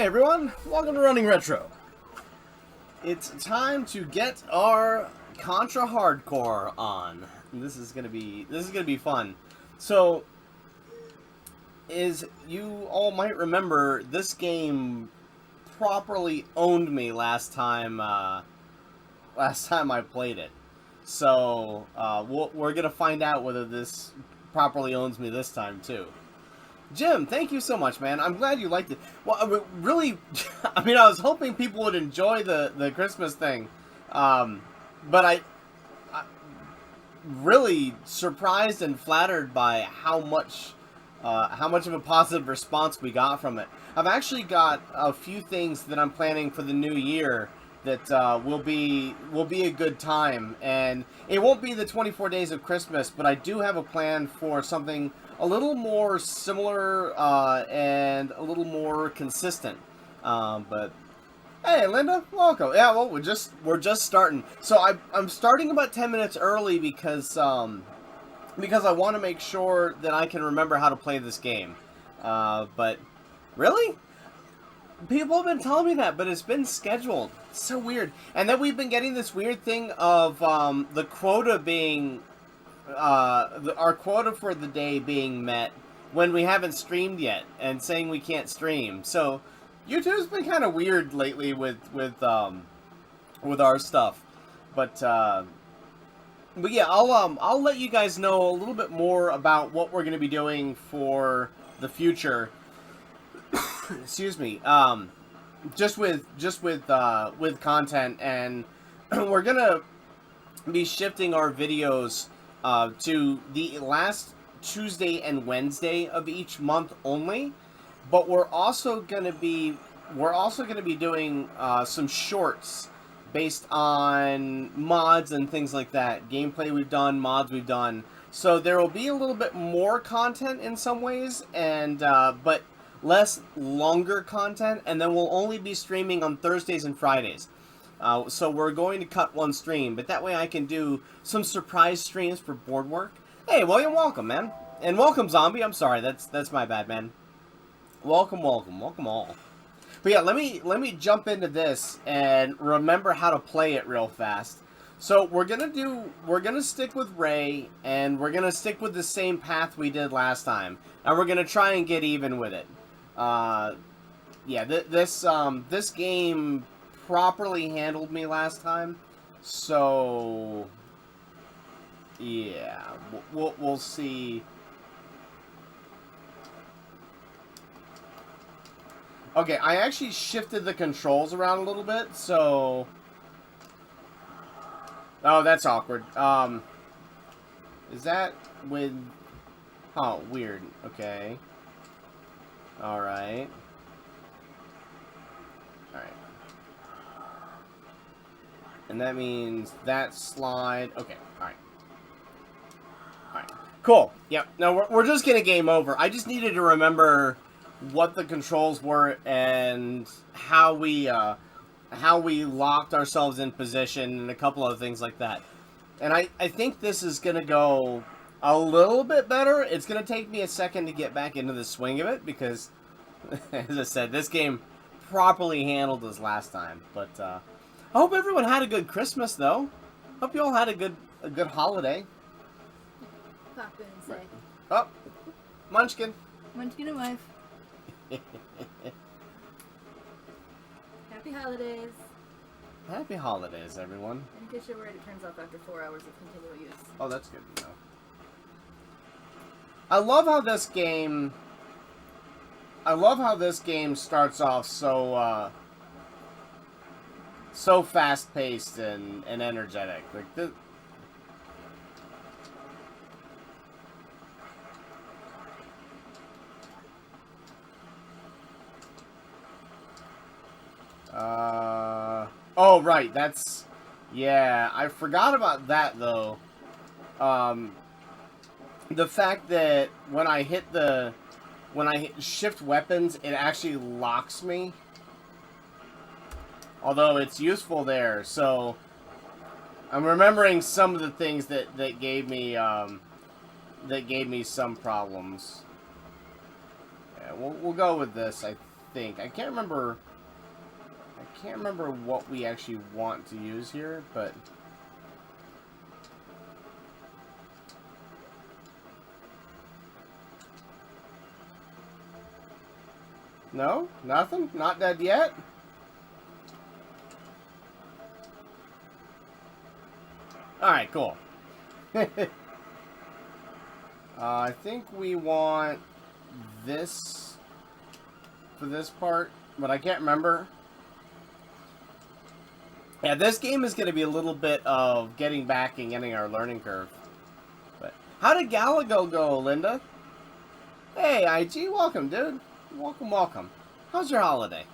Hey everyone, welcome to Running Retro. It's time to get our Contra hardcore on. This is gonna be fun. So, as you all might remember, this game properly owned me last time I played it. So we're gonna find out whether this properly owns me this time too. Jim, thank you so much, man. I'm glad you liked it. Well, really, I mean, I was hoping people would enjoy the Christmas thing, but I really surprised and flattered by how much of a positive response we got from it. I've actually got a few things that I'm planning for the new year that will be a good time, and it won't be the 24 days of Christmas, but I do have a plan for something a little more similar and a little more consistent. But hey, Linda, welcome. Yeah, well, we're just starting. So I'm starting about 10 minutes early because I want to make sure that I can remember how to play this game. But really, people have been telling me that, but it's been scheduled. It's so weird. And then we've been getting this weird thing of the quota being our quota for the day being met when we haven't streamed yet, and saying we can't stream. So YouTube's been kind of weird lately with our stuff. But yeah, I'll let you guys know a little bit more about what we're going to be doing for the future. Excuse me. Just with content, and we're gonna be shifting our videos to the last Tuesday and Wednesday of each month only. But we're also gonna be doing some shorts based on mods and things like that. Gameplay we've done, mods we've done. So there will be a little bit more content in some ways, and but less longer content, and then we'll only be streaming on Thursdays and Fridays. So we're going to cut one stream, but that way I can do some surprise streams for board work. Hey, William, welcome, man. And welcome, Zombie. I'm sorry, that's my bad, man. Welcome all. But yeah, let me jump into this and remember how to play it real fast. So we're gonna stick with Ray, and we're gonna stick with the same path we did last time, and we're gonna try and get even with it. Yeah, this game properly handled me last time, so yeah, we'll see. Okay, I actually shifted the controls around a little bit, so oh, that's awkward. Is that with? Oh, weird. Okay. Alright. Alright. And that means that slide. Okay, alright. Alright. Cool. Yep. No, we're just gonna game over. I just needed to remember what the controls were and how we locked ourselves in position and a couple other things like that. And I think this is gonna go a little bit better. It's going to take me a second to get back into the swing of it because, as I said, this game properly handled us last time. But I hope everyone had a good Christmas, though. Hope you all had a good holiday. Pop in and say. Oh, Munchkin. Munchkin and wife. Happy holidays. Happy holidays, everyone. In case you're worried, it turns off after 4 hours of continual use. Oh, that's good to know. I love how this game starts off so fast-paced and energetic. Like this. Oh right, that's yeah. I forgot about that though. The fact that when I hit shift weapons, it actually locks me. Although it's useful there, so I'm remembering some of the things that gave me some problems. Yeah, we'll go with this, I think. I can't remember what we actually want to use here, but no, nothing, not dead yet. All right, cool. I think we want this for this part, but I can't remember. Yeah, this game is going to be a little bit of getting back and getting our learning curve. But how did Galago go, Linda? Hey, IG, welcome, dude. Welcome, welcome. How's your holiday?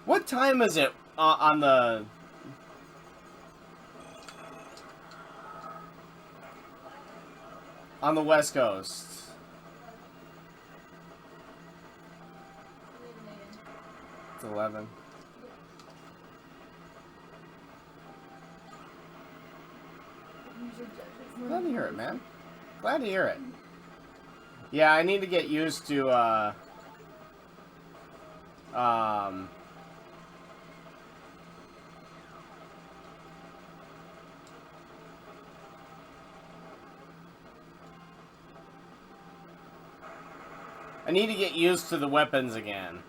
What time is it on the West Coast? 11. Glad to hear it, man. Glad to hear it. Yeah, I need to get used to, I need to get used to the weapons again.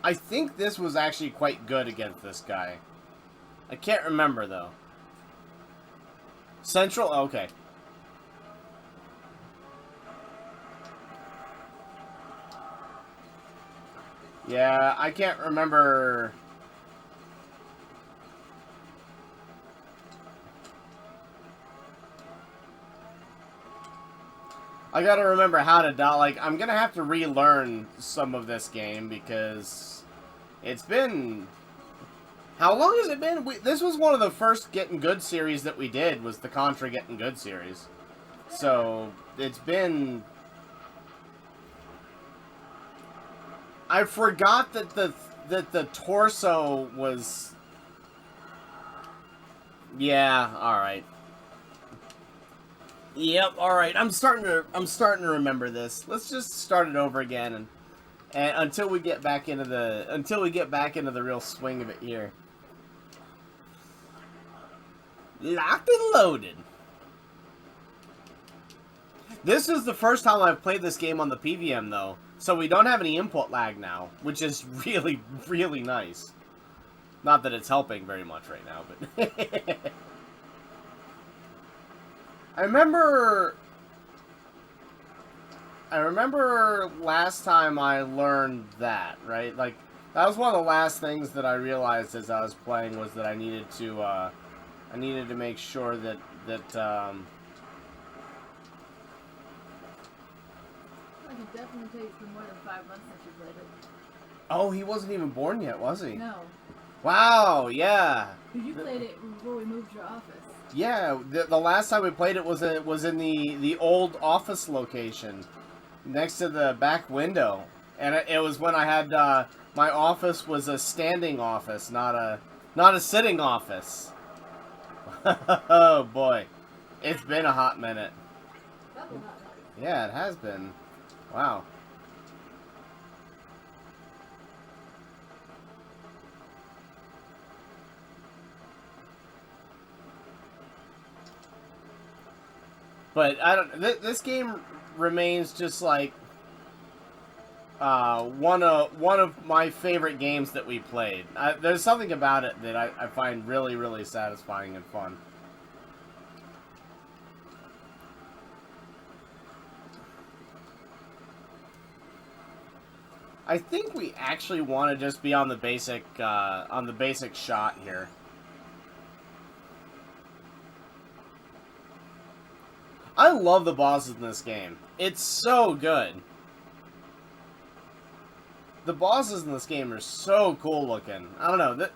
I think this was actually quite good against this guy. I can't remember, though. Central? Okay. Yeah, I can't remember. I gotta remember how to like, I'm gonna have to relearn some of this game because it's been... How long has it been? This was one of the first Getting Good series that we did, was the Contra Getting Good series. So, it's been... I forgot that the torso was... Yeah, alright. Yep, alright. I'm starting to remember this. Let's just start it over again and until we get back into the real swing of it here. Locked and loaded. This is the first time I've played this game on the PVM, though, so we don't have any input lag now, which is really, really nice. Not that it's helping very much right now, but... I remember last time I learned that, right? Like, that was one of the last things that I realized as I was playing, was that I needed to make sure that Like, it definitely takes me more than 5 months since you played it. Oh, he wasn't even born yet, was he? No. Wow, yeah. Because you played it before we moved your office. Yeah, the last time we played it was in the old office location, next to the back window, and it was when I had my office was a standing office, not a sitting office. Oh boy, it's been a hot minute. Yeah, it has been. Wow. But I don't. This game remains just like one of my favorite games that we played. There's something about it that I find really, really satisfying and fun. I think we actually want to just be on the basic shot here. I love the bosses in this game. It's so good. The bosses in this game are so cool looking. I don't know.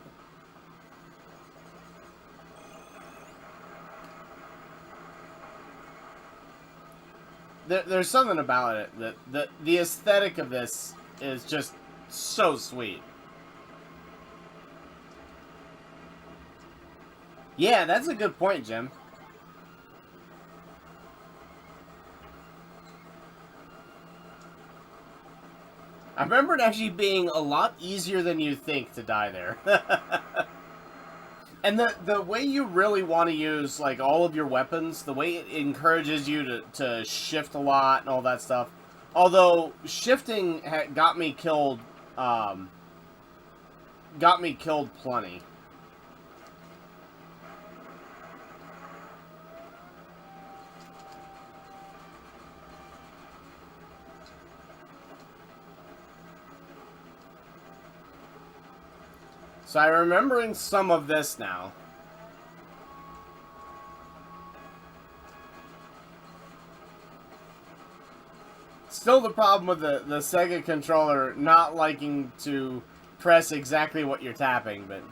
There's something about it that the aesthetic of this is just so sweet. Yeah, that's a good point, Jim. I remember it actually being a lot easier than you think to die there. And the way you really want to use like all of your weapons, the way it encourages you to shift a lot and all that stuff. Although shifting got me killed plenty. So I'm remembering some of this now. Still the problem with the Sega controller not liking to press exactly what you're tapping, but...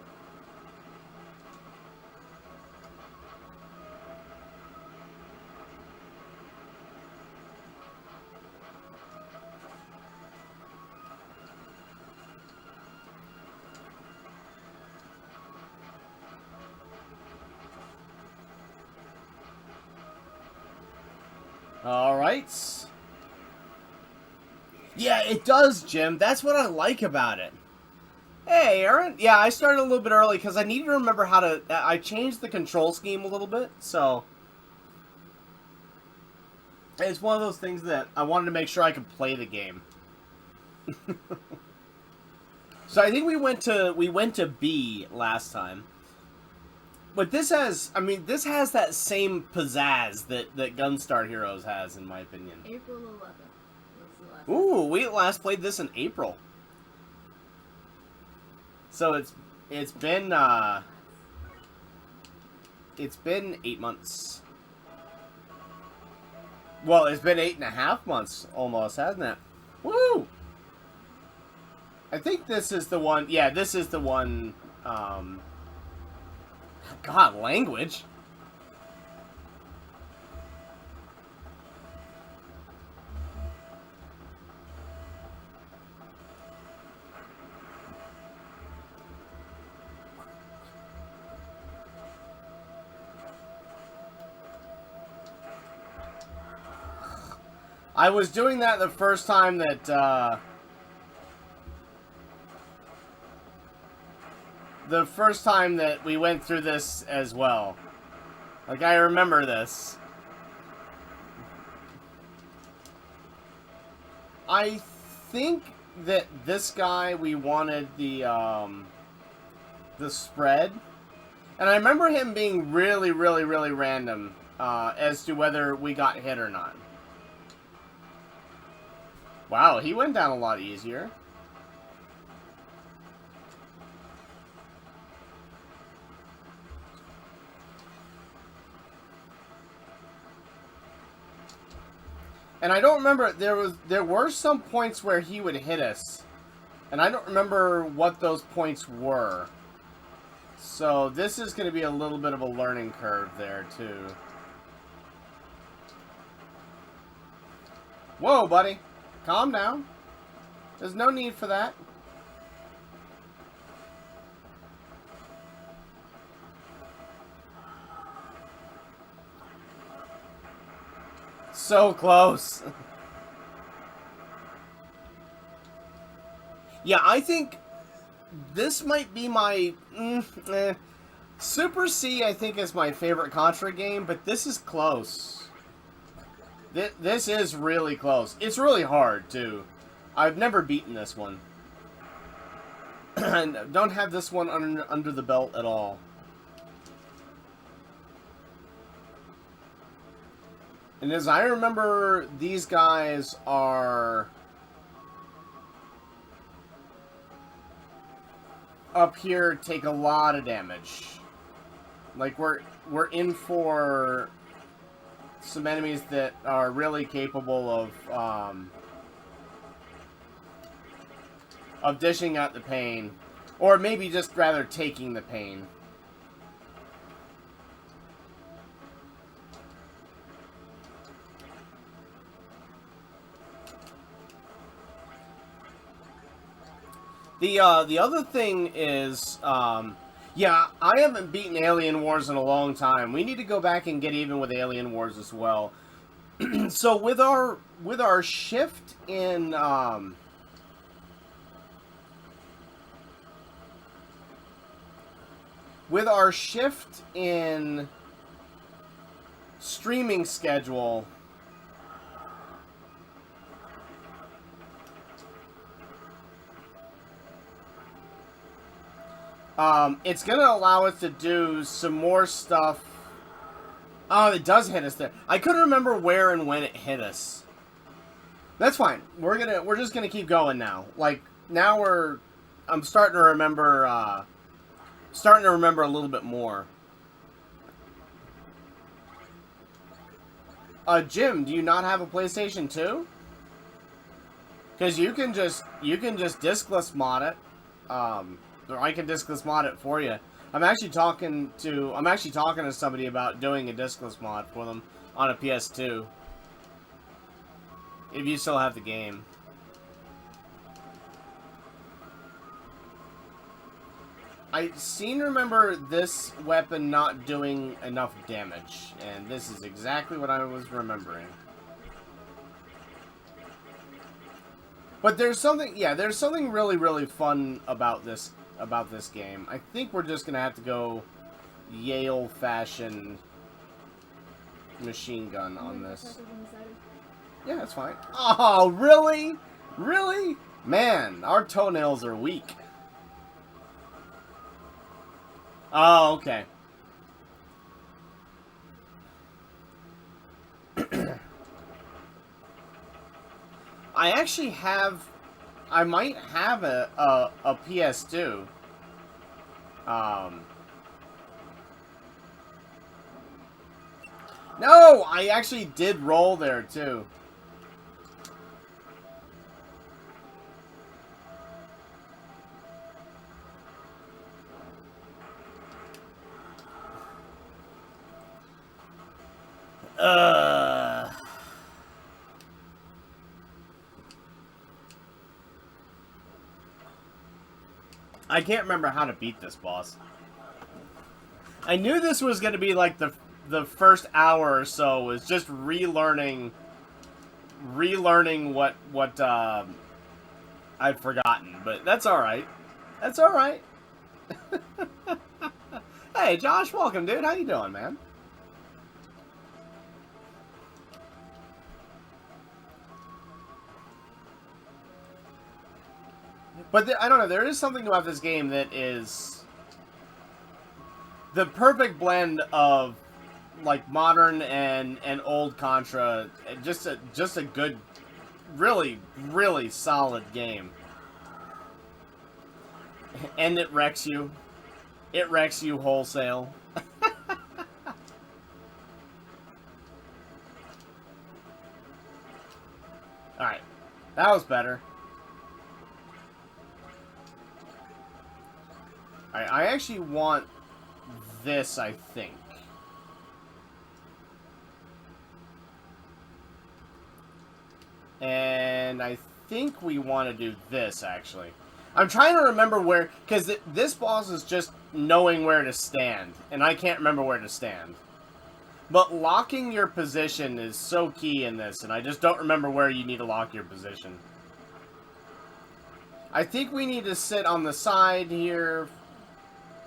Alright. Yeah, it does, Jim. That's what I like about it. Hey, Aaron. Yeah, I started a little bit early because I need to remember how to... I changed the control scheme a little bit, so... It's one of those things that I wanted to make sure I could play the game. So I think we went to B last time. But this has, I mean, this has that same pizzazz that Gunstar Heroes has, in my opinion. April 11th was the last Ooh, we last played this in April. So it's been 8 months. Well, it's been 8.5 months almost, hasn't it? Woo! I think this is the one. Yeah, this is the one. God, language. I was doing that the first time that, we went through this as well. Like, I remember this. I think that this guy, we wanted the spread. And I remember him being really, really, really random as to whether we got hit or not. Wow, he went down a lot easier. And I don't remember, there were some points where he would hit us. And I don't remember what those points were. So this is going to be a little bit of a learning curve there, too. Whoa, buddy. Calm down. There's no need for that. So close. Yeah, I think this might be my... Super C, I think, is my favorite Contra game, but this is close. This is really close. It's really hard, too. I've never beaten this one. And don't have this one under the belt at all. And as I remember, these guys are up here, take a lot of damage. Like, we're in for some enemies that are really capable of dishing out the pain. Or maybe just rather taking the pain. The other thing is, Yeah, I haven't beaten Alien Wars in a long time. We need to go back and get even with Alien Wars as well. So with our shift in with our shift in streaming schedule, it's gonna allow us to do some more stuff. Oh, it does hit us there. I couldn't remember where and when it hit us. That's fine. We're just gonna keep going now. Like now I'm starting to remember a little bit more. Jim, do you not have a PlayStation 2? Because you can just diskless mod it. Or I can diskless mod it for you. I'm actually talking to somebody about doing a diskless mod for them on a PS2. If you still have the game. I remember this weapon not doing enough damage, and this is exactly what I was remembering. But there's something really, really fun about this game. I think we're just gonna have to go Yale fashion machine gun on this. Yeah, that's fine. Oh, really? Really? Man, our toenails are weak. Oh, okay. I might have a PS2. No, I actually did roll there too. I can't remember how to beat this boss. I knew this was going to be like the first hour or so was just relearning what I'd forgotten, but that's all right. That's all right. Hey, Josh, welcome, dude. How you doing, man? But I don't know, there is something about this game that is the perfect blend of like modern and old Contra. Just a good, really, really solid game. And it wrecks you. It wrecks you wholesale. Alright. That was better. I actually want this, I think. And I think we want to do this, actually. I'm trying to remember where... Because this boss is just knowing where to stand. And I can't remember where to stand. But locking your position is so key in this. And I just don't remember where you need to lock your position. I think we need to sit on the side here...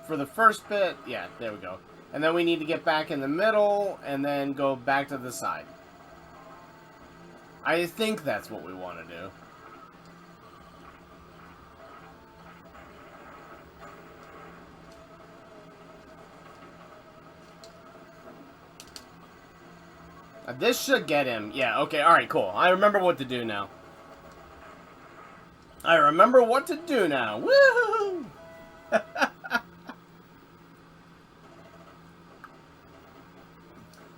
For the first bit, yeah, there we go. And then we need to get back in the middle, and then go back to the side. I think that's what we want to do. This should get him. Yeah, okay, alright, cool. I remember what to do now. I remember what to do now. Woohoo!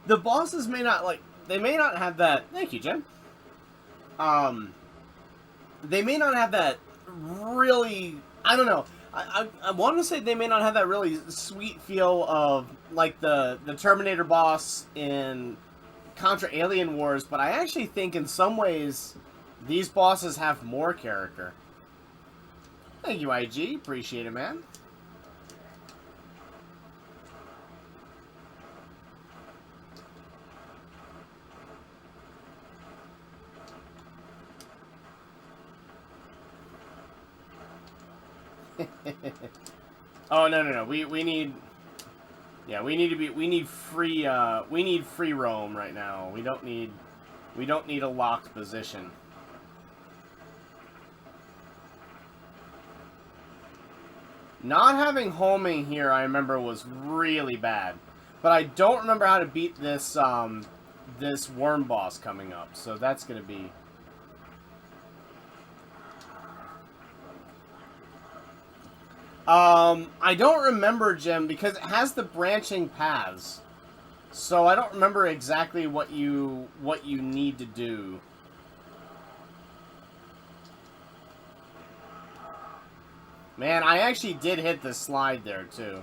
The bosses may not, like, they may not have that... Thank you, Jim. They may not have that really... I don't know. I want to say they may not have that really sweet feel of, like, the Terminator boss in Contra Alien Wars, but I actually think in some ways these bosses have more character. Thank you, IG. Appreciate it, man. Oh, no. We need... Yeah, we need free roam right now. We don't need a locked position. Not having homing here, I remember, was really bad. But I don't remember how to beat this this worm boss coming up. So that's going to be... I don't remember, Jim, because it has the branching paths. So I don't remember exactly what you need to do. Man, I actually did hit the slide there, too.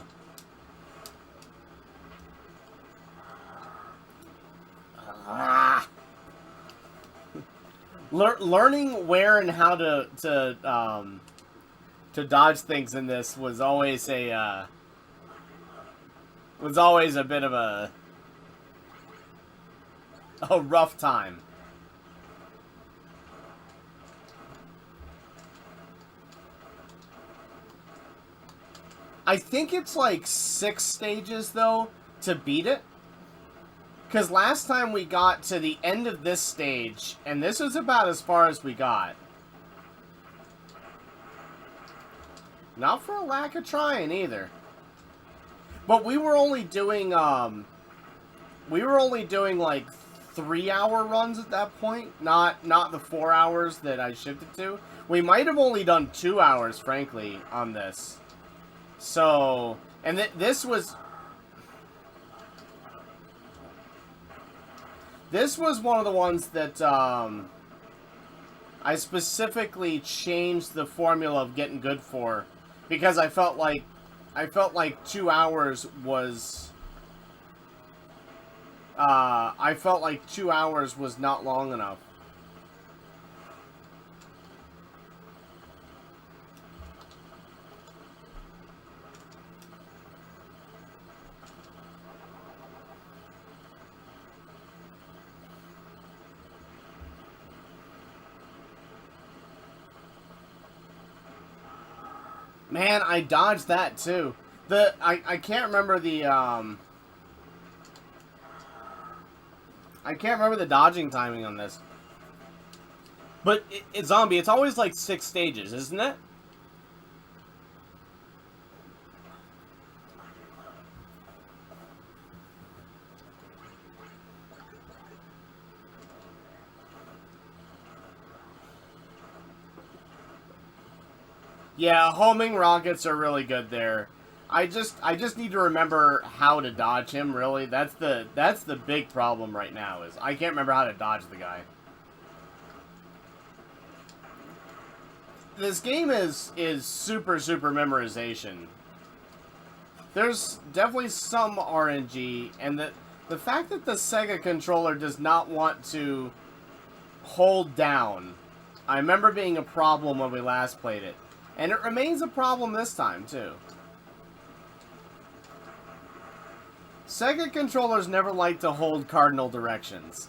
Learning where and how to dodge things in this was always a bit of a rough time. I think it's like 6 stages though to beat it. Because last time we got to the end of this stage, and this was about as far as we got. Not for a lack of trying either. But we were only doing like 3-hour runs at that point, not the 4 hours that I shifted to. We might have only done 2 hours, frankly, on this. So, and this was one of the ones that I specifically changed the formula of getting good for, because I felt like 2 hours was not long enough. Man, I dodged that too. I can't remember the I can't remember the dodging timing on this. But it's zombie. It's always like 6 stages, isn't it? Yeah, homing rockets are really good there. I just need to remember how to dodge him, really. That's the big problem right now, is I can't remember how to dodge the guy. This game is super memorization. There's definitely some RNG, and the fact that the Sega controller does not want to hold down, I remember being a problem when we last played it. And it remains a problem this time, too. Sega controllers never like to hold cardinal directions.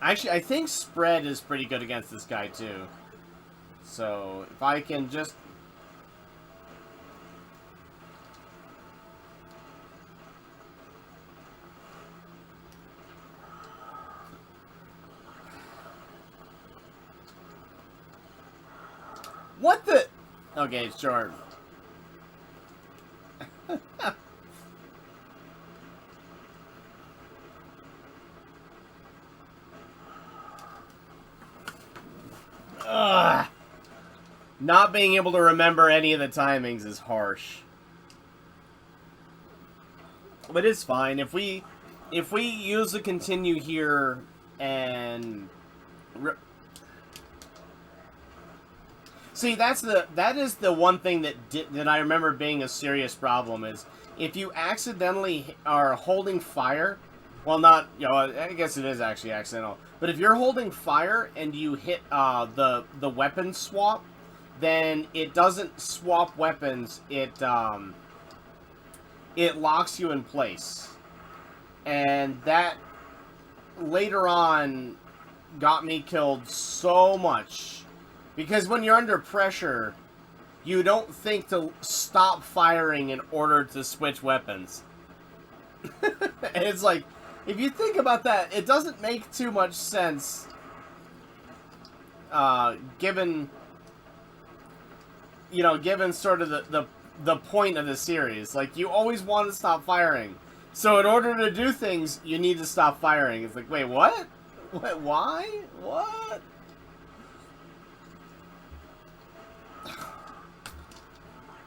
Actually, I think spread is pretty good against this guy, too. So, if I can just... What the... Okay, sure. Ugh. Not being able to remember any of the timings is harsh. But it's fine. If we use the continue here and... See, that is the one thing that I remember being a serious problem, is if you accidentally are holding fire, well, not, you know, I guess it is actually accidental, but if you're holding fire and you hit the weapon swap, then it doesn't swap weapons, it locks you in place. And that later on got me killed so much. Because when you're under pressure, you don't think to stop firing in order to switch weapons. And it's like, if you think about that, it doesn't make too much sense, given, you know, given sort of the point of the series. Like, you always want to stop firing. So in order to do things, you need to stop firing. It's like, wait, what? What? Why? What?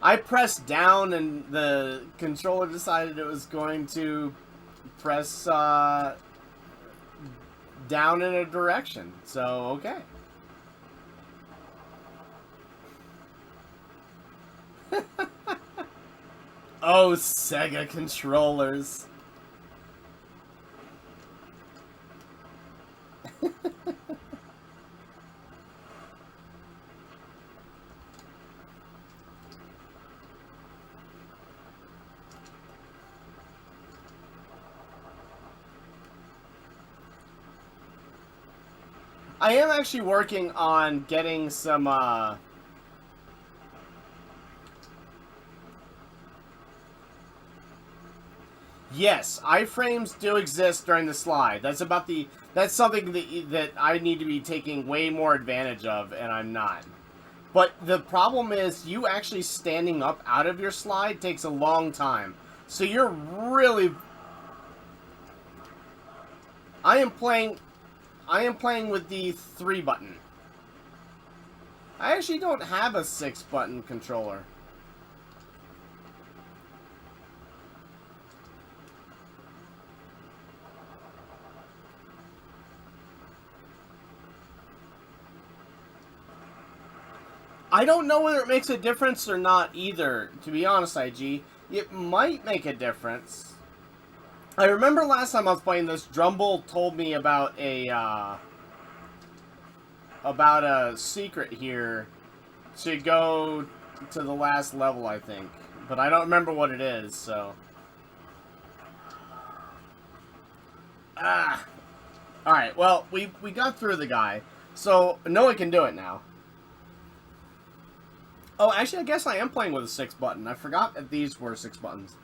I pressed down and the controller decided it was going to press down in a direction. So, okay. Oh, Sega controllers. I am actually working on getting some, Yes, iframes do exist during the slide. That's something that I need to be taking way more advantage of, and I'm not. But the problem is, you actually standing up out of your slide takes a long time. So you're really... I am playing with the 3 button. I actually don't have a 6 button controller. I don't know whether it makes a difference or not either, to be honest, IG. It might make a difference. I remember last time I was playing this, Drumble told me about a secret here to go to the last level, I think. But I don't remember what it is, so... Ah! Alright, well, we got through the guy. So, Noah can do it now. Oh, actually, I guess I am playing with a 6 button. I forgot that these were 6 buttons.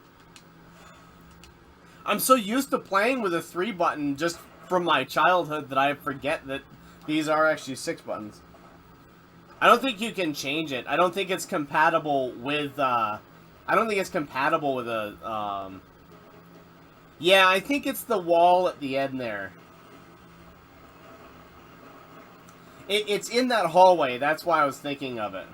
I'm so used to playing with a 3 button just from my childhood that I forget that these are actually 6 buttons. I don't think you can change it. I don't think it's compatible with, I don't think it's compatible with a, yeah, I think it's the wall at the end there. It's in that hallway. That's why I was thinking of it.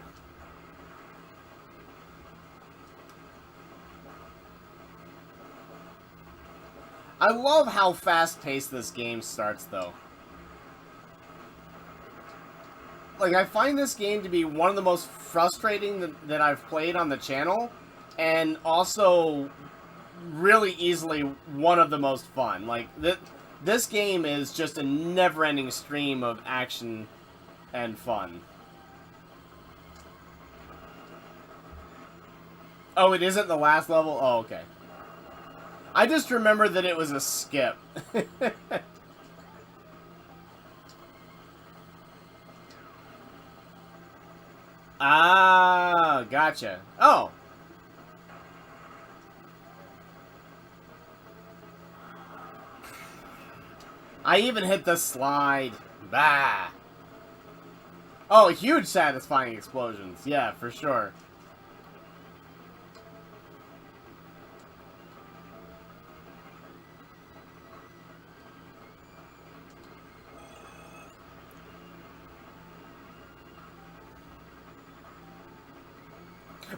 I love how fast-paced this game starts, though. Like, I find this game to be one of the most frustrating that I've played on the channel, and also really easily one of the most fun. Like, this game is just a never-ending stream of action and fun. Oh, it isn't the last level? Oh, okay. I just remember that it was a skip. Ah, gotcha. Oh. I even hit the slide. Bah. Oh, huge satisfying explosions. Yeah, for sure.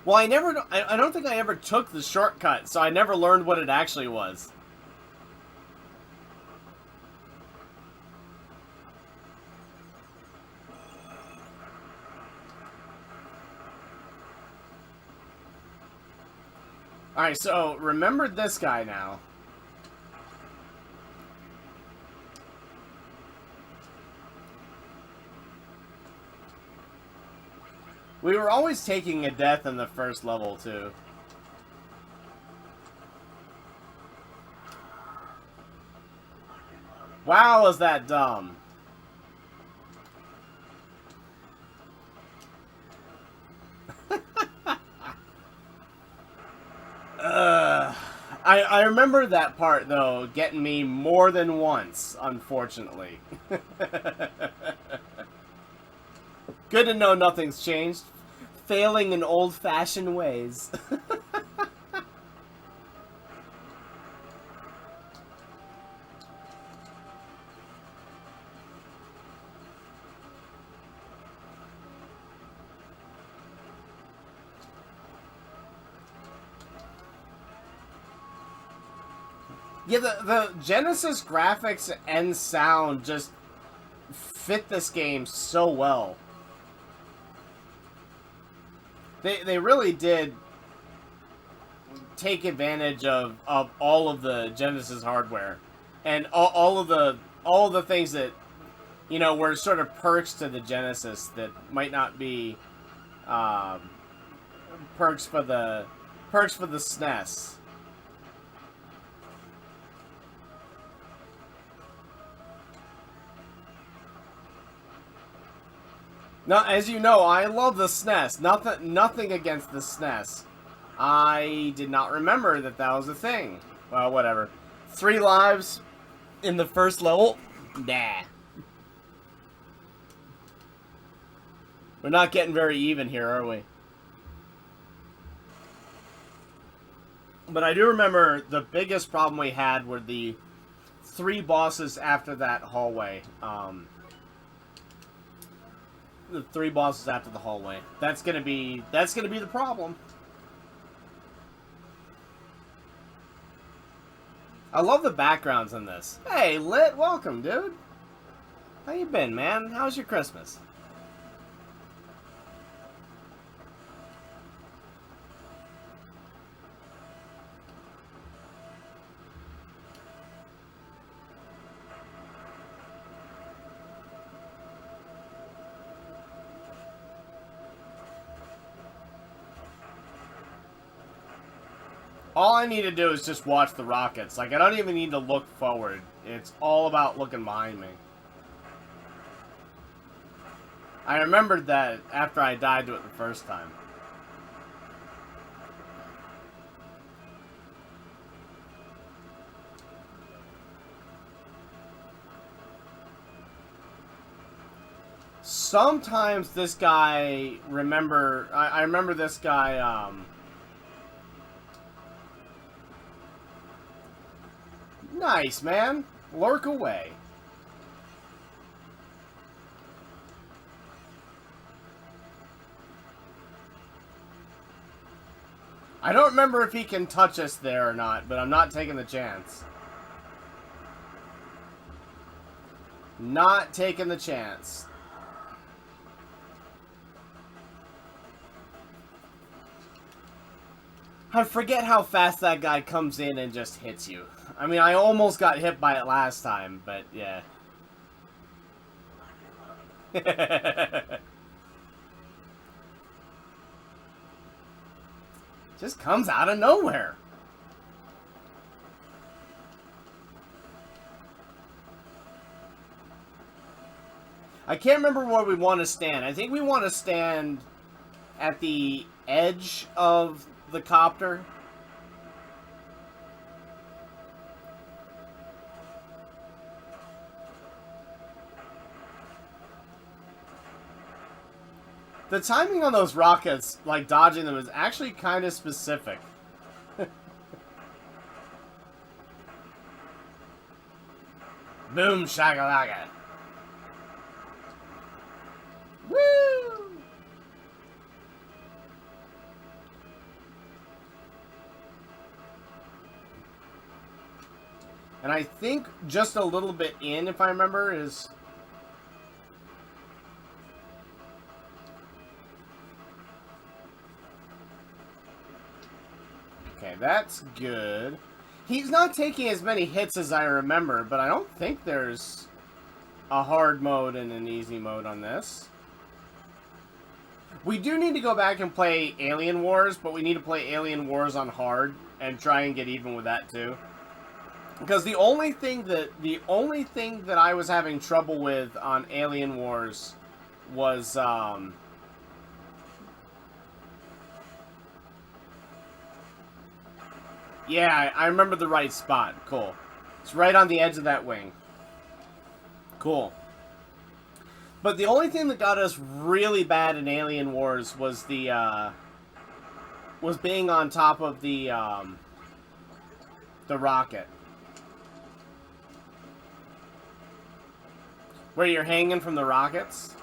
Well, I don't think I ever took the shortcut, so I never learned what it actually was. Alright, so remember this guy now. We were always taking a death in the first level, too. Wow, is that dumb. I remember that part, though, getting me more than once, unfortunately. Good to know nothing's changed. Failing in old-fashioned ways. Yeah, the Genesis graphics and sound just fit this game so well. They really did take advantage of all of the Genesis hardware and all of the things that, you know, were sort of perks to the Genesis that might not be perks for the SNES. Now, as you know, I love the SNES. Nothing against the SNES. I did not remember that was a thing. Well, whatever. 3 lives in the first level? Nah. We're not getting very even here, are we? But I do remember the biggest problem we had were the 3 bosses after that hallway. The 3 bosses after the hallway. That's gonna be the problem. I love the backgrounds in this. Hey, Lit, welcome, dude. How you been, man? How's your Christmas? All I need to do is just watch the rockets. Like, I don't even need to look forward. It's all about looking behind me. I remembered that after I died to it the first time. Sometimes this guy, I remember this guy, nice, man. Lurk away. I don't remember if he can touch us there or not, but I'm not taking the chance. Not taking the chance. I forget how fast that guy comes in and just hits you. I mean, I almost got hit by it last time, but yeah. Just comes out of nowhere. I can't remember where we want to stand. I think we want to stand at the edge of the copter. The timing on those rockets, like dodging them, is actually kind of specific. Boom shakalaka. Woo! And I think just a little bit in, if I remember, is... Okay, that's good. He's not taking as many hits as I remember, but I don't think there's a hard mode and an easy mode on this. We do need to go back and play Alien Wars, but we need to play Alien Wars on hard and try and get even with that too. Because the only thing that I was having trouble with on Alien Wars was Yeah, I remember the right spot. Cool. It's right on the edge of that wing. Cool. But the only thing that got us really bad in Alien Wars was was being on top of the rocket. Where you're hanging from the rockets.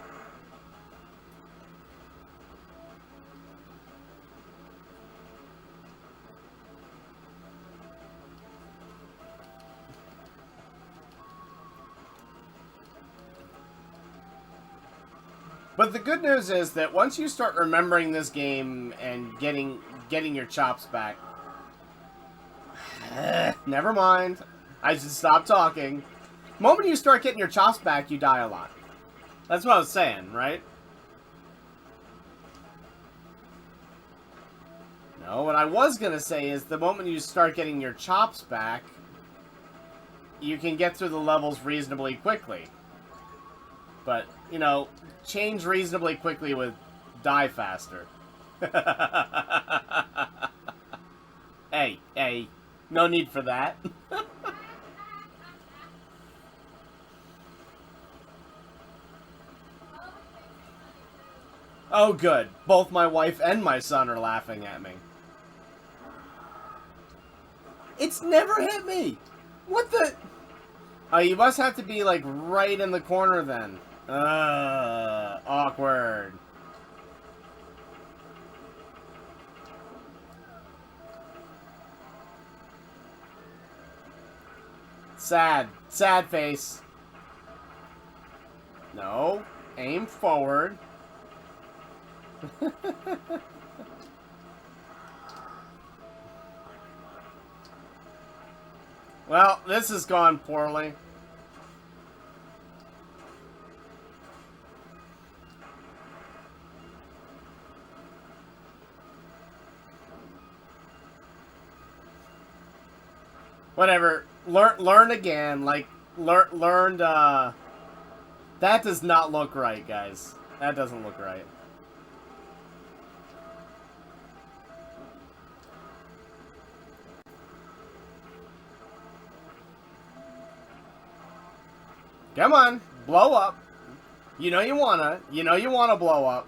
But the good news is that once you start remembering this game and getting your chops back, never mind. I should stop talking. The moment you start getting your chops back, you die a lot. That's what I was saying, right? No, what I was gonna say is the moment you start getting your chops back, you can get through the levels reasonably quickly. But, you know, change reasonably quickly with die faster. Hey, no need for that. Oh, good. Both my wife and my son are laughing at me. It's never hit me! What the... Oh, you must have to be, like, right in the corner then. Awkward. Sad. Sad face. No. Aim forward. Well, this has gone poorly. Whatever. Learn again. Like, learned, That does not look right, guys. That doesn't look right. Come on. Blow up. You know you wanna. You know you wanna blow up.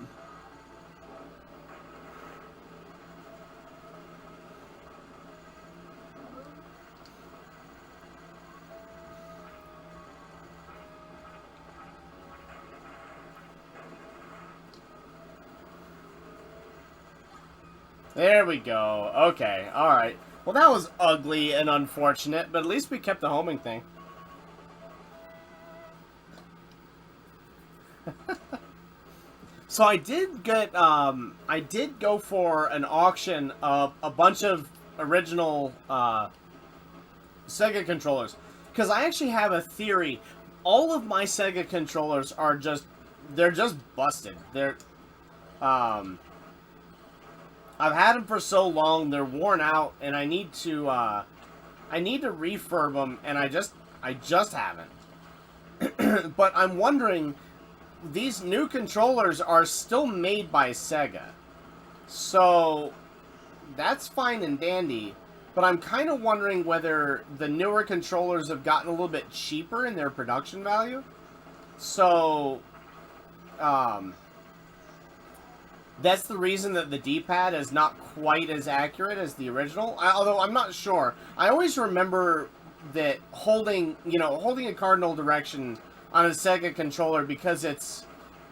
There we go. Okay, alright. Well, that was ugly and unfortunate, but at least we kept the homing thing. So I did get, I did go for an auction of a bunch of original, Sega controllers. Because I actually have a theory. All of my Sega controllers are just, they're just busted. They're, I've had them for so long, they're worn out, and I need to refurb them, and I just haven't. But I'm wondering, these new controllers are still made by Sega, so that's fine and dandy. But I'm kind of wondering whether the newer controllers have gotten a little bit cheaper in their production value. So, that's the reason that the D-pad is not quite as accurate as the original. Although I'm not sure. I always remember that holding a cardinal direction on a Sega controller, because it's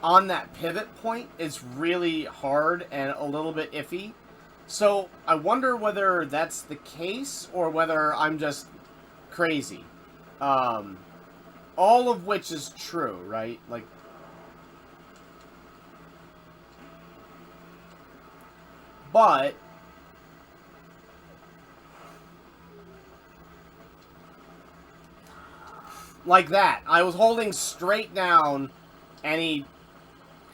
on that pivot point, is really hard and a little bit iffy. So I wonder whether that's the case or whether I'm just crazy. All of which is true, right? Like, but like that, I was holding straight down, and he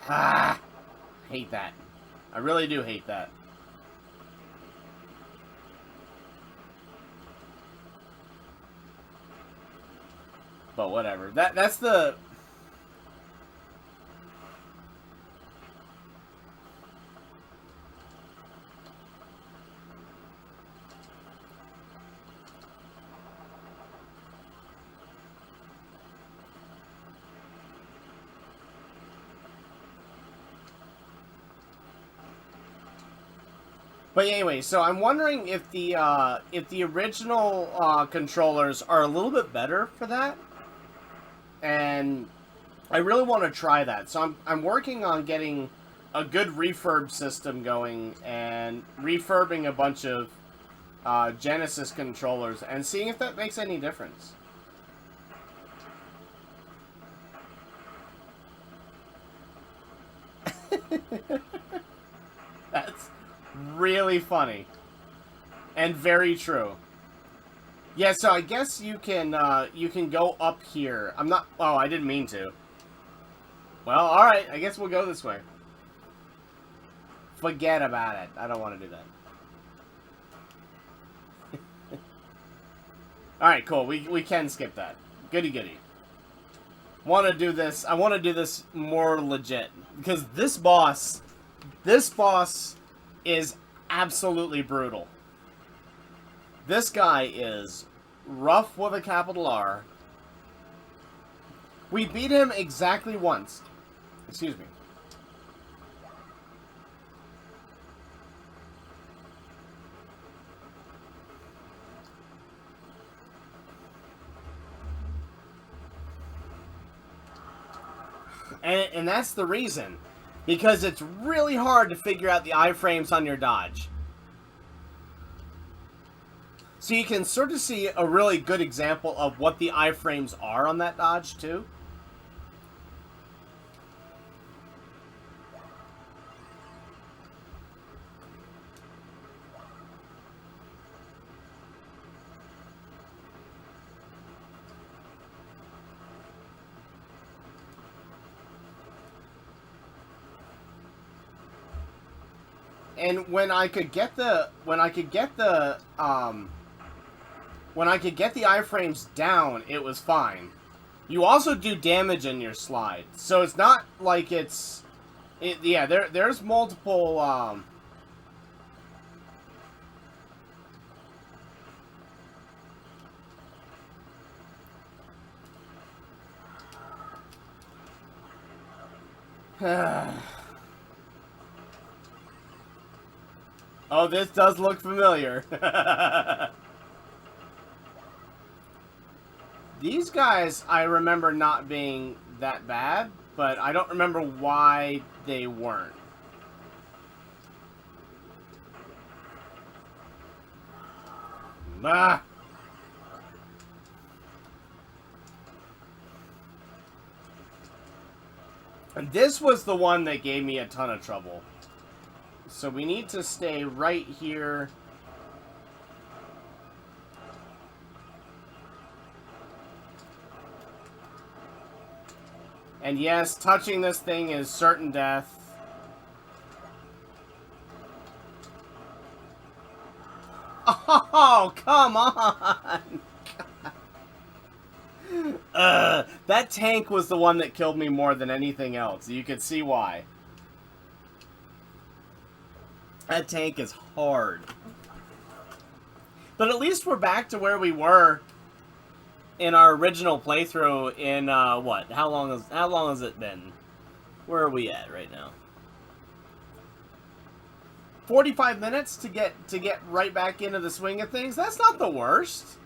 hate that. I really do hate that. But whatever. That's the... But anyway, so I'm wondering if the original controllers are a little bit better for that, and I really want to try that. So I'm working on getting a good refurb system going and refurbing a bunch of Genesis controllers and seeing if that makes any difference. That's really funny and very true. Yeah, so I guess you can go up here. I'm not. Oh, I didn't mean to. Well, all right. I guess we'll go this way. Forget about it. I don't want to do that. All right, cool. We can skip that. Goody goody. Want to do this? I want to do this more legit because this boss is absolutely brutal. This guy is rough with a capital R. We beat him exactly once. Excuse me. And that's the reason. Because it's really hard to figure out the iframes on your dodge. So you can sort of see a really good example of what the iframes are on that dodge, too. And when I could get the iframes down, it was fine. You also do damage in your slide, so it's not like yeah. There's multiple. Oh, this does look familiar. These guys, I remember not being that bad, but I don't remember why they weren't. Ah. And this was the one that gave me a ton of trouble. So we need to stay right here. And yes, touching this thing is certain death. Oh, come on! That tank was the one that killed me more than anything else. You could see why. That tank is hard. But at least we're back to where we were in our original playthrough in, what? How long has it been? Where are we at right now? 45 minutes to get right back into the swing of things? That's not the worst.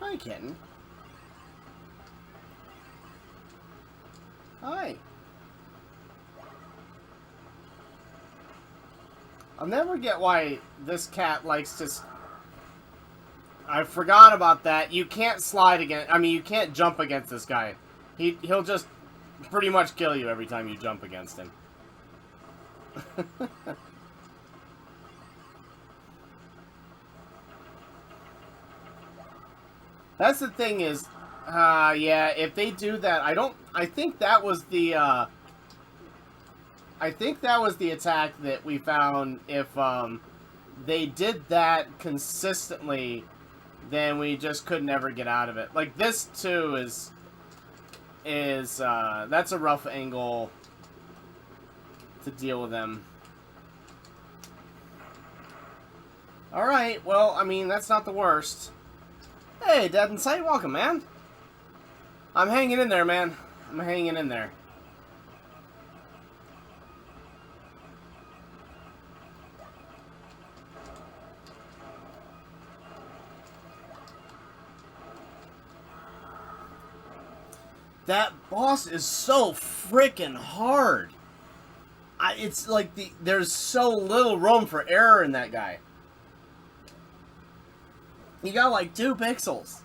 Hi, kitten. Hi. I'll never get why this cat likes to... I forgot about that. You can't slide against... I mean, you can't jump against this guy. He'll just pretty much kill you every time you jump against him. That's the thing is, yeah, if they do that, I think that was the, I think that was the attack that we found if they did that consistently, then we just could never get out of it. Like this too is that's a rough angle to deal with them. Alright, well, I mean, that's not the worst. Hey, Dead in Sight, welcome, man. I'm hanging in there, man. I'm hanging in there. That boss is so freaking hard. It's like there's so little room for error in that guy. You got like 2 pixels.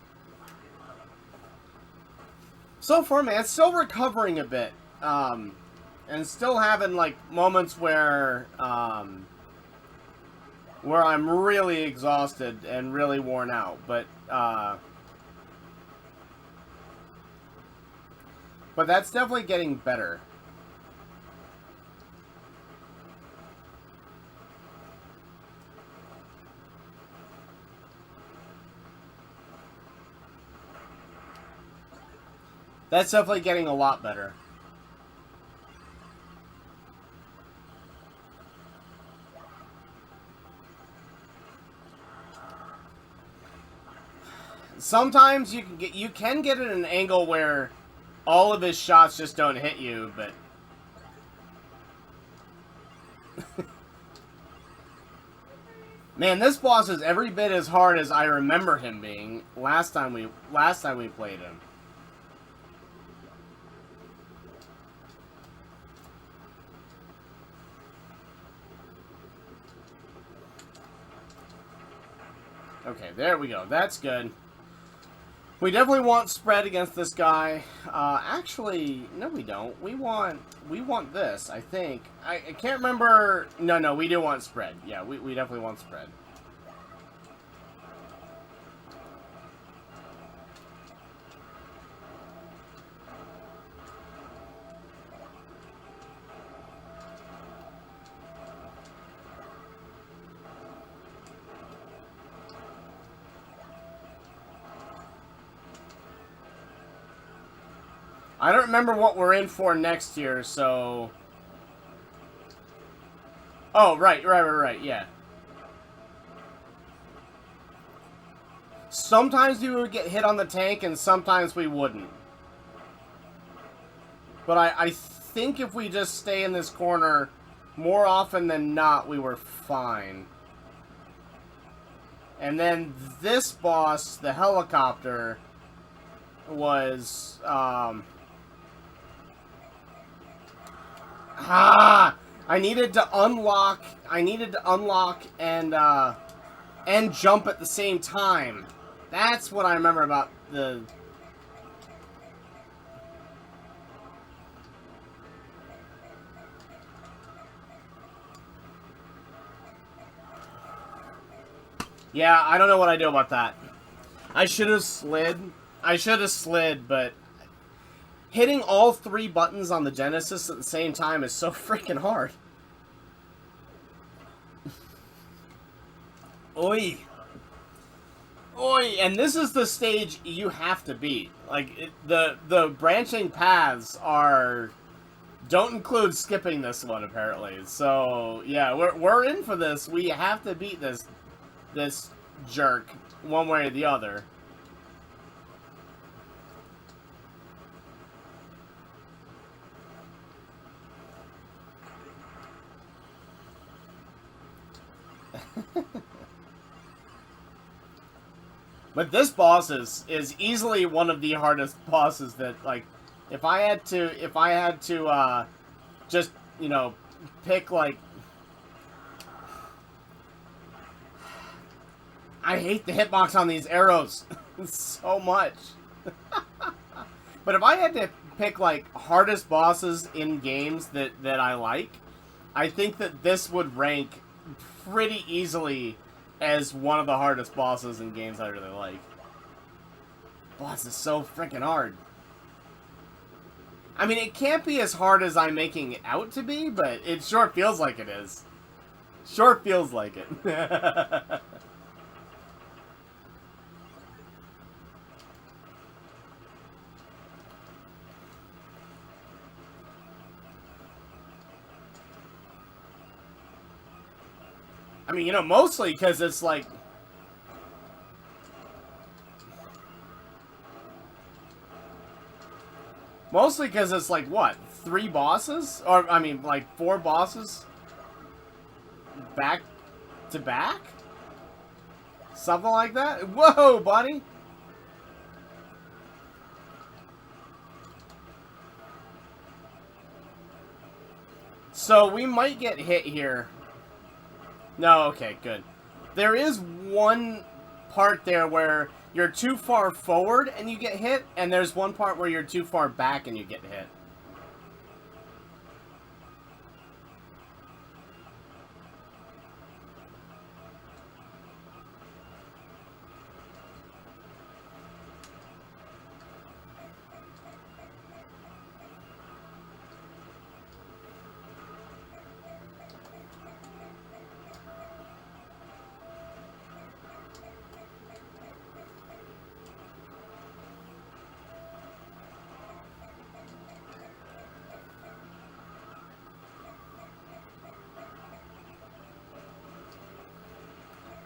So far, man, still recovering a bit. And still having like moments where I'm really exhausted and really worn out. But that's definitely getting better. That's definitely getting a lot better. Sometimes you can get at an angle where all of his shots just don't hit you, but man, this boss is every bit as hard as I remember him being last time we played him. Okay, there we go. That's good. We definitely want spread against this guy. Actually, no, we don't. We want this, I think. I can't remember. No, we do want spread. Yeah, we definitely want spread. I don't remember what we're in for next year, so... Oh, right, yeah. Sometimes we would get hit on the tank, and sometimes we wouldn't. But I think if we just stay in this corner, more often than not, we were fine. And then this boss, the helicopter, was... I needed to unlock and jump at the same time. That's what I remember about the... Yeah, I don't know what I do about that. I should have slid, but hitting all 3 buttons on the Genesis at the same time is so freaking hard. Oi. Oi, and this is the stage you have to beat. Like, the branching paths don't include skipping this one, apparently. So, yeah, we're in for this. We have to beat this jerk one way or the other. But this boss is easily one of the hardest bosses that, like, if I had to just, you know, pick, like, I hate the hitbox on these arrows so much. But if I had to pick, like, hardest bosses in games that I like, I think that this would rank pretty easily as one of the hardest bosses in games I really like. Boss is so freaking hard. I mean, it can't be as hard as I'm making it out to be, but it sure feels like it is. Sure feels like it. I mean, you know, mostly because it's like... Mostly because it's like, what? 3 bosses? Or, I mean, like 4 bosses? Back to back? Something like that? Whoa, buddy! So, we might get hit here. No, okay, good. There is one part there where you're too far forward and you get hit, and there's one part where you're too far back and you get hit.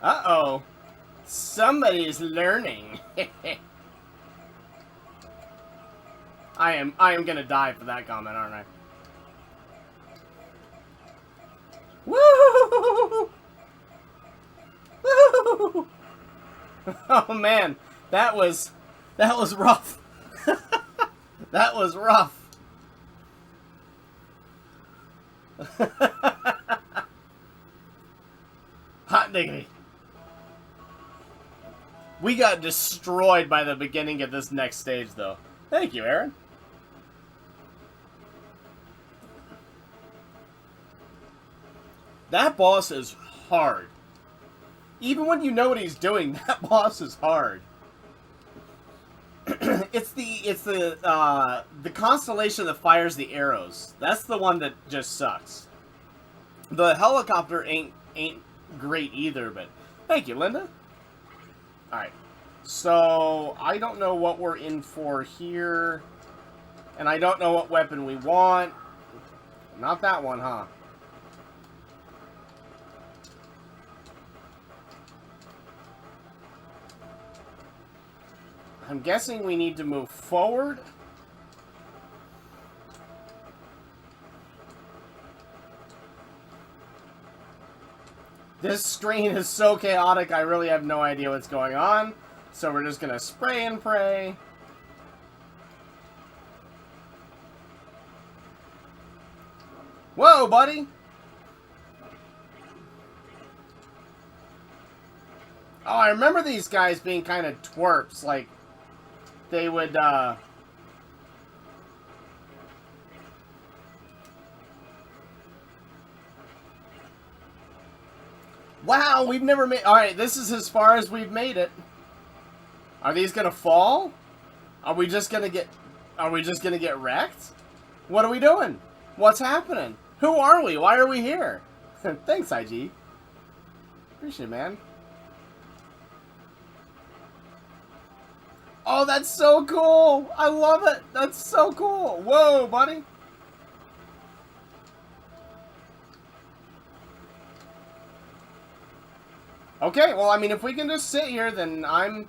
Uh-oh. Somebody's learning. I am gonna die for that comment, aren't I? Woo! Woo! Oh man, that was rough. That was rough. Hot diggity. We got destroyed by the beginning of this next stage, though. Thank you, Aaron. That boss is hard. Even when you know what he's doing, that boss is hard. It's the constellation that fires the arrows. That's the one that just sucks. The helicopter ain't great either, but thank you, Linda. Alright, so I don't know what we're in for here, and I don't know what weapon we want. Not that one, huh? I'm guessing we need to move forward. This screen is so chaotic, I really have no idea what's going on. So we're just gonna spray and pray. Whoa, buddy! Oh, I remember these guys being kind of twerps. Like, they would, Wow, we've never made... Alright, this is as far as we've made it. Are these gonna fall? Are we just gonna get... Are we just gonna get wrecked? What are we doing? What's happening? Who are we? Why are we here? Thanks, IG. Appreciate it, man. Oh, that's so cool! I love it! That's so cool! Whoa, buddy! Okay, well, I mean, if we can just sit here, then I'm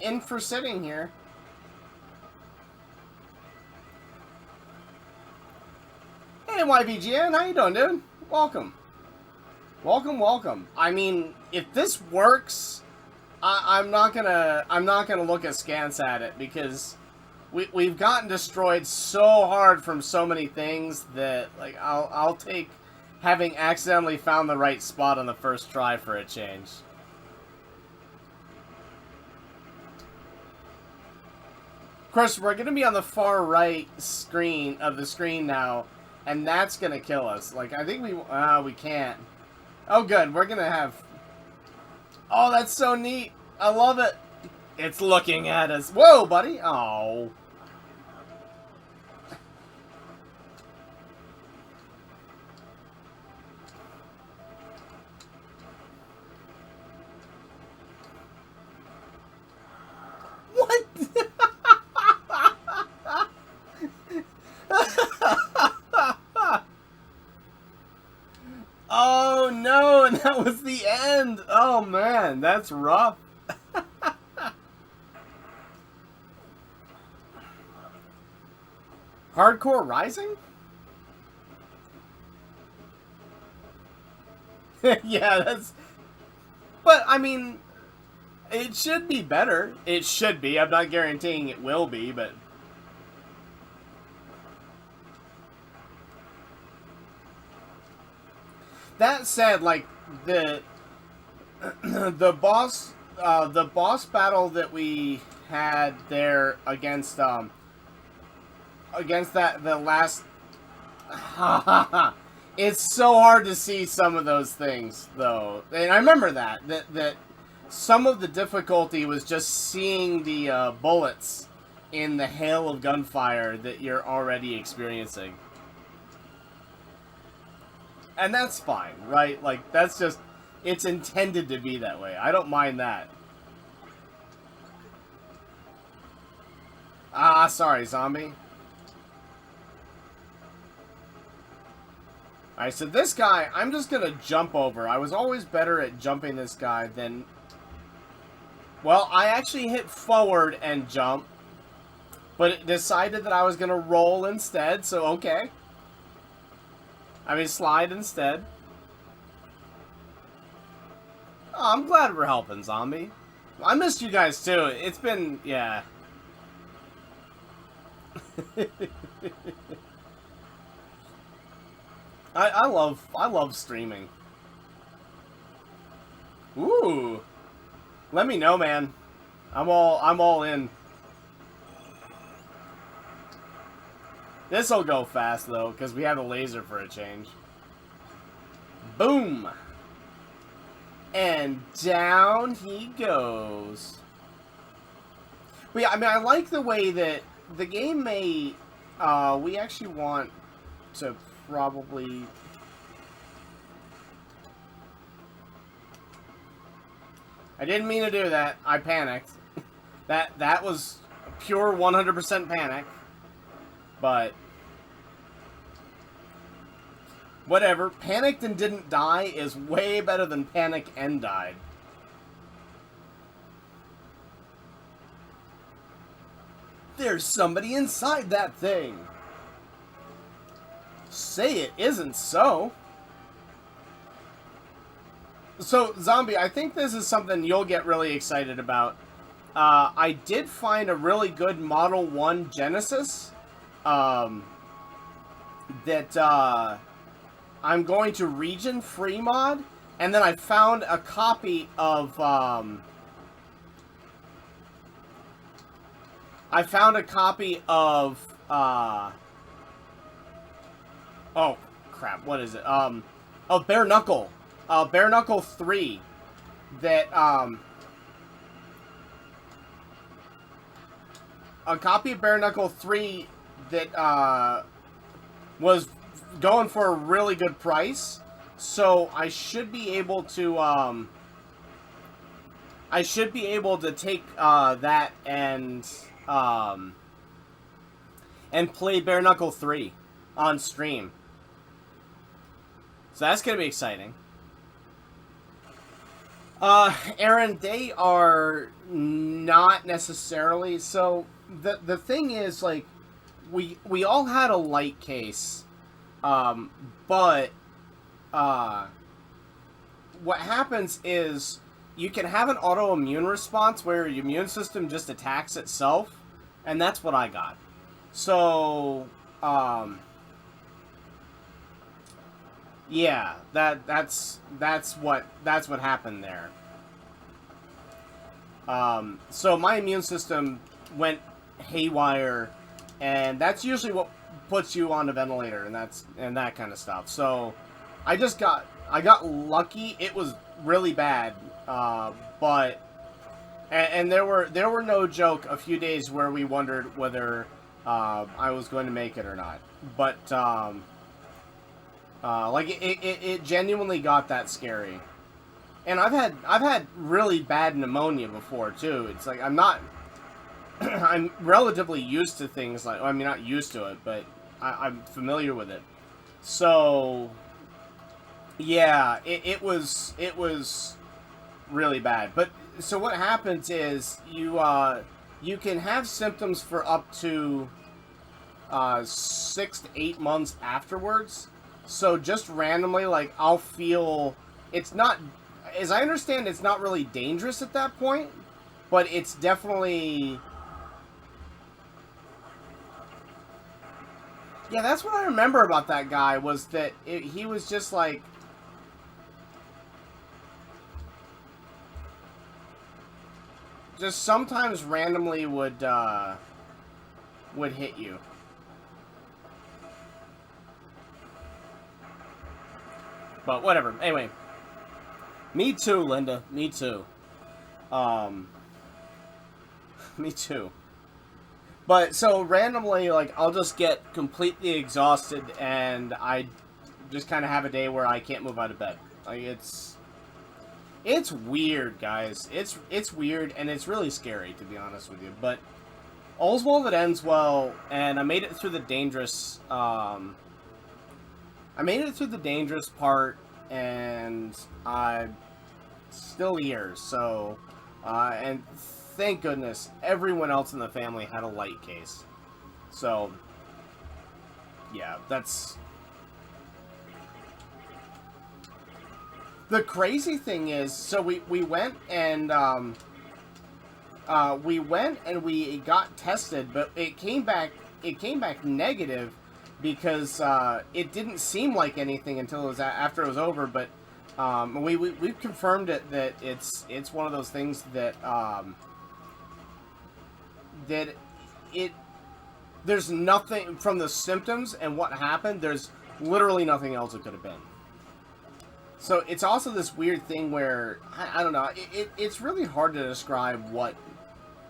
in for sitting here. Hey, YVGN, how you doing, dude? Welcome. Welcome, welcome. I mean, if this works, I'm not gonna look askance at it, because we've gotten destroyed so hard from so many things that, like, I'll take having accidentally found the right spot on the first try for a change. Of course, we're gonna be on the far right screen of the screen now, and that's gonna kill us. Like, I think we can't. Oh, good. We're gonna have... Oh, that's so neat. I love it. It's looking at us. Whoa, buddy. Oh. That's rough. Hardcore Rising? Yeah, that's... But, I mean, it should be better. It should be. I'm not guaranteeing it will be, but... That said, like, the boss battle that we had there against the last it's so hard to see some of those things though, and I remember that some of the difficulty was just seeing the bullets in the hail of gunfire that you're already experiencing, and that's fine, right? Like, that's just, it's intended to be that way. I don't mind that. Ah, sorry, zombie. Alright, so this guy, I'm just gonna jump over. I was always better at jumping this guy than... Well, I actually hit forward and jump, but it decided that I was gonna roll instead, so okay. I mean, slide instead. Oh, I'm glad we're helping, zombie. I missed you guys too. It's been, yeah. I love streaming. Ooh. Let me know, man. I'm all in. This'll go fast though, because we have a laser for a change. Boom! And down he goes. But yeah, I mean, I like the way that the game may... we actually want to probably... I didn't mean to do that. I panicked. That was pure 100% panic. But... whatever. Panicked and didn't die is way better than panic and died. There's somebody inside that thing. Say it isn't so. So, Zombie, I think this is something you'll get really excited about. I did find a really good Model 1 Genesis that I'm going to region free mod, and then I found a copy of oh crap, what is it? Of Bare Knuckle. Bare Knuckle 3 that a copy of Bare Knuckle 3 that was going for a really good price, so I should be able to take that and play Bare Knuckle 3 on stream. So that's gonna be exciting. Aaron, they are not necessarily. So the thing is, like, we all had a light case, but what happens is you can have an autoimmune response where your immune system just attacks itself, and that's what I got. So yeah, that's what happened there. So my immune system went haywire, and that's usually what puts you on a ventilator and that kind of stuff. So I got lucky. It was really bad, but there were no joke a few days where we wondered whether I was going to make it or not. But like it genuinely got that scary. And I've had really bad pneumonia before too. It's like I'm relatively used to things like, I mean, not used to it, but I'm familiar with it. So yeah, it was really bad. But so what happens is you can have symptoms for up to 6 to 8 months afterwards. So just randomly, like, I'll feel it's not, as I understand, it's not really dangerous at that point, but it's definitely. Yeah, that's what I remember about that guy, was that he was just like... Just sometimes randomly would hit you. But whatever. Anyway. Me too, Linda. Me too. Me too. But, so, randomly, like, I'll just get completely exhausted, and I just kind of have a day where I can't move out of bed. Like, it's weird, guys. It's weird, and it's really scary, to be honest with you. But, all's well that ends well, and I made it through the dangerous, I made it through the dangerous part, and I'm still here, so, and thank goodness, everyone else in the family had a light case. So, yeah, that's... The crazy thing is, so we went and, we got tested, but it came back negative, because, it didn't seem like anything until it was after it was over, but, we confirmed it, that it's one of those things that, there's nothing from the symptoms and what happened, there's literally nothing else it could have been. So it's also this weird thing where, I don't know, it's really hard to describe what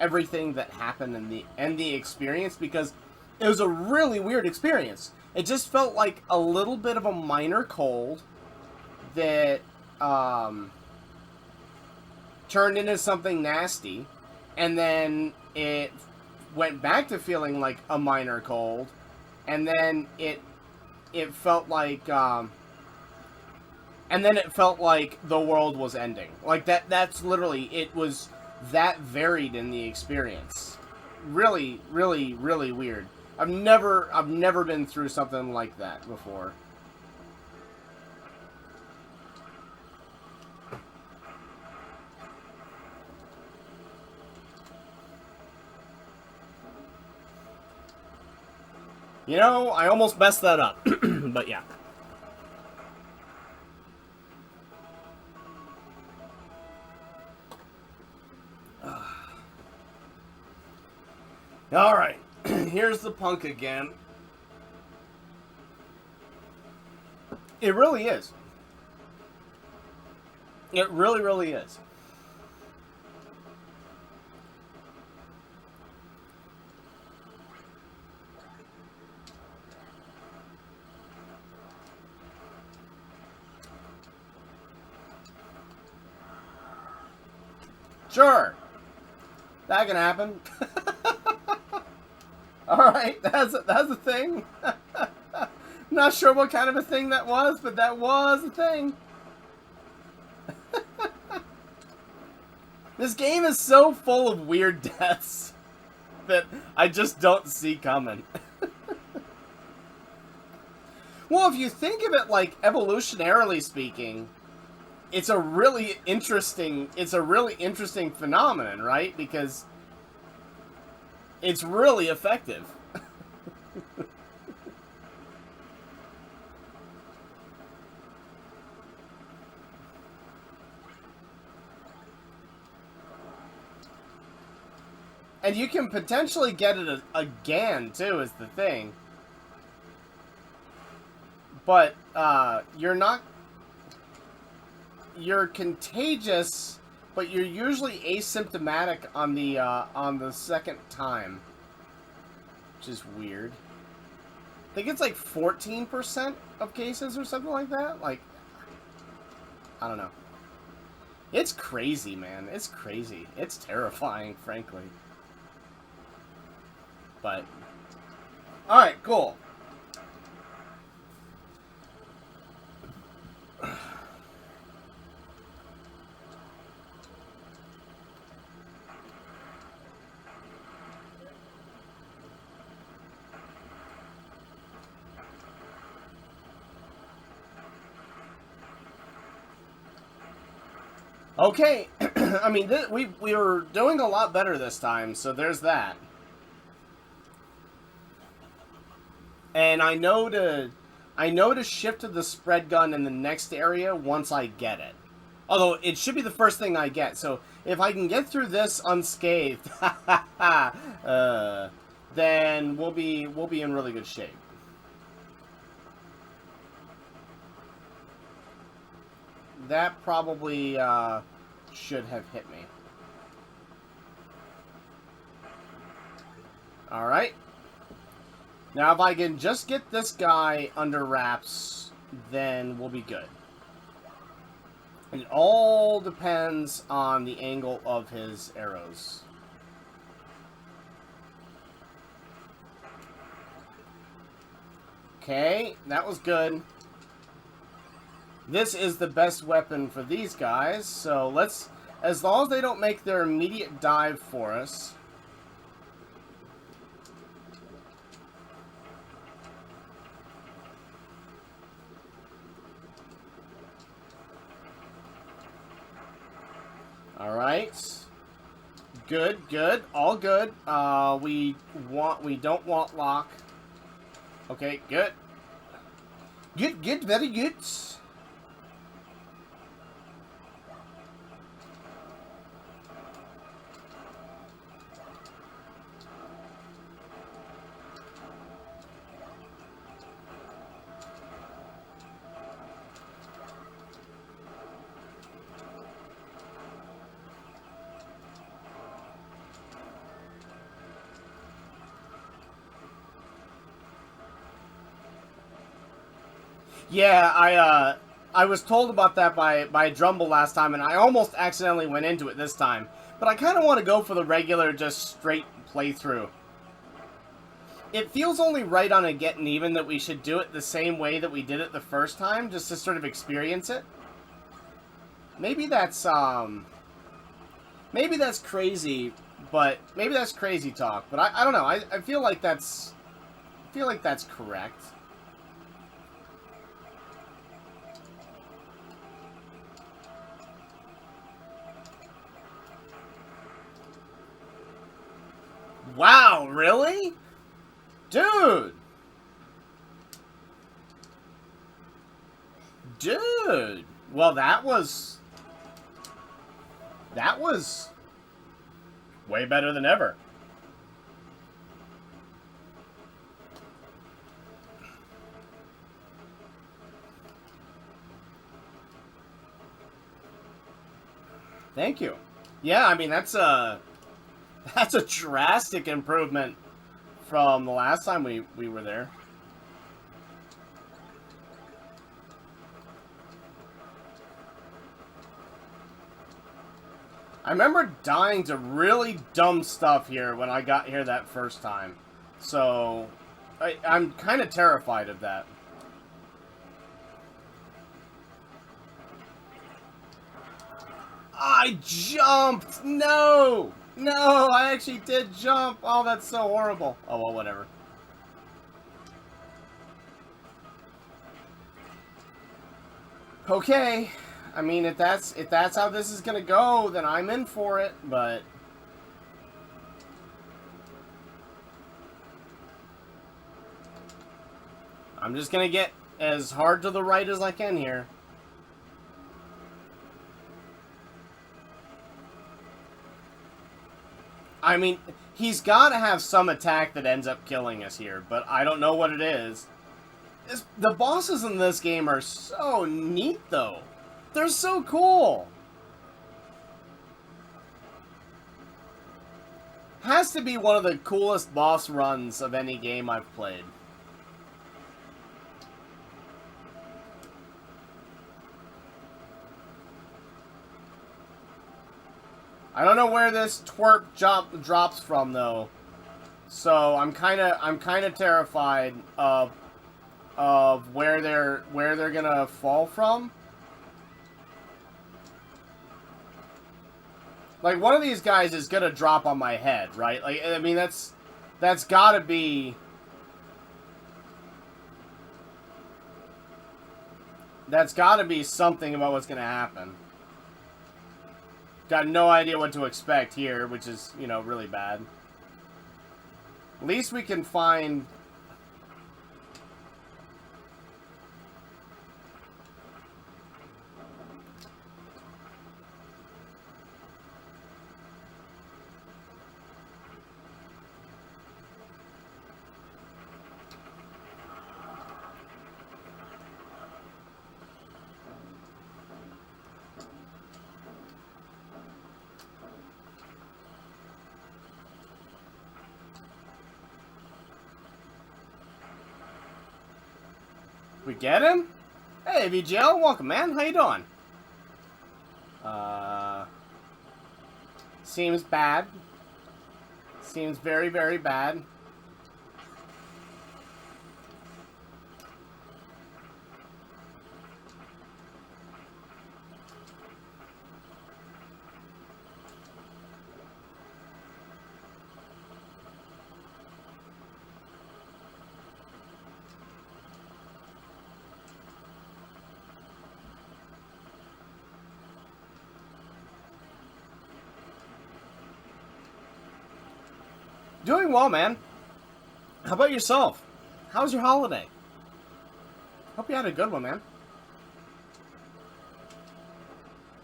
everything that happened in the experience, because it was a really weird experience. It just felt like a little bit of a minor cold that turned into something nasty, and then it went back to feeling like a minor cold, and then it felt like the world was ending. Like that's literally, it was that varied in the experience. Really, really, really weird. I've never been through something like that before. You know, I almost messed that up. But yeah. Alright. Here's the punk again. It really is. It really, really is. Sure. That can happen. Alright, that's a thing. Not sure what kind of a thing that was, but that was a thing. This game is so full of weird deaths that I just don't see coming. Well, if you think of it like evolutionarily speaking, it's a really interesting phenomenon, right? Because it's really effective. And you can potentially get it again, too, is the thing. But, you're contagious, but you're usually asymptomatic on the second time. Which is weird. I think it's like 14% of cases or something like that. Like, I don't know. It's crazy, man. It's crazy. It's terrifying, frankly. But, alright, cool. Okay, I mean, we were doing a lot better this time, so there's that. And I know to shift to the spread gun in the next area once I get it. Although it should be the first thing I get, so if I can get through this unscathed, then we'll be in really good shape. That probably should have hit me. Alright. Now if I can just get this guy under wraps, then we'll be good. It all depends on the angle of his arrows. Okay, that was good. This is the best weapon for these guys, so let's... As long as they don't make their immediate dive for us... Alright. Good, good. All good. We don't want lock. Okay, good. Good, good, very good. Yeah, I was told about that by Drumble last time, and I almost accidentally went into it this time. But I kind of want to go for the regular, just straight playthrough. It feels only right on a Getting Even that we should do it the same way that we did it the first time, just to sort of experience it. Maybe that's crazy, but maybe that's crazy talk. But I don't know. I feel like that's correct. Wow, really? Dude! Dude! Well, that was way better than ever. Thank you. Yeah, I mean, that's a drastic improvement from the last time we were there. I remember dying to really dumb stuff here when I got here that first time. So, I'm kind of terrified of that. I jumped! No! No, I actually did jump! Oh, that's so horrible. Oh, well, whatever. Okay. I mean, if that's how this is gonna go, then I'm in for it, but... I'm just gonna get as hard to the right as I can here. I mean, he's got to have some attack that ends up killing us here, but I don't know what it is. The bosses in this game are so neat, though. They're so cool. Has to be one of the coolest boss runs of any game I've played. I don't know where this twerp drops from though, so I'm kind of terrified of where they're gonna fall from. Like, one of these guys is gonna drop on my head, right? Like, I mean, that's gotta be... That's gotta be something about what's gonna happen. Got no idea what to expect here, which is, you know, really bad. At least we can find... We get him? Hey, VGL, welcome, man. How you doing? Seems bad. Seems very, very bad. Doing well, man. How about yourself? How was your holiday? Hope you had a good one, man.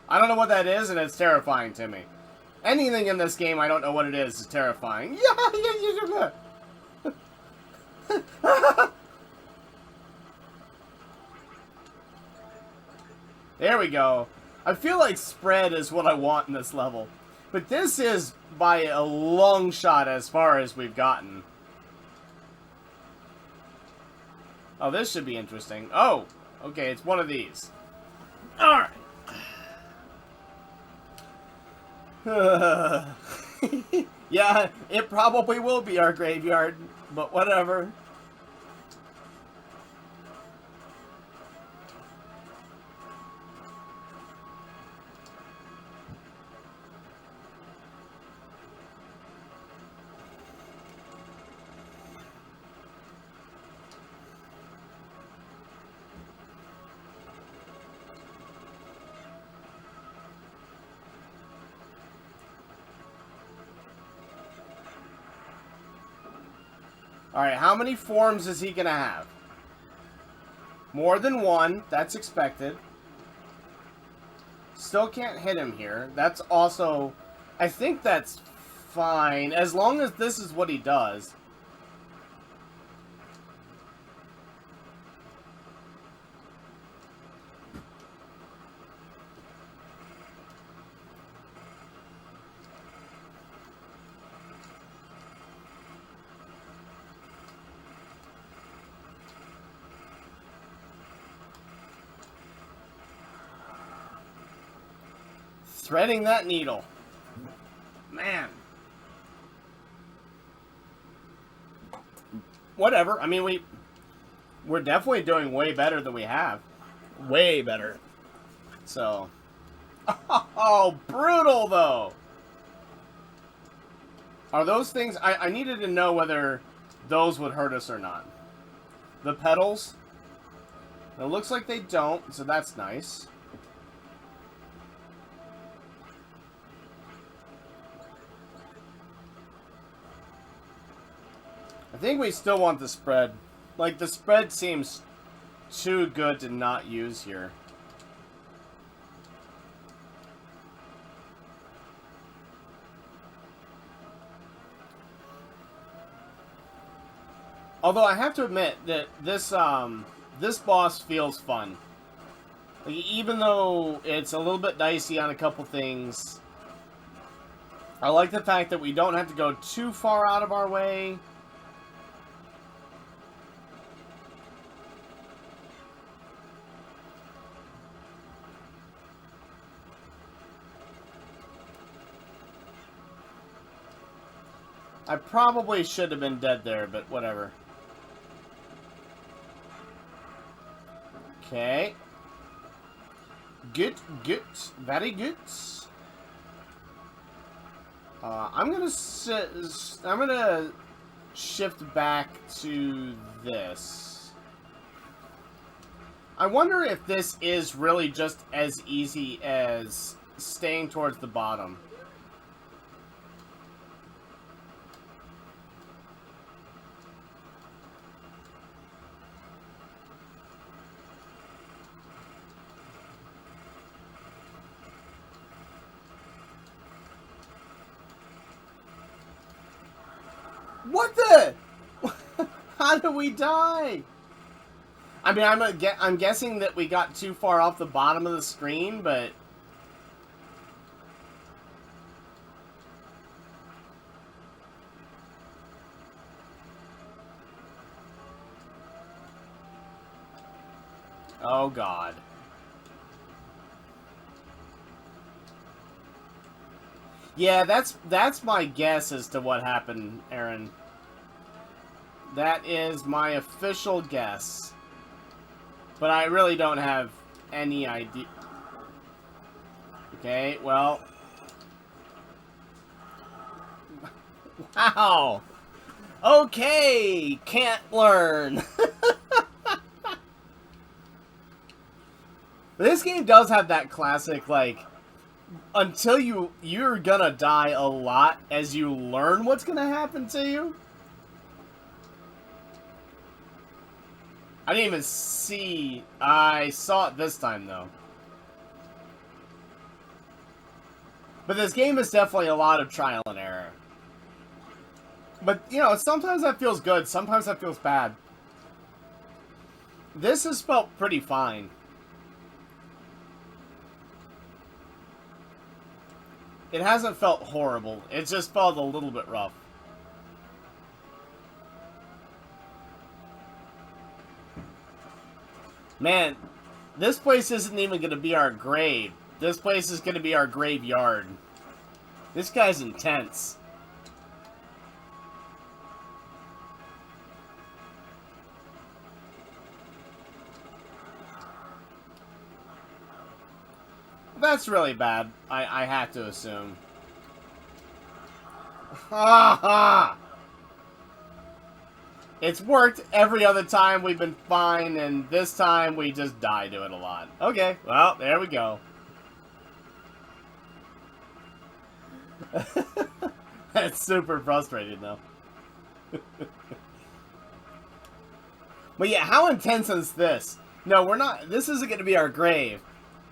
I don't know what that is, and it's terrifying to me. Anything in this game I don't know what it is terrifying. There we go. I feel like spread is what I want in this level. But this is by a long shot as far as we've gotten. Oh, this should be interesting. Oh, okay, it's one of these. Alright. Yeah, it probably will be our graveyard, but whatever. Alright, how many forms is he gonna have? More than one, that's expected. Still can't hit him here. That's also... I think that's fine, as long as this is what he does. Threading that needle. Man. Whatever. I mean, we're definitely doing way better than we have. Way better. So. Oh, brutal, though. Are those things... I needed to know whether those would hurt us or not. The petals. It looks like they don't, so that's nice. I think we still want the spread. Like, the spread seems too good to not use here. Although I have to admit that this boss feels fun. Like, even though it's a little bit dicey on a couple things, I like the fact that we don't have to go too far out of our way. I probably should have been dead there, but whatever. Okay. Good, good. Very good. I'm gonna shift back to this. I wonder if this is really just as easy as staying towards the bottom. What the? How did we die? I mean, I'm guessing that we got too far off the bottom of the screen, but... Oh, God. Yeah, that's my guess as to what happened, Aaron. That is my official guess. But I really don't have any idea. Okay, well... Wow! Okay! Can't learn! This game does have that classic, like... Until you're gonna die a lot as you learn what's gonna happen to you. I didn't even see... I saw it this time, though. But this game is definitely a lot of trial and error. But, you know, sometimes that feels good, sometimes that feels bad. This has felt pretty fine. It hasn't felt horrible, it just felt a little bit rough. Man, this place isn't even going to be our grave. This place is going to be our graveyard. This guy's intense. That's really bad, I have to assume. Ha ha! It's worked every other time we've been fine, and this time we just die to it a lot. Okay, well, there we go. That's super frustrating, though. But yeah, how intense is this? No, we're not... This isn't going to be our grave.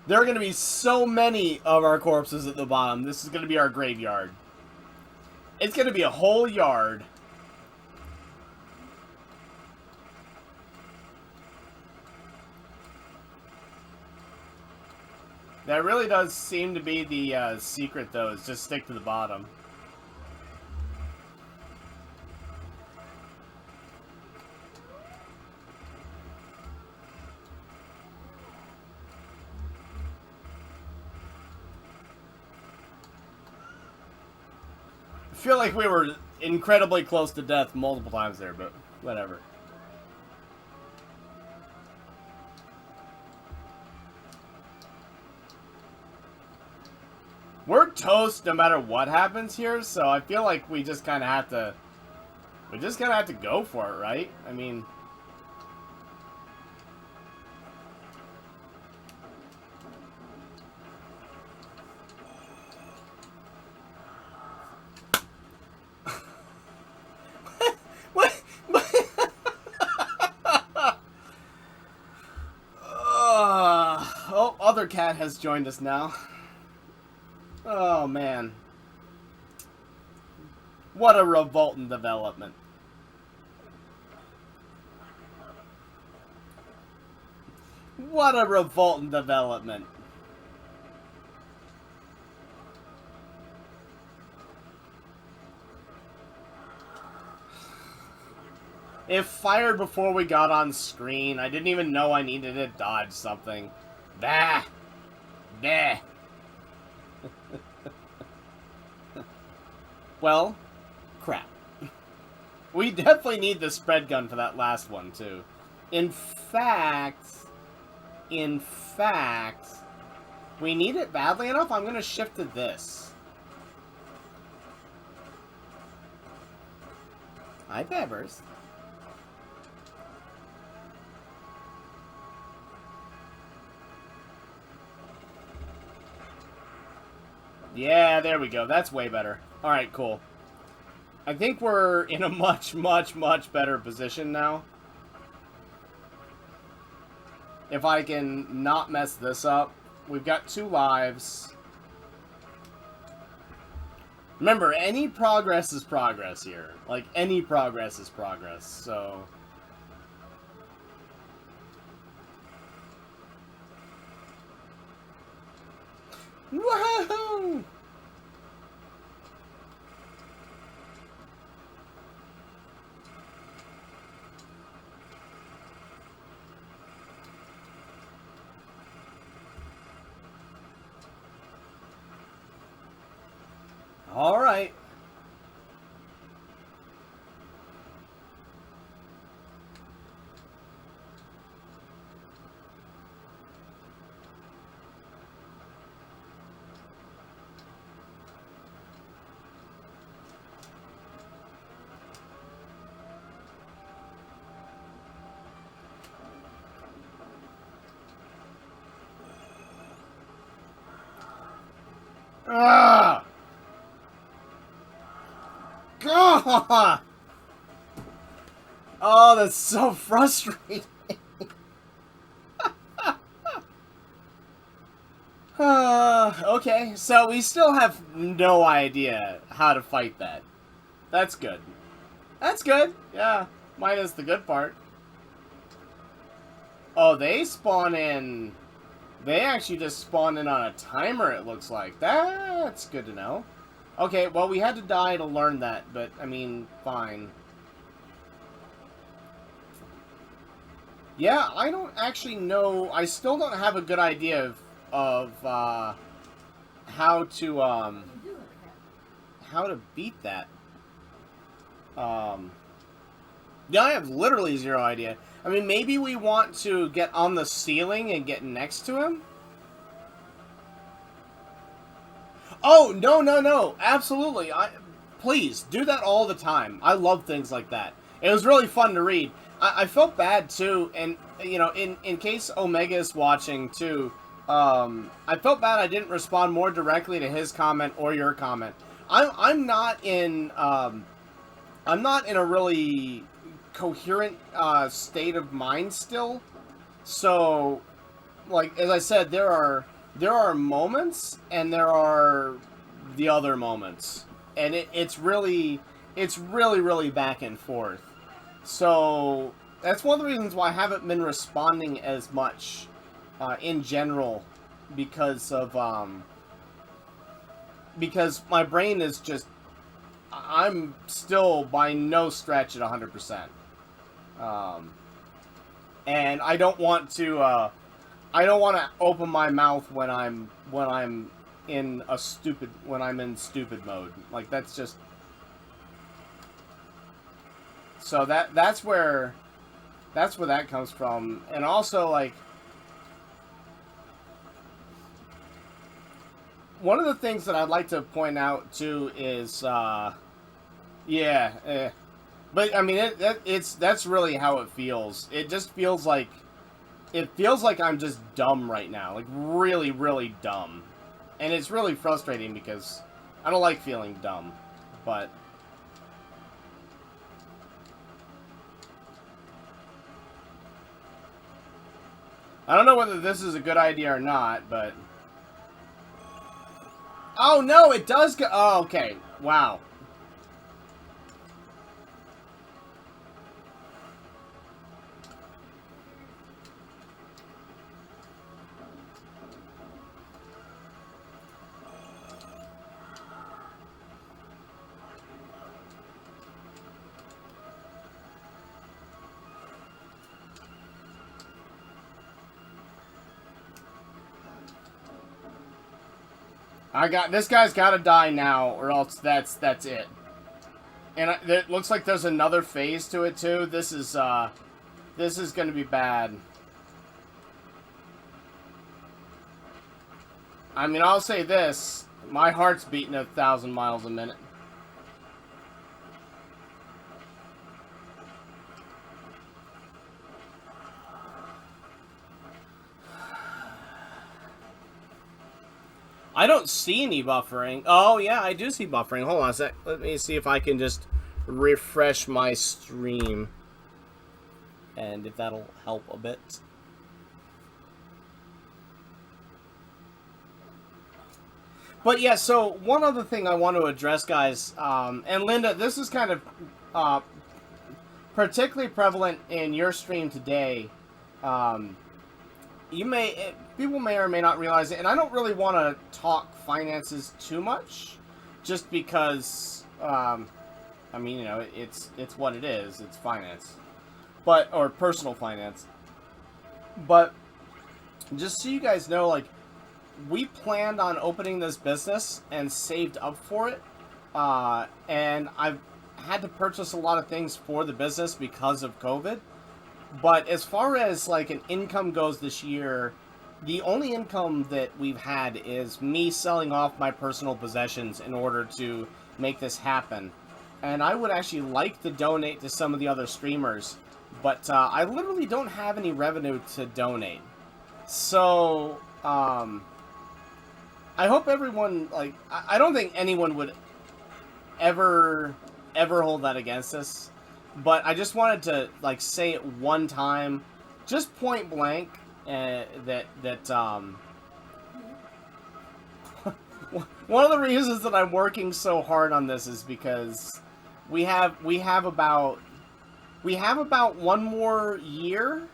There are going to be so many of our corpses at the bottom. This is going to be our graveyard. It's going to be a whole yard. That really does seem to be the secret, though, is just stick to the bottom. I feel like we were incredibly close to death multiple times there, but whatever. We're toast no matter what happens here, so I feel like we just kind of have to... We just kind of have to go for it, right? I mean... Oh, other cat has joined us now. Oh, man. What a revolting development. What a revolting development. It fired before we got on screen. I didn't even know I needed to dodge something. Bah! Bah! Well, crap. We definitely need the spread gun for that last one, too. In fact, we need it badly enough, I'm going to shift to this. Hi, Peppers. Yeah, there we go. That's way better. Alright, cool. I think we're in a much, much, much better position now. If I can not mess this up. We've got 2 lives. Remember, any progress is progress here. Like, any progress is progress, so... Woohoo! All right. Ah! God! Oh, that's so frustrating. Okay, so we still have no idea how to fight that. That's good. That's good, yeah. Minus the good part. Oh, they spawn in... They actually just spawn in on a timer, it looks like. That's good to know. Okay, well, we had to die to learn that, but, I mean, fine. Yeah, I don't actually know... I still don't have a good idea of how to, how to beat that. Yeah, I have literally zero idea. I mean, maybe we want to get on the ceiling and get next to him? Oh, no, no, no. Absolutely. Please, do that all the time. I love things like that. It was really fun to read. I felt bad, too, and, you know, in case Omega is watching, too, I felt bad I didn't respond more directly to his comment or your comment. I'm not in a really coherent state of mind still. So, like, as I said, there are moments and there are the other moments, and it's really really back and forth. So that's one of the reasons why I haven't been responding as much in general, because my brain is just, I'm still by no stretch at 100%. And I don't want to open my mouth when I'm in stupid mode. Like, that's just, so that's where that comes from. And also, like, one of the things that I'd like to point out too is but I mean, that's really how it feels. It just feels like I'm just dumb right now, like really, really dumb, and it's really frustrating because I don't like feeling dumb. But I don't know whether this is a good idea or not. But oh no, it does go. Oh, okay, wow. This guy's got to die now, or else that's it. And it looks like there's another phase to it too. This is going to be bad. I mean, I'll say this: my heart's beating 1,000 miles a minute. I don't see any buffering. Oh, yeah, I do see buffering. Hold on a sec. Let me see if I can just refresh my stream. And if that'll help a bit. But yeah, so one other thing I want to address, guys, and Linda, this is kind of particularly prevalent in your stream today. People may or may not realize it, and I don't really want to talk finances too much, just because, I mean, you know, it's what it is. It's finance, or personal finance. But just so you guys know, like, we planned on opening this business and saved up for it, and I've had to purchase a lot of things for the business because of COVID. But as far as like an income goes this year, the only income that we've had is me selling off my personal possessions in order to make this happen. And I would actually like to donate to some of the other streamers, but I literally don't have any revenue to donate. So, I hope everyone, like, I don't think anyone would ever hold that against us. But I just wanted to, like, say it one time, just point blank, that one of the reasons that I'm working so hard on this is because we have about one more year,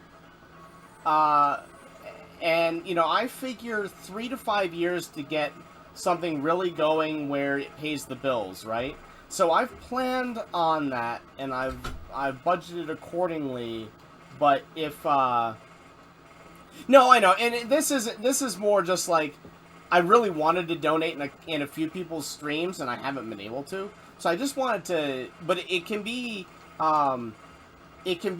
and you know, I figure 3 to 5 years to get something really going where it pays the bills, right? So I've planned on that, and I've budgeted accordingly. But if no, I know, and this is more just like I really wanted to donate in a few people's streams, and I haven't been able to. So I just wanted to, but it can be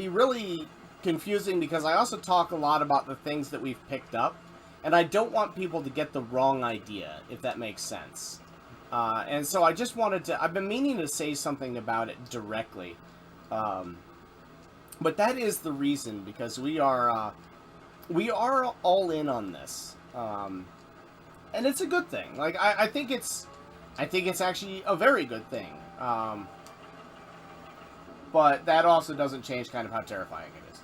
really confusing because I also talk a lot about the things that we've picked up, and I don't want people to get the wrong idea, if that makes sense. And so I just wanted to, I've been meaning to say something about it directly. But that is the reason, because we are all in on this. And it's a good thing. Like, I think it's actually a very good thing. But that also doesn't change kind of how terrifying it is.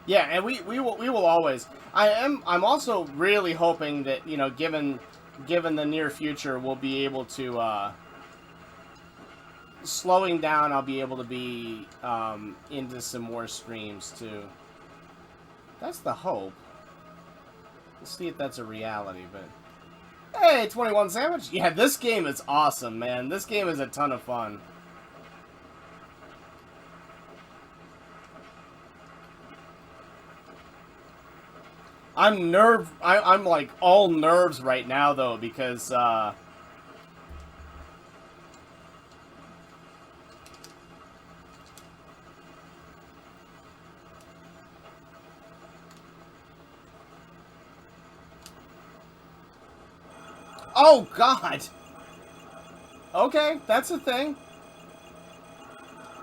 Yeah, and we will always. I'm also really hoping that, you know, given the near future, we'll be able to slowing down. I'll be able to be into some more streams too. That's the hope. Let's see if that's a reality. But hey, 21 Sandwich. Yeah, this game is awesome, man. This game is a ton of fun. I'm like all nerves right now though, because oh God. Okay, that's a thing.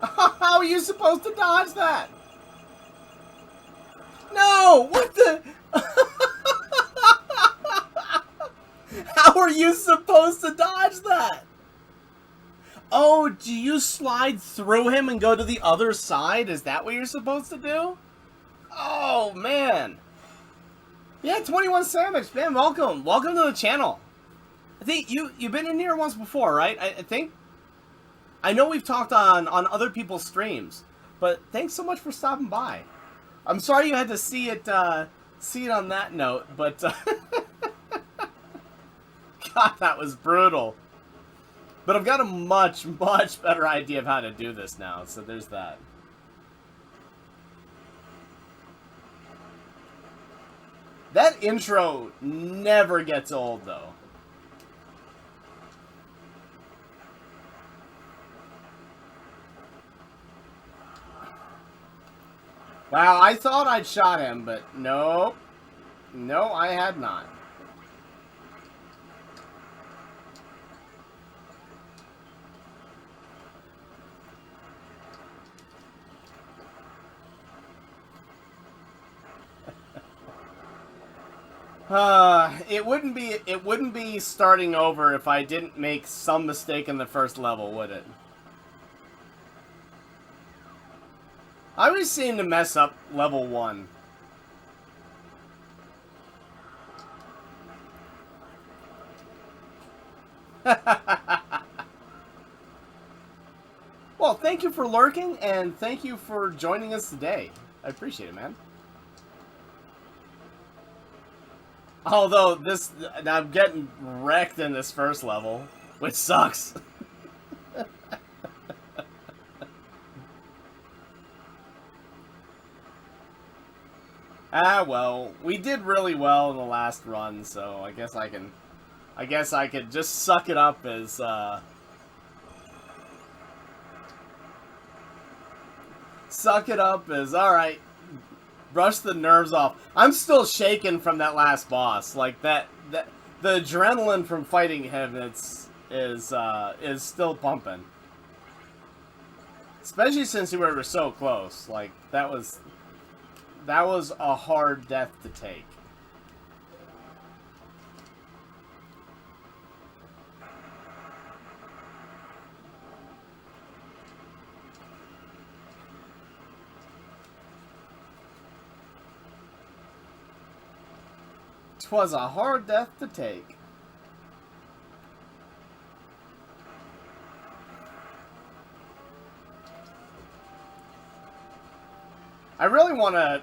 How are you supposed to dodge that? No! What the? How are you supposed to dodge that? Oh, do you slide through him and go to the other side? Is that what you're supposed to do? Oh, man. Yeah, 21 Savage, man, welcome. Welcome to the channel. I think you've been in here once before, right? I think. I know we've talked on other people's streams, but thanks so much for stopping by. I'm sorry you had to see it on that note, but God, that was brutal. But I've got a much, much better idea of how to do this now, so there's that. That intro never gets old, though. Wow, I thought I'd shot him, but no. No, I had not. It wouldn't be starting over if I didn't make some mistake in the first level, would it? I always seem to mess up level 1. Well, thank you for lurking, and thank you for joining us today. I appreciate it, man. Although, I'm getting wrecked in this first level, which sucks. Ah, well, we did really well in the last run, so I guess I could just suck it up as, alright, brush the nerves off. I'm still shaking from that last boss. Like, the adrenaline from fighting him, is still pumping. Especially since we were so close. Like, that was a hard death to take. Twas a hard death to take. I really want to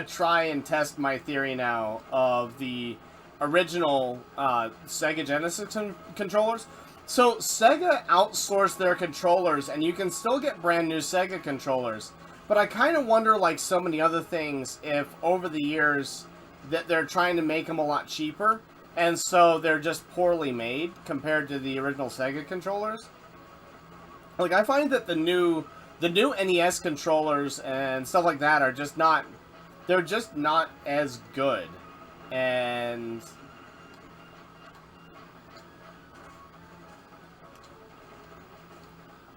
try and test my theory now of the original Sega Genesis controllers. So Sega outsourced their controllers, and you can still get brand new Sega controllers. But I kind of wonder, like so many other things, if over the years that they're trying to make them a lot cheaper, and so they're just poorly made compared to the original Sega controllers. Like, I find that the new NES controllers and stuff like that are just not, they're just not as good. And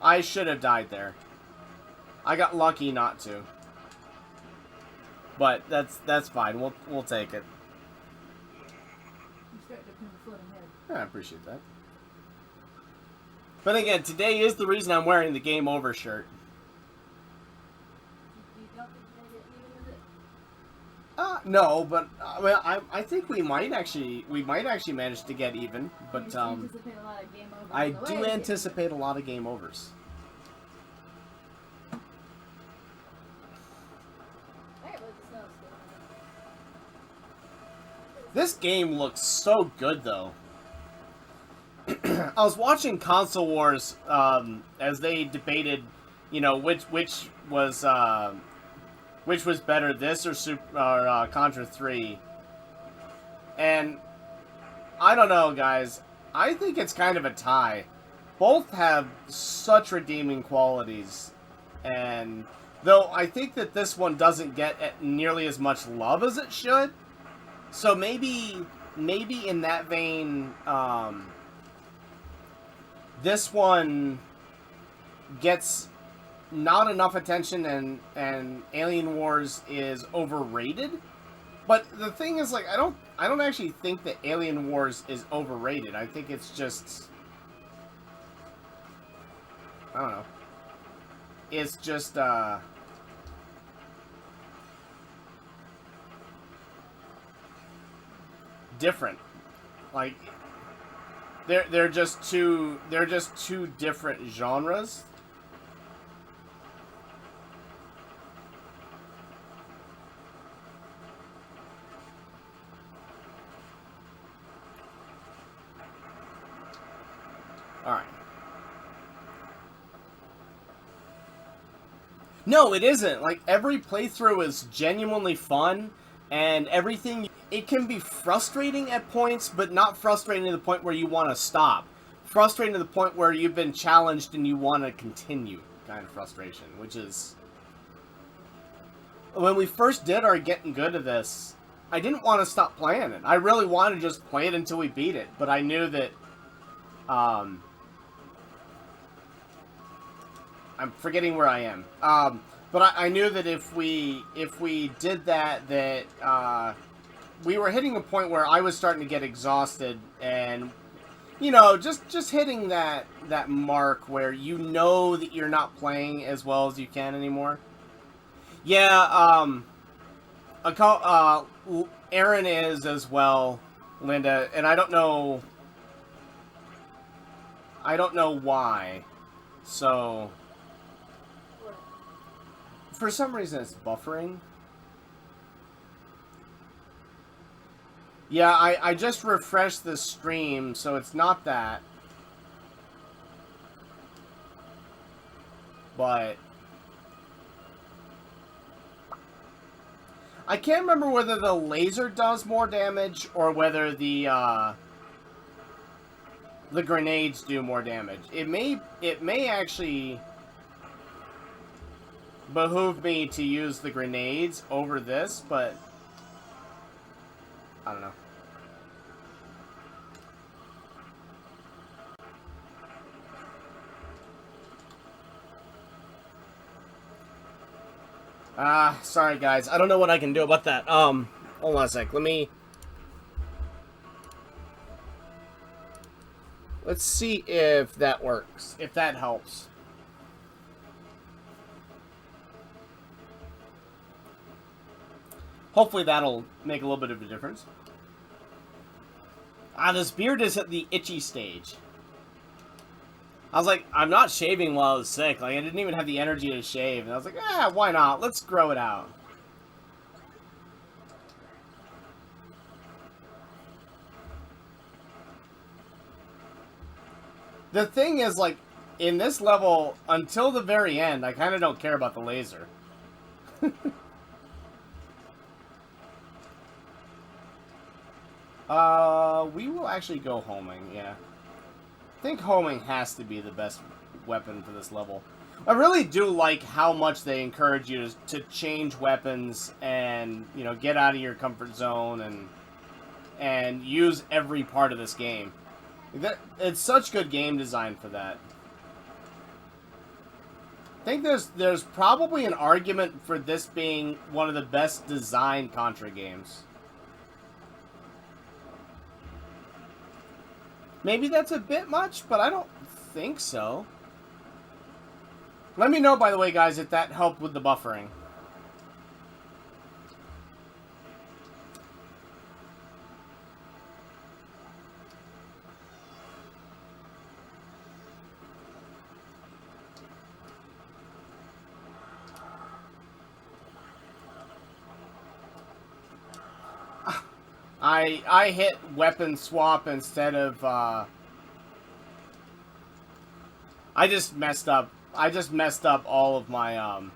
I should have died there. I got lucky not to. But that's fine. We'll take it. I appreciate that. But again, today is the reason I'm wearing the Game Over shirt. No, but well, I think we might actually manage to get even. But I do anticipate a lot of game overs. This game looks so good, though. I was watching Console Wars as they debated, you know, which was better, this or Contra 3. And I don't know, guys. I think it's kind of a tie. Both have such redeeming qualities, and though I think that this one doesn't get nearly as much love as it should. So maybe in that vein, this one gets not enough attention, and Alien Wars is overrated. But the thing is, like, I don't actually think that Alien Wars is overrated. I think it's just, I don't know. It's just different. Like, they're just two different genres. Alright. No, it isn't. Like, every playthrough is genuinely fun, and everything, it can be frustrating at points, but not frustrating to the point where you want to stop. Frustrating to the point where you've been challenged and you want to continue, kind of frustration, which is when we first did our getting good at this, I didn't want to stop playing it. I really wanted to just play it until we beat it, but I knew that I'm forgetting where I am. But I knew that if we did that, we were hitting a point where I was starting to get exhausted, and just hitting that mark where you know that you're not playing as well as you can anymore. Yeah, Aaron is as well, Linda, and I don't know why. So for some reason it's buffering. Yeah, I just refreshed the stream, so it's not that. But I can't remember whether the laser does more damage or whether the grenades do more damage. It may actually behoove me to use the grenades over this, but I don't know. Sorry guys. I don't know what I can do about that. Hold on a sec. Let's see if that works. If that helps. Hopefully that'll make a little bit of a difference. This beard is at the itchy stage. I was like, I'm not shaving while I was sick. Like, I didn't even have the energy to shave. And I was like, why not? Let's grow it out. The thing is, like, in this level, until the very end, I kind of don't care about the laser. We will actually go homing, yeah. I think homing has to be the best weapon for this level. I really do like how much they encourage you to change weapons and, get out of your comfort zone and use every part of this game. It's such good game design for that. I think there's probably an argument for this being one of the best designed Contra games. Maybe that's a bit much, but I don't think so. Let me know, by the way, guys, if that helped with the buffering. I hit weapon swap instead of, I just messed up all of my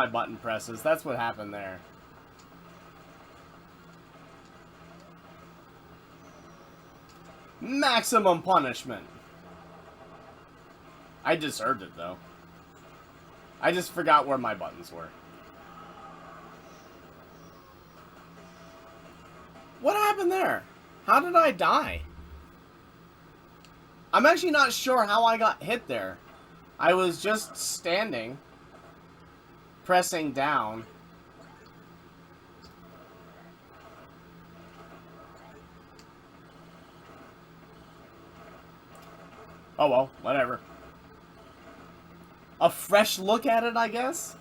button presses. That's what happened there. Maximum punishment. I deserved it, though. I just forgot where my buttons were. What happened there? How did I die? I'm actually not sure how I got hit there. I was just standing, pressing down. Oh well, whatever. A fresh look at it, I guess?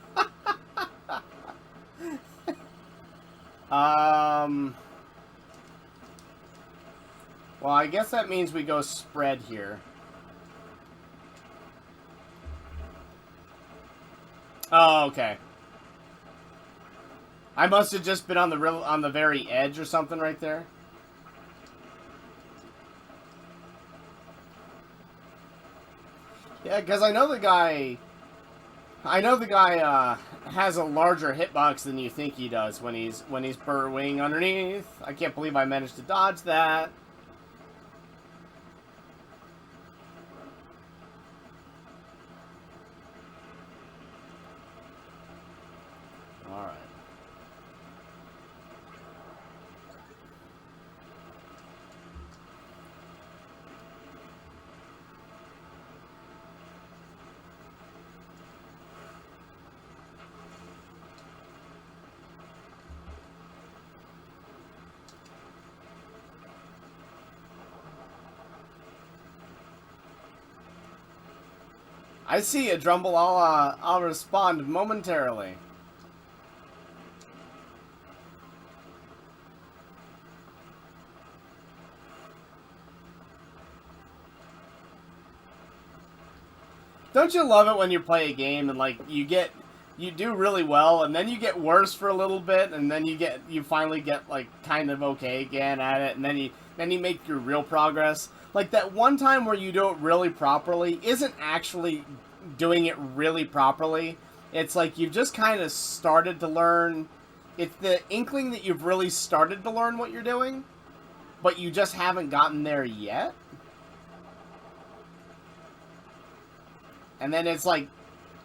Well, I guess that means we go spread here. Oh, okay. I must have just been on the very edge or something right there. Yeah, because I know the guy has a larger hitbox than you think he does when he's burrowing underneath. I can't believe I managed to dodge that. Alright. I see you, Drumble. I'll respond momentarily. Don't you love it when you play a game and like you do really well and then you get worse for a little bit and then you finally get like kind of okay again at it and then you make your real progress. Like that one time where you do it really properly isn't actually doing it really properly. It's like you've just kind of started to learn. It's the inkling that you've really started to learn what you're doing, but you just haven't gotten there yet. And then it's like,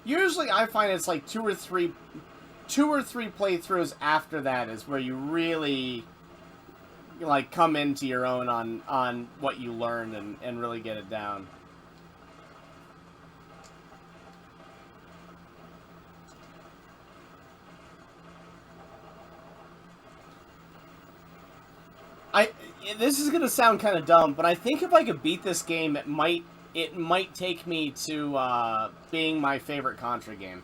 usually I find it's like two or three playthroughs after that is where you really like come into your own on what you learned and really get it down. This is gonna sound kind of dumb, but I think if I could beat this game, it might take me to being my favorite Contra game.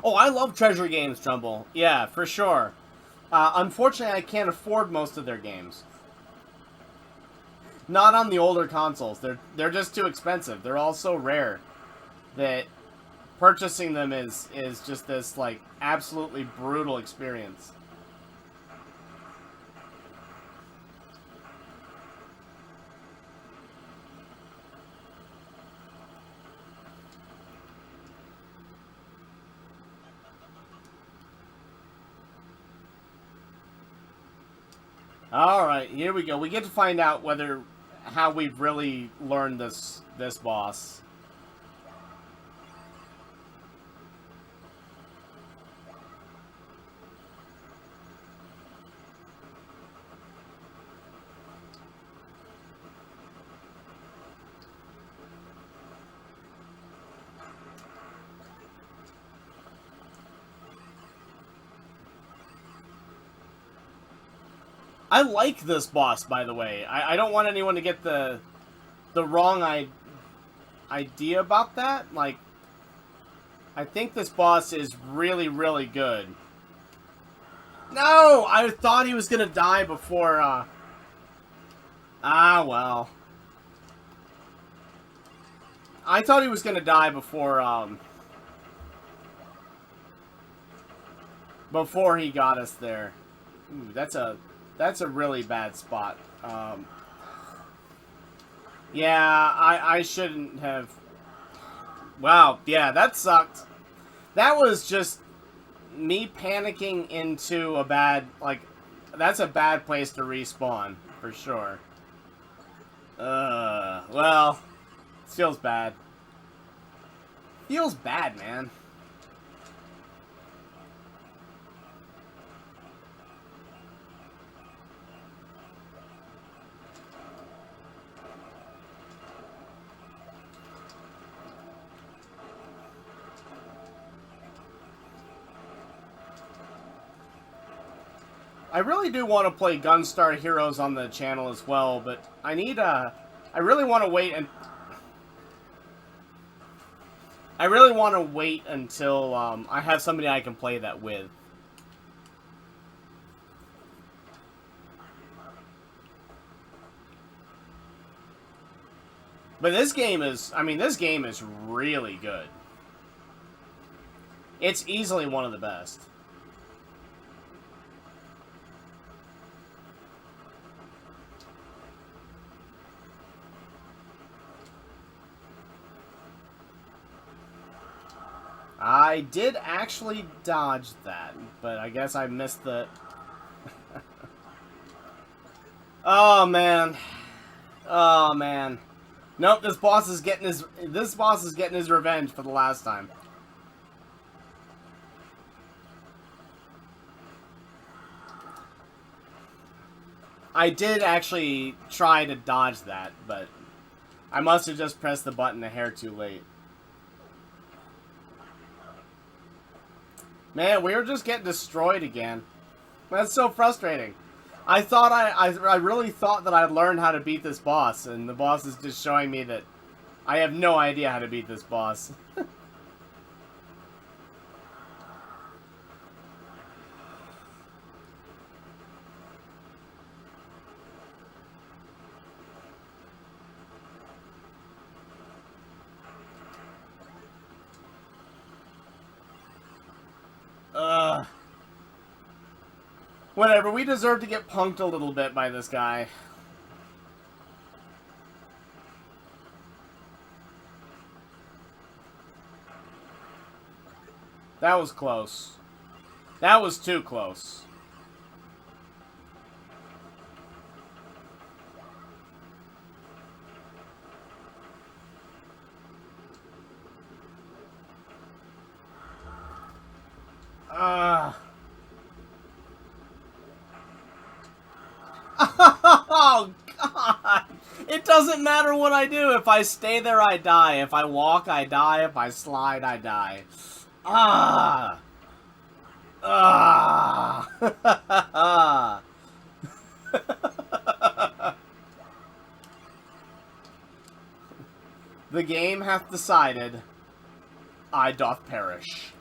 Oh, I love treasure games, Trumbull. Yeah, for sure. Unfortunately, I can't afford most of their games. Not on the older consoles. They're just too expensive. They're all so rare that purchasing them is just this like absolutely brutal experience. Alright, here we go. We get to find out how we've really learned this boss. I like this boss, by the way. I don't want anyone to get the wrong idea about that. Like, I think this boss is really, really good. No! I thought he was gonna die before, Ah, well. I thought he was gonna die before he got us there. Ooh, that's a really bad spot. Yeah, I shouldn't have... Wow, yeah, that sucked. That was just me panicking into a bad... Like, that's a bad place to respawn, for sure. Well, it feels bad. Feels bad, man. I really do want to play Gunstar Heroes on the channel as well, but I really want to wait until I have somebody I can play that with. But this game is really good. It's easily one of the best. I did actually dodge that, but I guess I missed the... Oh, man. Oh, man. Nope, this boss is getting his revenge for the last time. I did actually try to dodge that, but I must have just pressed the button a hair too late. Man, we were just getting destroyed again. That's so frustrating. I really thought that I'd learned how to beat this boss, and the boss is just showing me that I have no idea how to beat this boss. Whatever, we deserve to get punked a little bit by this guy. That was close. That was too close. Oh, God! It doesn't matter what I do. If I stay there, I die. If I walk, I die. If I slide, I die. Ah! Ah! The game hath decided, I doth perish.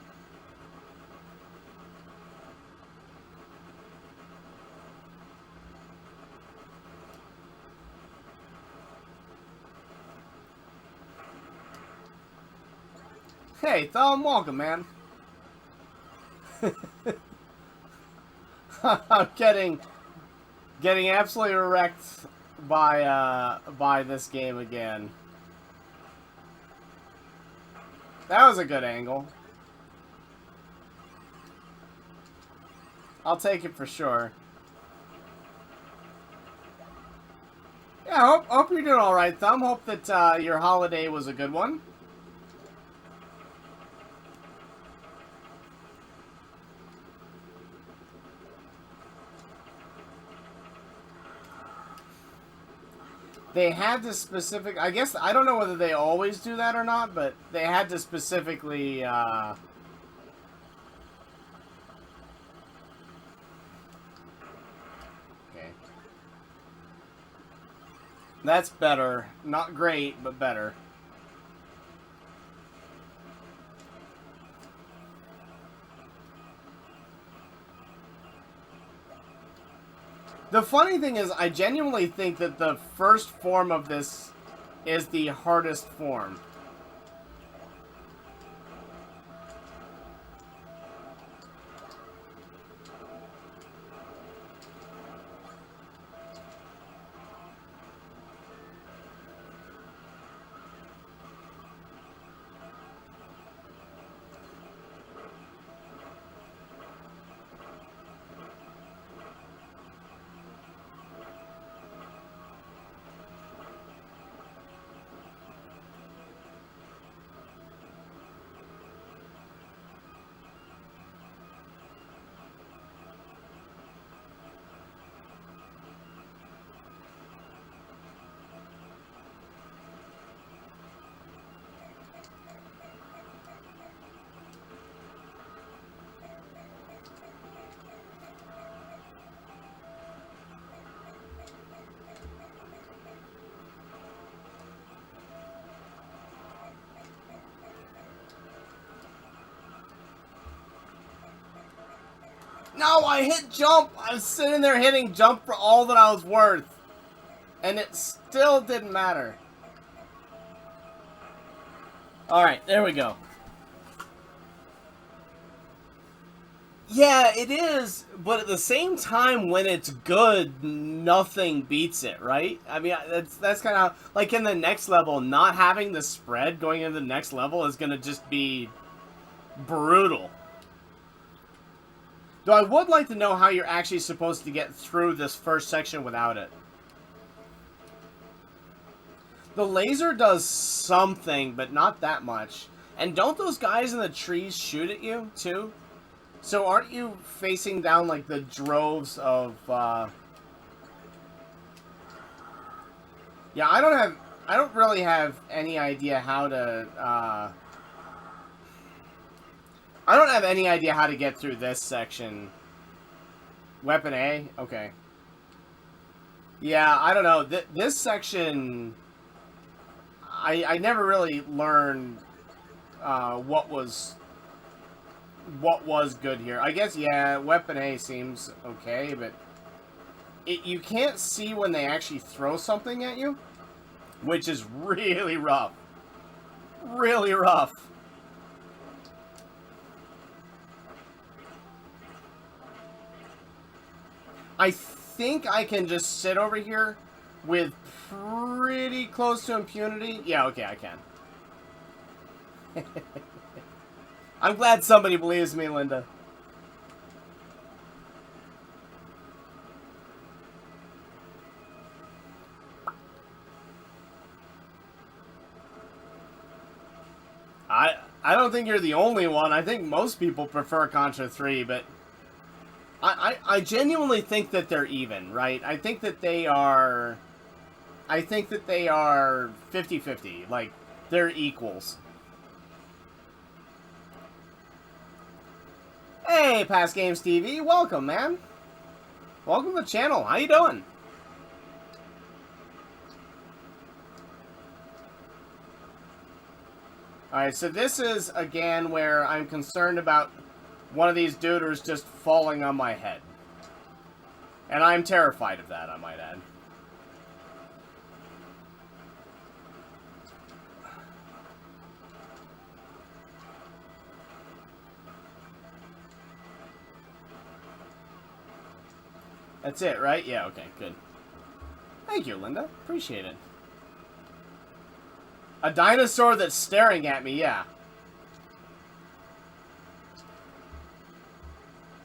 Hey, Thumb, welcome, man. I'm getting absolutely wrecked by this game again. That was a good angle. I'll take it for sure. Yeah, hope you're doing all right, Thumb. Hope that your holiday was a good one. They had to specific... I guess, I don't know whether they always do that or not, but they had to specifically, Okay. That's better. Not great, but better. The funny thing is, I genuinely think that the first form of this is the hardest form. No, I hit jump! I was sitting there hitting jump for all that I was worth. And it still didn't matter. Alright, there we go. Yeah, it is, but at the same time, when it's good, nothing beats it, right? I mean, that's kind of... Like, in the next level, not having the spread going into the next level is going to just be brutal. Though I would like to know how you're actually supposed to get through this first section without it. The laser does something, but not that much. And don't those guys in the trees shoot at you, too? So aren't you facing down, like, the droves of, Yeah, I don't really have any idea how to, I don't have any idea how to get through this section. Weapon A? Okay. Yeah, I don't know. This section... I never really learned what was good here. I guess, yeah, Weapon A seems okay, but you can't see when they actually throw something at you, which is really rough. Really rough. I think I can just sit over here with pretty close to impunity. Yeah, okay, I can. I'm glad somebody believes me, Linda. I don't think you're the only one. I think most people prefer Contra 3, but I genuinely think that they're even, right? I think that they are 50-50. Like, they're equals. Hey, Past Games TV, welcome, man. Welcome to the channel. How you doing? Alright, so this is, again, where I'm concerned about one of these duders just falling on my head. And I'm terrified of that, I might add. That's it, right? Yeah, okay, good. Thank you, Linda. Appreciate it. A dinosaur that's staring at me, yeah.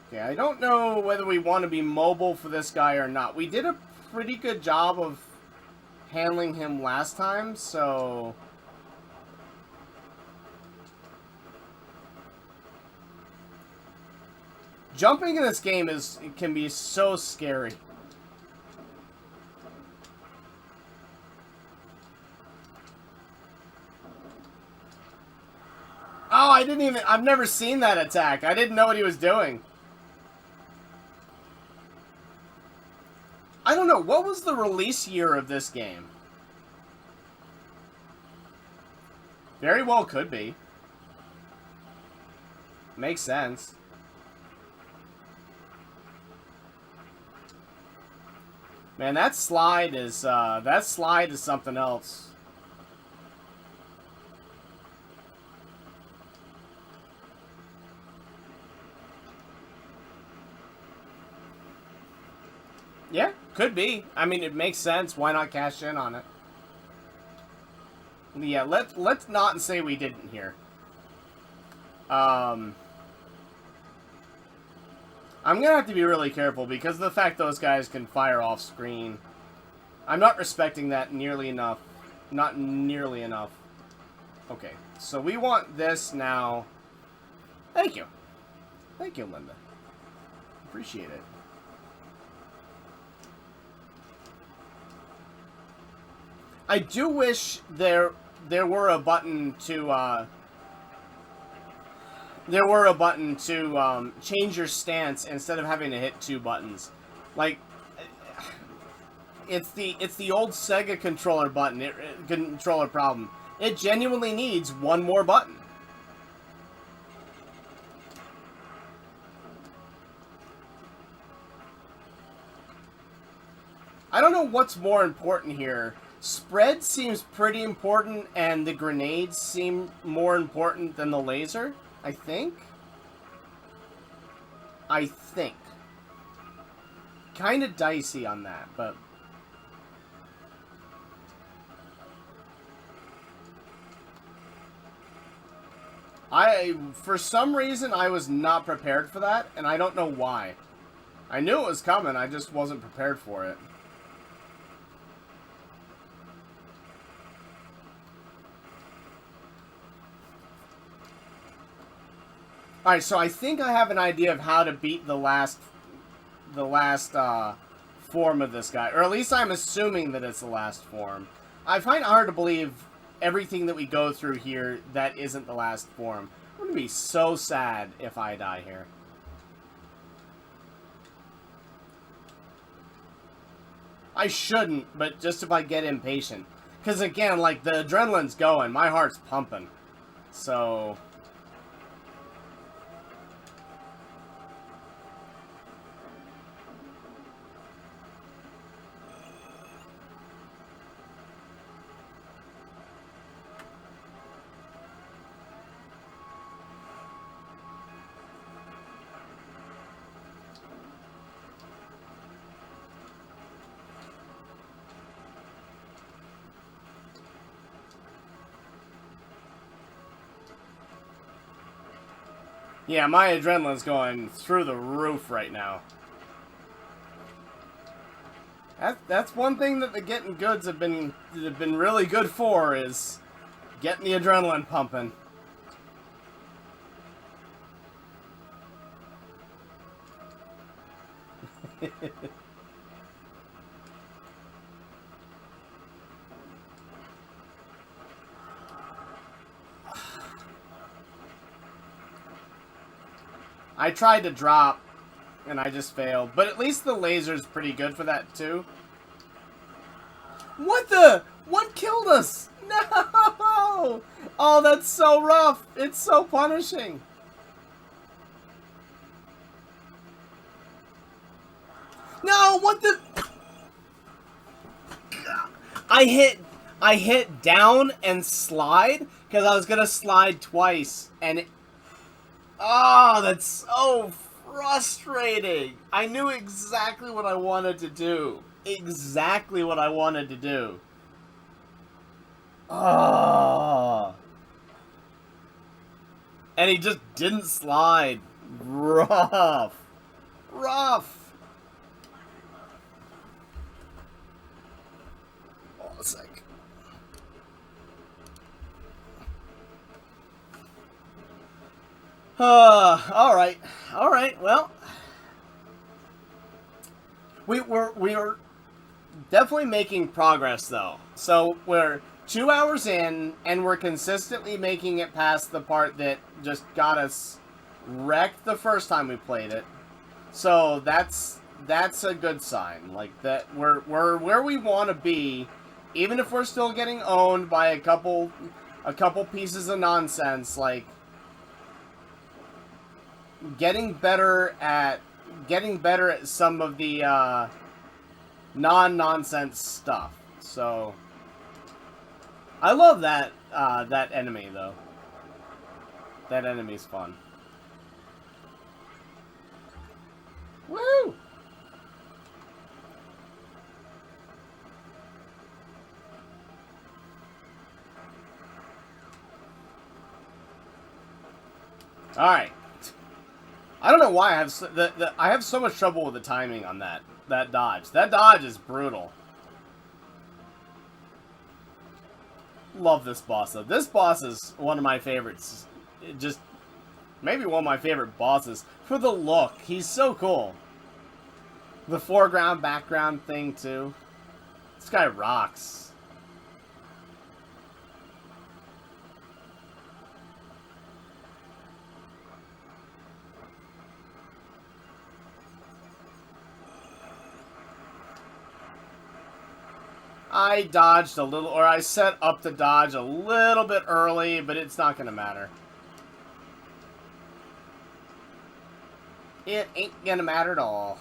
Okay, I don't know whether we want to be mobile for this guy or not. We did a pretty good job of handling him last time, so... Jumping in this game can be so scary. Oh, I've never seen that attack. I didn't know what he was doing. I don't know, what was the release year of this game? Very well could be. Makes sense. Man, that slide is something else. Yeah, could be. I mean, it makes sense. Why not cash in on it? Yeah, let's not say we didn't here. I'm gonna have to be really careful because of the fact those guys can fire off screen. I'm not respecting that nearly enough. Not nearly enough. Okay, so we want this now. Thank you. Thank you, Linda. Appreciate it. I do wish there were a button to change your stance instead of having to hit 2 buttons. Like, it's the old Sega controller controller problem. It genuinely needs 1 more button. I don't know what's more important here. Spread seems pretty important, and the grenades seem more important than the laser, I think. Kind of dicey on that, but... For some reason, I was not prepared for that, and I don't know why. I knew it was coming, I just wasn't prepared for it. Alright, so I think I have an idea of how to beat the last form of this guy. Or at least I'm assuming that it's the last form. I find it hard to believe everything that we go through here that isn't the last form. I'm going to be so sad if I die here. I shouldn't, but just if I get impatient. Because again, like, the adrenaline's going. My heart's pumping. So... yeah, my adrenaline's going through the roof right now. That's one thing that the Gittin goods have been really good for, is getting the adrenaline pumping. I tried to drop, and I just failed. But at least the laser's pretty good for that, too. What the? What killed us? No! Oh, that's so rough. It's so punishing. No, what the? I hit down and slide, because I was going to slide twice, and it... Oh, that's so frustrating. I knew exactly what I wanted to do. Exactly what I wanted to do. Oh. And he just didn't slide. Rough. Rough. Oh, a sec. Alright. Alright, well. We're definitely making progress, though. So, we're 2 hours in, and we're consistently making it past the part that just got us wrecked the first time we played it. So, that's a good sign. Like, that we're where we want to be, even if we're still getting owned by a couple pieces of nonsense, like... Getting better at some of the non-nonsense stuff. So I love that that enemy, though. That enemy's fun. Woo! All right. I don't know why I have so much trouble with the timing on that dodge. That dodge is brutal. Love this boss, though. This boss is one of my favorites. Just maybe one of my favorite bosses for the look. He's so cool. The foreground background thing too. This guy rocks. I dodged a little, or I set up the dodge a little bit early, but it's not going to matter. It ain't going to matter at all.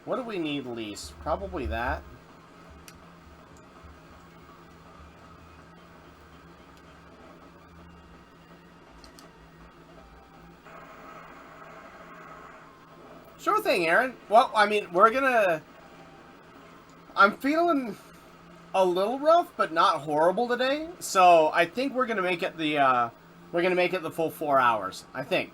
What do we need least? Probably that. Sure thing, Aaron. Well, I mean, we're gonna... I'm feeling a little rough, but not horrible today. So I think we're gonna make it the full 4 hours. I think.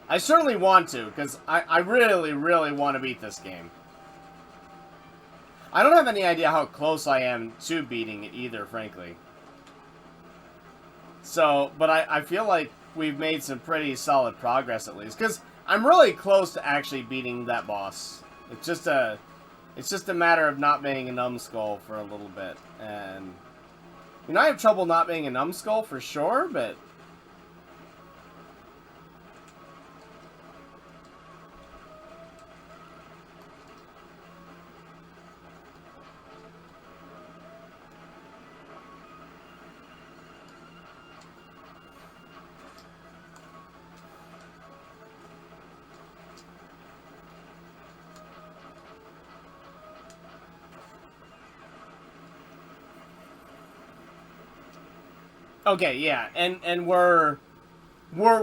I certainly want to, because I really, really want to beat this game. I don't have any idea how close I am to beating it either, frankly. So, but I feel like we've made some pretty solid progress at least, because I'm really close to actually beating that boss. It's just a matter of not being a numbskull for a little bit, and I have trouble not being a numbskull for sure, but okay, yeah, and we're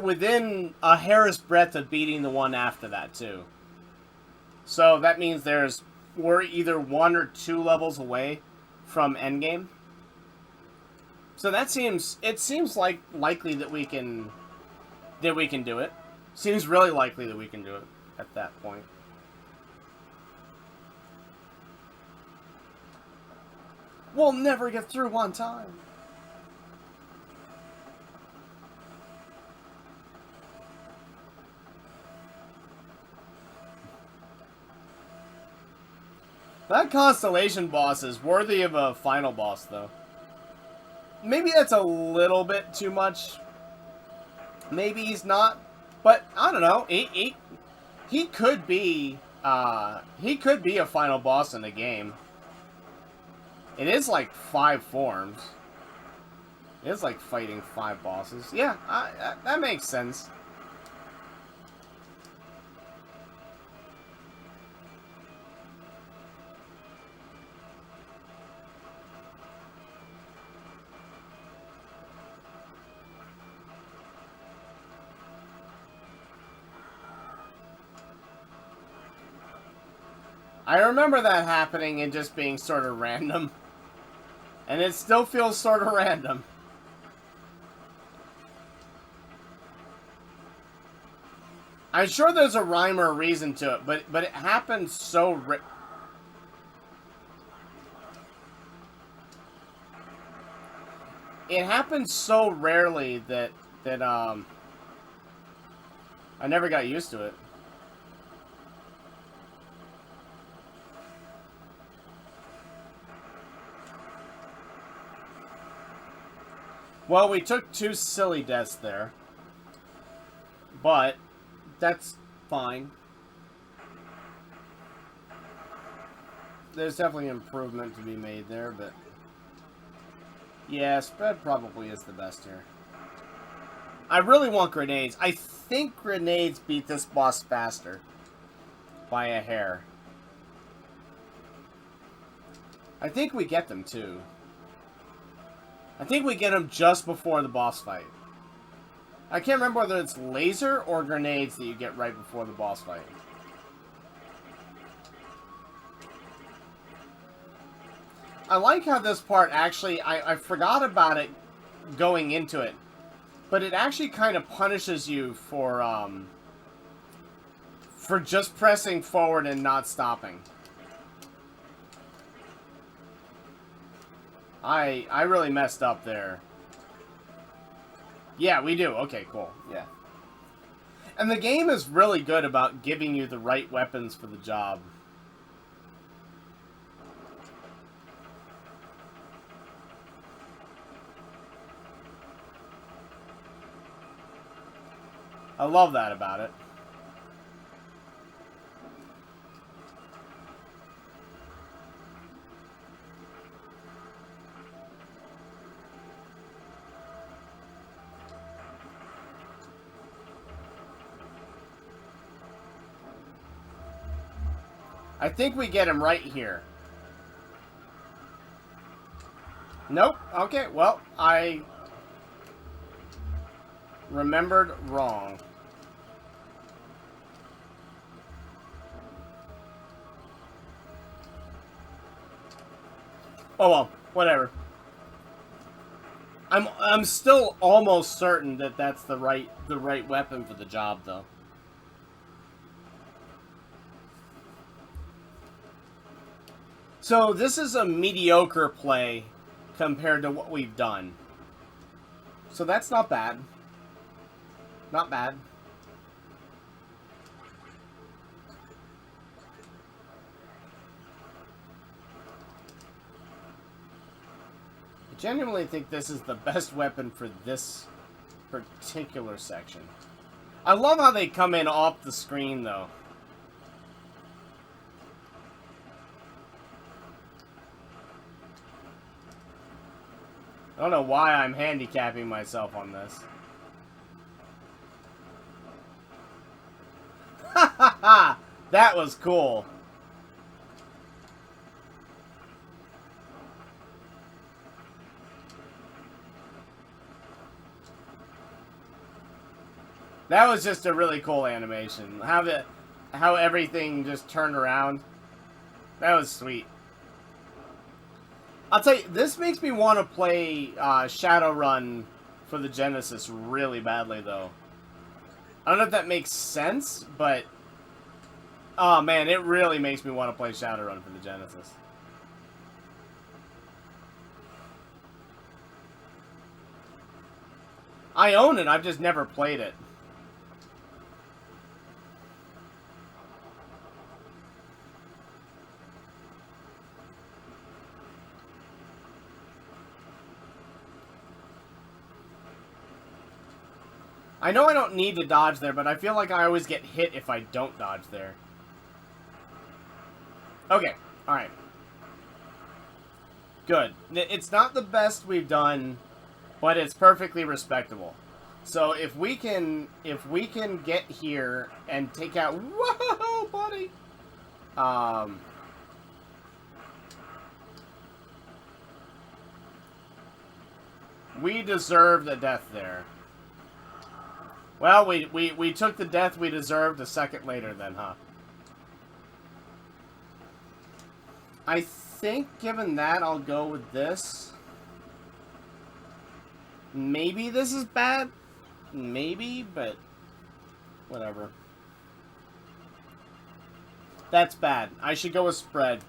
within a hair's breadth of beating the one after that too. So that means we're either 1 or 2 levels away from endgame. So it seems like likely that we can do it. Seems really likely that we can do it at that point. We'll never get through one time. That Constellation boss is worthy of a final boss, though. Maybe that's a little bit too much. Maybe he's not, but I don't know. He could be a final boss in the game. It is like 5 forms. It is like fighting 5 bosses. Yeah, that makes sense. I remember that happening and just being sort of random. And it still feels sort of random. I'm sure there's a rhyme or a reason to it, but it happens so it happens so rarely that I never got used to it. Well, we took 2 silly deaths there. But that's fine. There's definitely improvement to be made there, but yeah, spread probably is the best here. I really want grenades. I think grenades beat this boss faster. By a hair. I think we get them too. I think we get them just before the boss fight. I can't remember whether it's laser or grenades that you get right before the boss fight. I like how this part actually, I forgot about it going into it, but it actually kind of punishes you for just pressing forward and not stopping. I really messed up there. Yeah, we do. Okay, cool. Yeah. And the game is really good about giving you the right weapons for the job. I love that about it. I think we get him right here. Nope. Okay, well, I remembered wrong. Oh well, whatever. I'm still almost certain that that's the right weapon for the job, though. So this is a mediocre play compared to what we've done. So that's not bad. Not bad. I genuinely think this is the best weapon for this particular section. I love how they come in off the screen, though. I don't know why I'm handicapping myself on this. Ha ha ha! That was cool. That was just a really cool animation. How everything just turned around. That was sweet. I'll tell you, this makes me want to play Shadowrun for the Genesis really badly, though. I don't know if that makes sense, but... Oh, man, it really makes me want to play Shadowrun for the Genesis. I own it, I've just never played it. I know I don't need to dodge there, but I feel like I always get hit if I don't dodge there. Okay, alright. Good. It's not the best we've done, but it's perfectly respectable. So if we can get here and take out... Whoa, buddy! We deserved a death there. Well, we took the death we deserved a second later then, huh? I think, given that, I'll go with this. Maybe this is bad. Maybe, but... whatever. That's bad. I should go with spread.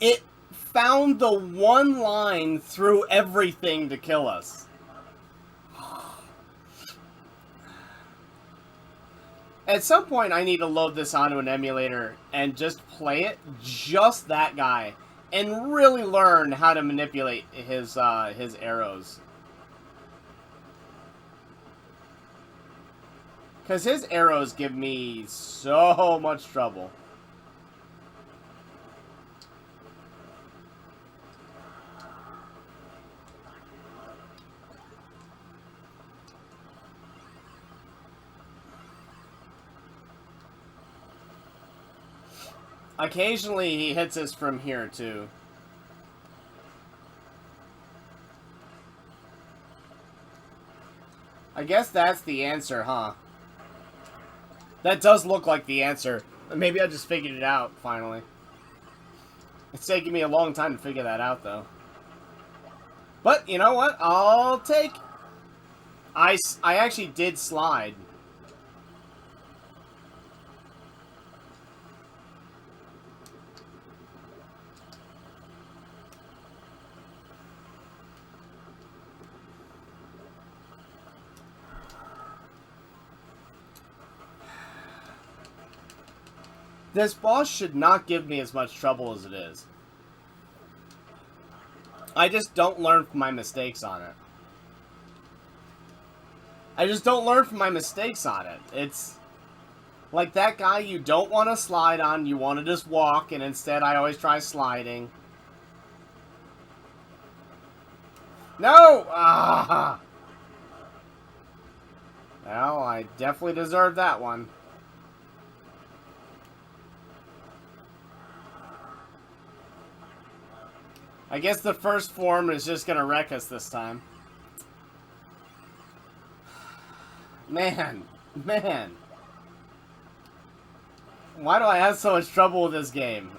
It found the one line through everything to kill us. At some point, I need to load this onto an emulator and just play it, just that guy, and really learn how to manipulate his arrows. Because his arrows give me so much trouble. Occasionally, he hits us from here, too. I guess that's the answer, huh? That does look like the answer. Maybe I just figured it out, finally. It's taking me a long time to figure that out, though. But, you know what? I'll take... I actually did slide. This boss should not give me as much trouble as it is. I just don't learn from my mistakes on it. I just don't learn from my mistakes on it. It's like that guy you don't want to slide on, you want to just walk, and instead I always try sliding. No! Ah! Well, I definitely deserved that one. I guess the first form is just gonna wreck us this time. Man. Man. Why do I have so much trouble with this game?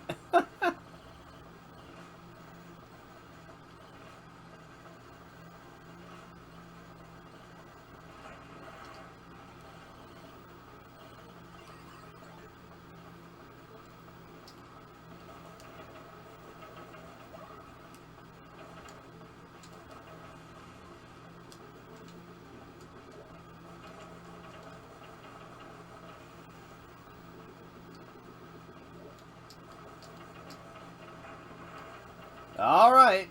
Alright.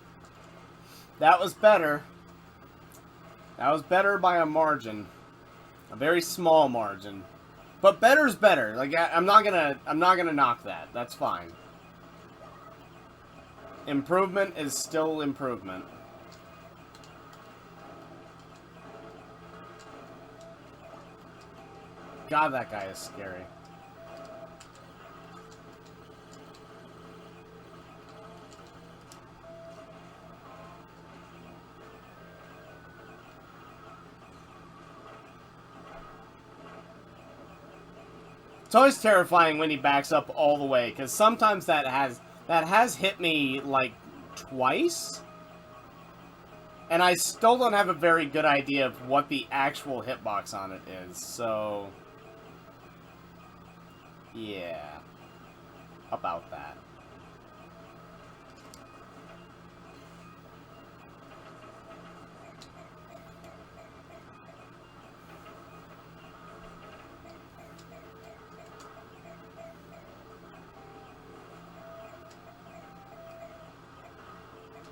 That was better. That was better by a margin. A very small margin. But better's better. Like I'm not gonna knock that. That's fine. Improvement is still improvement. God, that guy is scary. It's always terrifying when he backs up all the way, because sometimes that has hit me like twice, and I still don't have a very good idea of what the actual hitbox on it is. So, yeah, about that.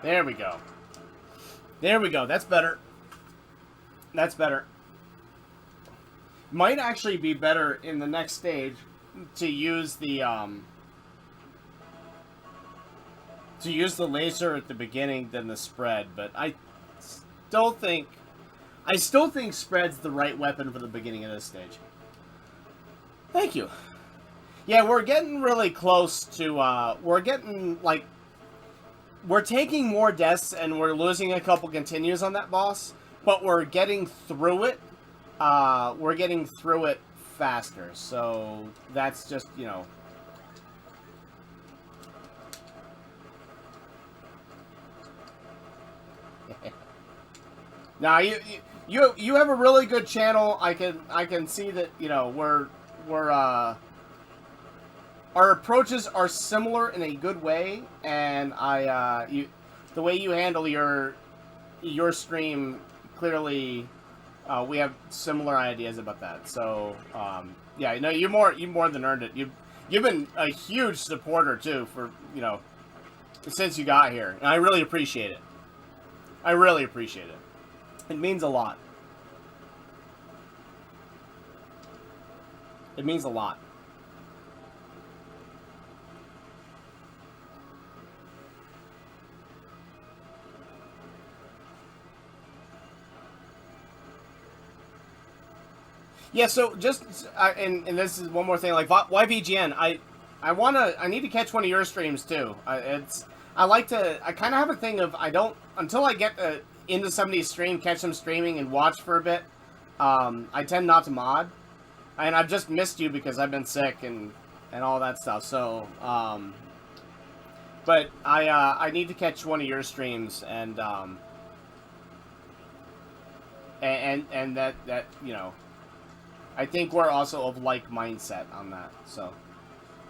There we go. There we go. That's better. That's better. Might actually be better in the next stage to use the laser at the beginning than the spread, but I still think spread's the right weapon for the beginning of this stage. Thank you. Yeah, we're getting really close to we're taking more deaths and we're losing a couple continues on that boss, but we're getting through it. We're getting through it faster, so that's just, you know. Now you have a really good channel. I can see that, you know, our approaches are similar in a good way, and the way you handle your stream, clearly, we have similar ideas about that. So, yeah, no, you more than earned it. You've been a huge supporter too for, you know, since you got here, and I really appreciate it. I really appreciate it. It means a lot. It means a lot. Yeah, so just and this is one more thing. Like YVGN, I need to catch one of your streams too. I kind of have a thing of until I get into somebody's stream, catch them streaming and watch for a bit. I tend not to mod, and I've just missed you because I've been sick and all that stuff. So, but I need to catch one of your streams and that you know. I think we're also of like mindset on that, so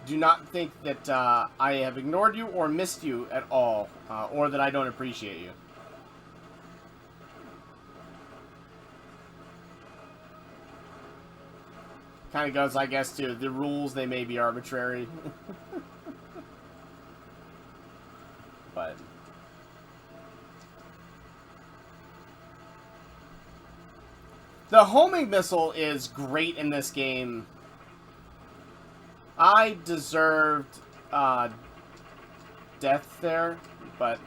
do not think that I have ignored you or missed you at all, or that I don't appreciate you. Kind of goes, I guess, to the rules. They may be arbitrary, but the homing missile is great in this game. I deserved death there, but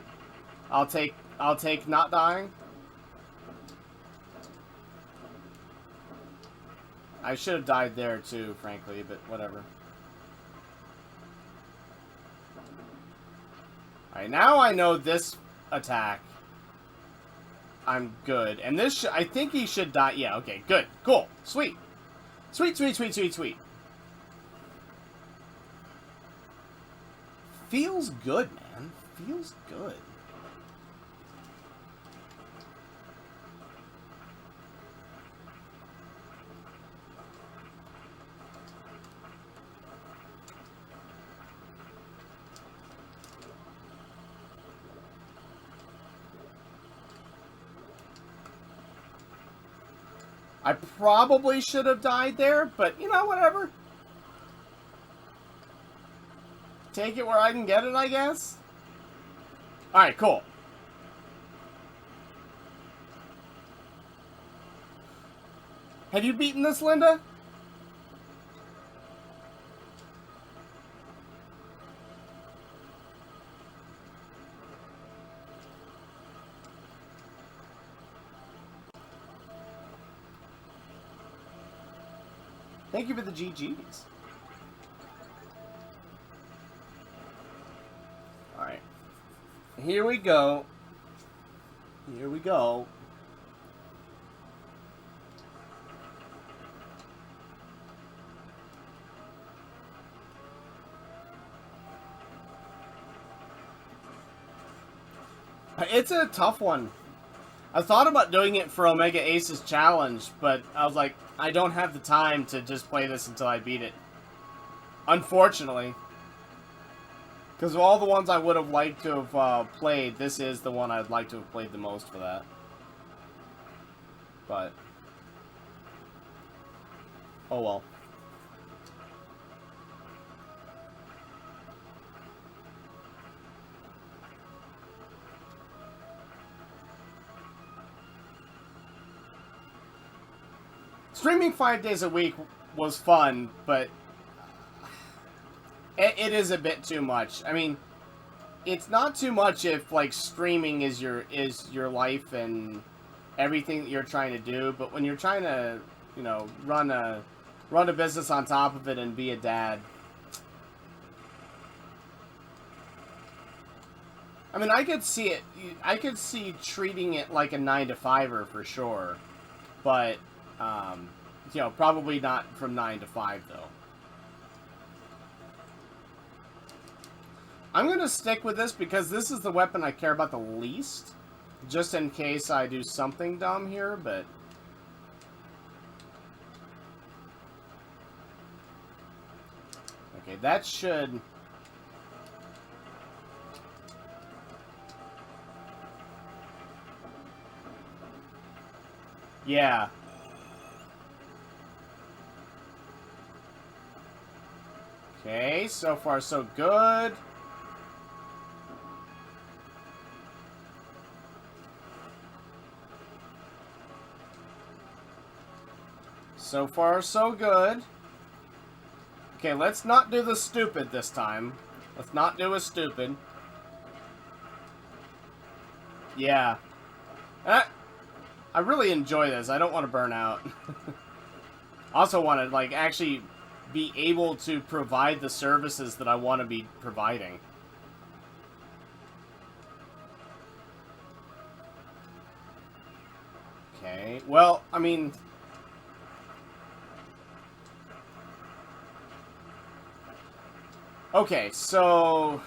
I'll take not dying. I should have died there too, frankly, but whatever. Alright, now I know this attack. I'm good. And this, I think he should die. Yeah, okay, good. Cool. Sweet. Sweet, sweet, sweet, sweet, sweet. Feels good, man. Feels good. I probably should have died there, but, you know, whatever. Take it where I can get it, I guess? Alright, cool. Have you beaten this, Linda? Thank you for the GGs. Alright. Here we go. Here we go. It's a tough one. I thought about doing it for Omega Aces Challenge, but I was like, I don't have the time to just play this until I beat it. Unfortunately. Because of all the ones I would have liked to have played, this is the one I'd like to have played the most for that. But... oh well. Streaming 5 days a week was fun, but it is a bit too much. I mean, it's not too much if like streaming is your life and everything that you're trying to do, but when you're trying to, you know, run a business on top of it and be a dad. I mean, I could see it. I could see treating it like a 9-to-5er for sure, but. You know, probably not from 9 to 5, though. I'm going to stick with this because this is the weapon I care about the least. Just in case I do something dumb here, but... okay, that should... yeah. Okay, so far so good. So far so good. Okay, let's not do the stupid this time. Let's not do a stupid. Yeah. I really enjoy this. I don't want to burn out. Also want to, like, actually... be able to provide the services that I want to be providing. Okay, well, I mean... okay, so...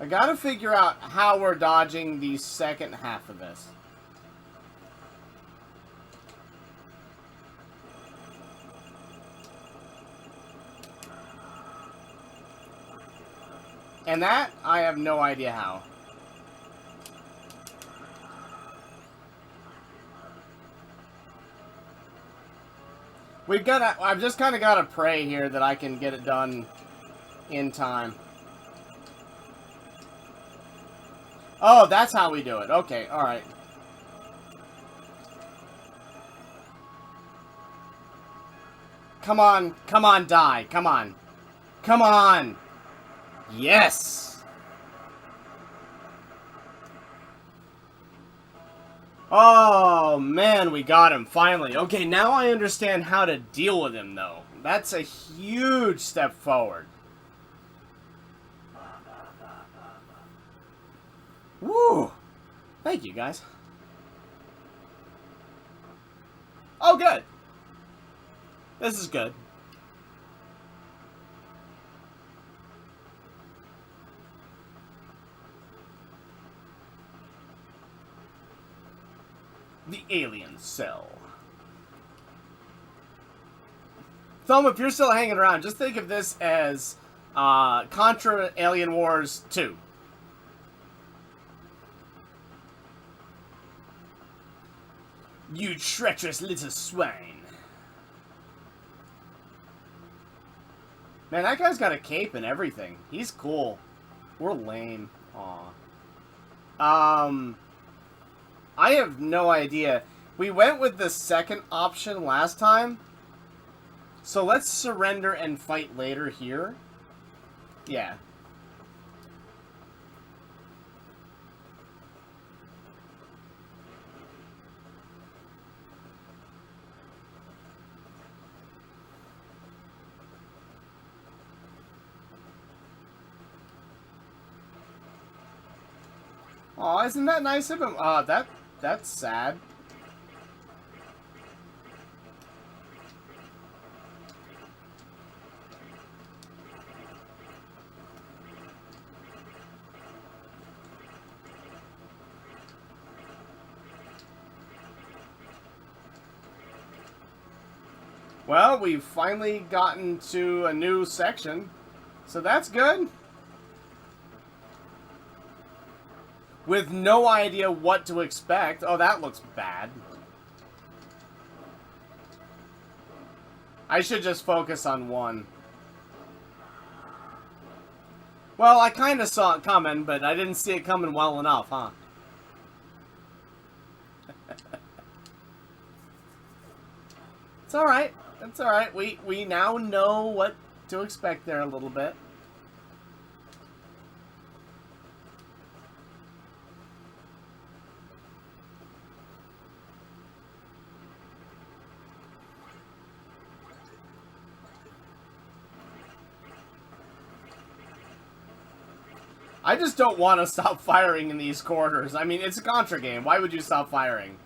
I gotta figure out how we're dodging the second half of this. And that, I have no idea how. We've gotta, I've just kind of gotta pray here that I can get it done in time. Oh, that's how we do it. Okay, alright. Come on, die. Come on. Come on! Yes! Oh, man, we got him, finally. Okay, now I understand how to deal with him, though. That's a huge step forward. Woo! Thank you, guys. Oh, good. This is good. The alien cell. Thumb, if you're still hanging around, just think of this as Contra Alien Wars 2. You treacherous little swine. Man, that guy's got a cape and everything. He's cool. We're lame. Aw. I have no idea. We went with the second option last time. So let's surrender and fight later here. Yeah. Aw, isn't that nice of him? That's sad. Well, we've finally gotten to a new section, so that's good. With no idea what to expect. Oh, that looks bad. I should just focus on one. Well, I kind of saw it coming, but I didn't see it coming well enough, huh? It's alright. It's alright. We now know what to expect there a little bit. I just don't want to stop firing in these corners. I mean, it's a Contra game. Why would you stop firing?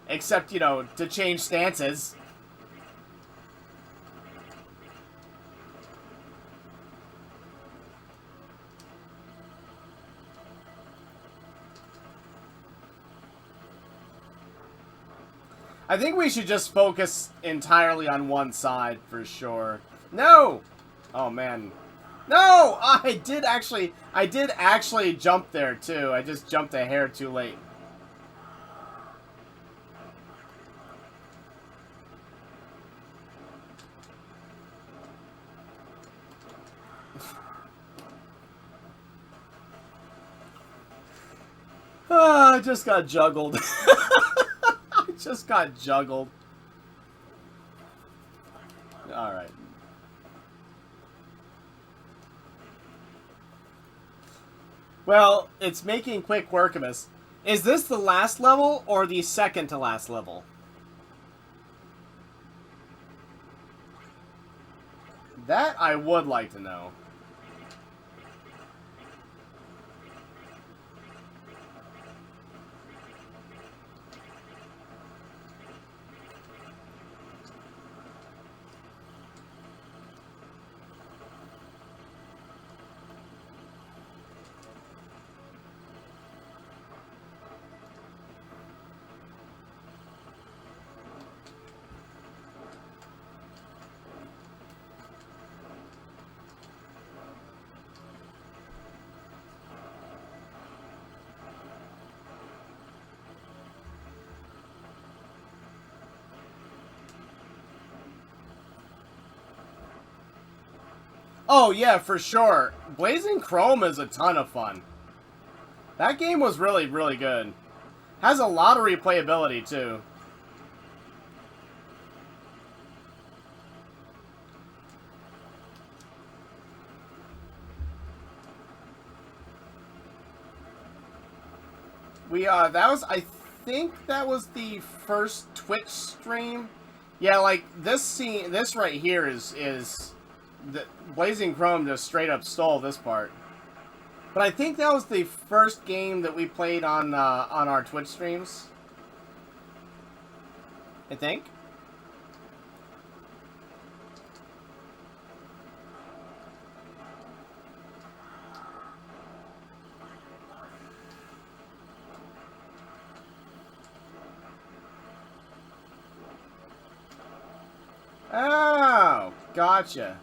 Except, you know, to change stances. I think we should just focus entirely on one side for sure. No! Oh, man. No! I did actually jump there, too. I just jumped a hair too late. I just got juggled. I just got juggled. Alright. Well, it's making quick work of us. Is this the last level or the second to last level? That I would like to know. Oh, yeah, for sure. Blazing Chrome is a ton of fun. That game was really, really good. Has a lot of replayability, too. That was, I think that was the first Twitch stream. Yeah, like this scene, this right here is the Blazing Chrome just straight up stole this part. But I think that was the first game that we played on our Twitch streams. I think. Oh, gotcha.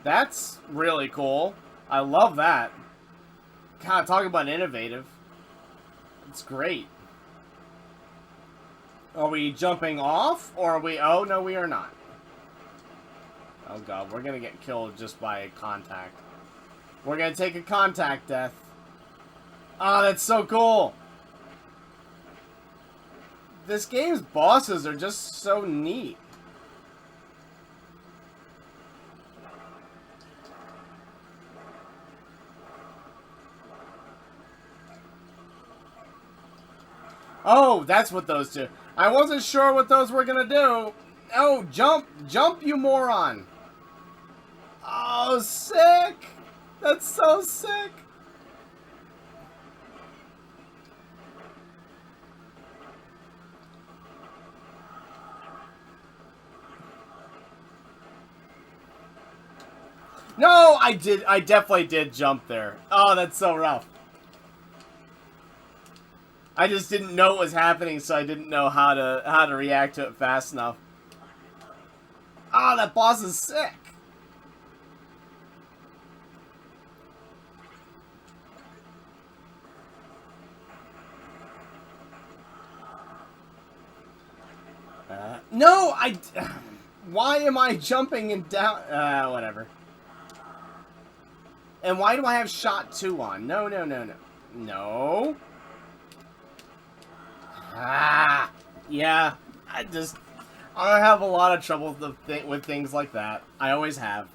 That's really cool. I love that. God, talk about innovative. It's great. Are we jumping off, or are we... Oh, no, we are not. Oh, God, we're gonna get killed just by contact. We're gonna take a contact death. Oh, that's so cool. This game's bosses are just so neat. Oh, that's what those do. I wasn't sure what those were gonna do. Oh, jump! Jump, you moron! Oh, sick! That's so sick! No, I definitely did jump there. Oh, that's so rough. I just didn't know what was happening, so I didn't know how to react to it fast enough. Oh, that boss is sick. No, why am I jumping and down? Whatever. And why do I have shot 2 on? No, no, no, no. No. Ah, yeah. I have a lot of trouble with things like that. I always have.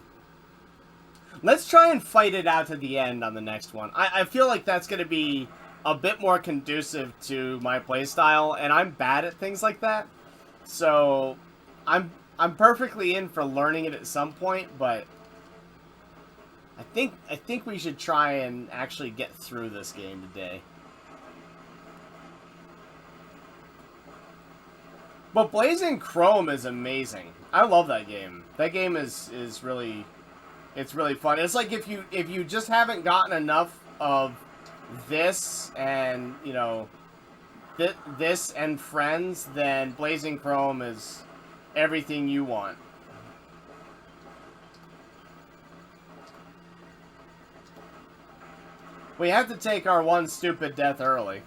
Let's try and fight it out to the end on the next one. I feel like that's going to be a bit more conducive to my playstyle, and I'm bad at things like that. So, I'm perfectly in for learning it at some point, but I think we should try and actually get through this game today. But Blazing Chrome is amazing. I love that game. That game is really, it's really fun. It's like if you just haven't gotten enough of this and, you know, this and Friends, then Blazing Chrome is everything you want. We have to take our one stupid death early.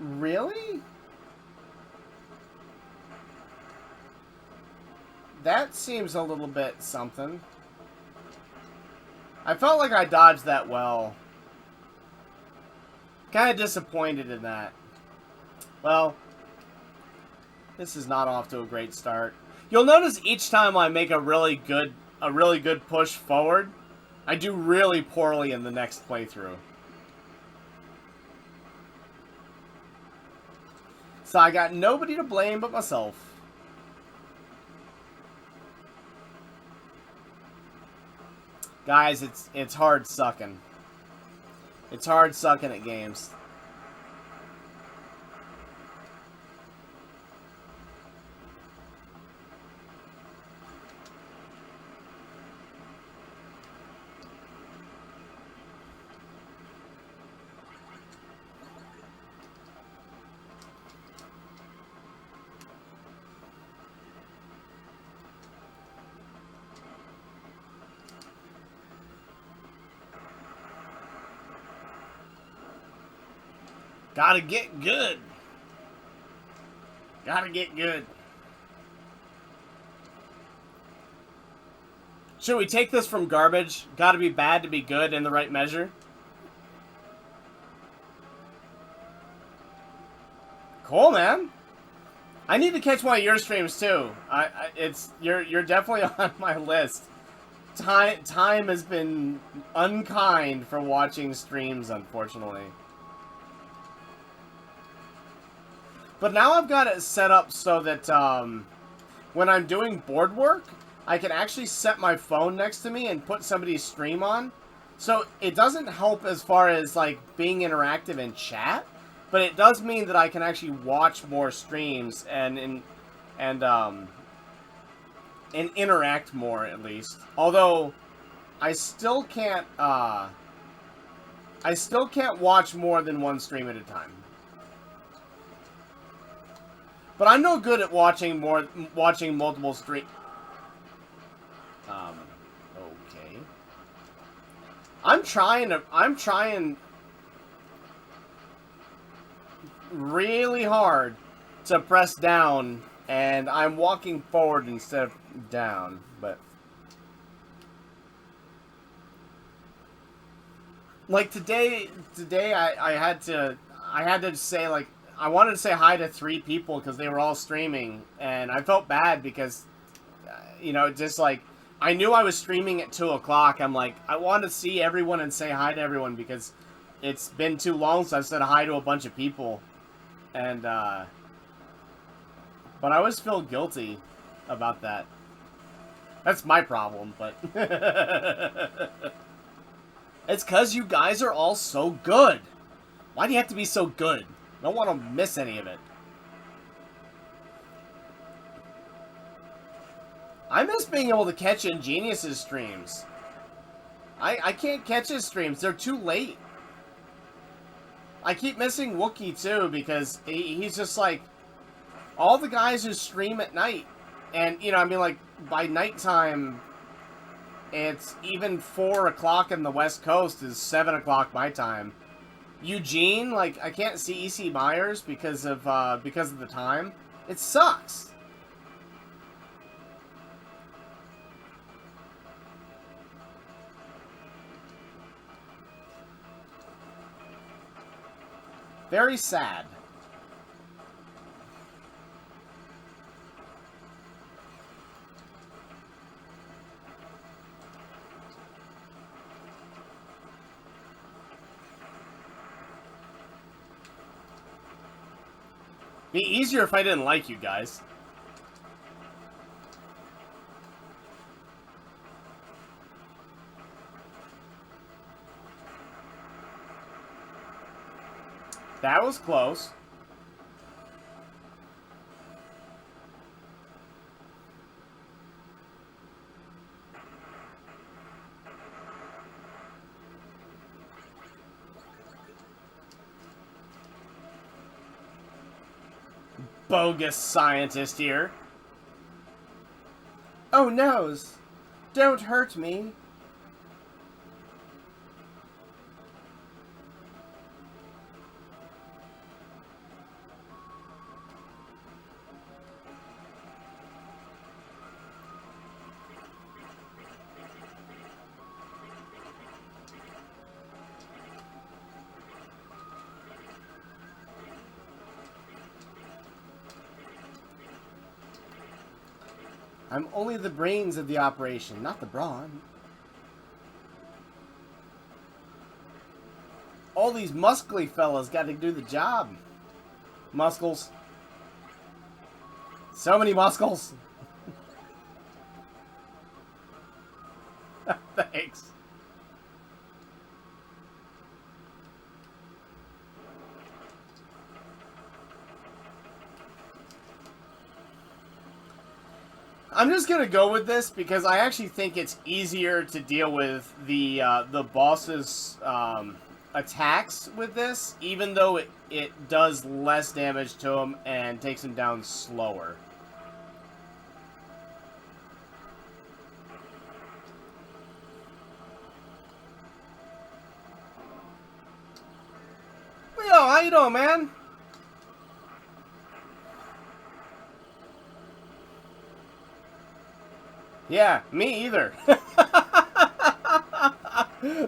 Really? That seems a little bit something. I felt like I dodged that well. Kind of disappointed in that. Well, this is not off to a great start. You'll notice each time I make a really good push forward, I do really poorly in the next playthrough. So I got nobody to blame but myself. Guys, it's hard sucking. It's hard sucking at games. Gotta get good. Gotta get good. Should we take this from garbage? Gotta be bad to be good in the right measure? Cool, man. I need to catch one of your streams too. You're definitely on my list. Time has been unkind for watching streams, unfortunately. But now I've got it set up so that when I'm doing board work, I can actually set my phone next to me and put somebody's stream on. So it doesn't help as far as like being interactive in chat, but it does mean that I can actually watch more streams and interact more at least. Although I still can't watch more than one stream at a time. But I'm no good at watching multiple streams. Okay. I'm trying really hard to press down, and I'm walking forward instead of down, but like today I had to say, like, I wanted to say hi to 3 people because they were all streaming, and I felt bad because just like I knew I was streaming at 2 o'clock. I'm like, I want to see everyone and say hi to everyone because it's been too long since I've said hi to a bunch of people. And, but I always feel guilty about that. That's my problem, but it's because you guys are all so good. Why do you have to be so good? I don't want to miss any of it. I miss being able to catch Ingenius's streams. I can't catch his streams. They're too late. I keep missing Wookie, too, because he's just like... All the guys who stream at night. And, I mean, like, by nighttime, it's even 4 o'clock in the West Coast is 7 o'clock my time. Eugene, like, I can't see E.C. Myers because of the time. It sucks. Very sad. Be easier if I didn't like you guys. That was close. Bogus scientist here. Oh, noes. Don't hurt me. I'm only the brains of the operation, not the brawn. All these muscly fellas got to do the job. Muscles. So many muscles. Thanks. I'm just gonna go with this because I actually think it's easier to deal with the boss's attacks with this, even though it does less damage to him and takes him down slower. how you doing, man? Yeah, me either.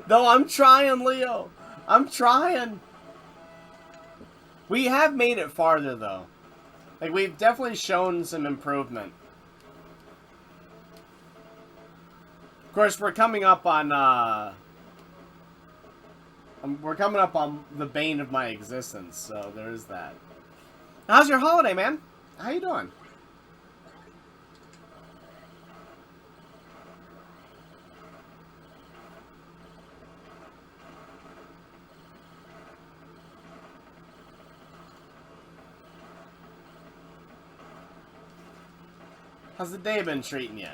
Though I'm trying, Leo. I'm trying. We have made it farther, though. Like, we've definitely shown some improvement. Of course, we're coming up on, we're coming up on the bane of my existence, so there is that. How's your holiday, man? How you doing? How's the day been treating you?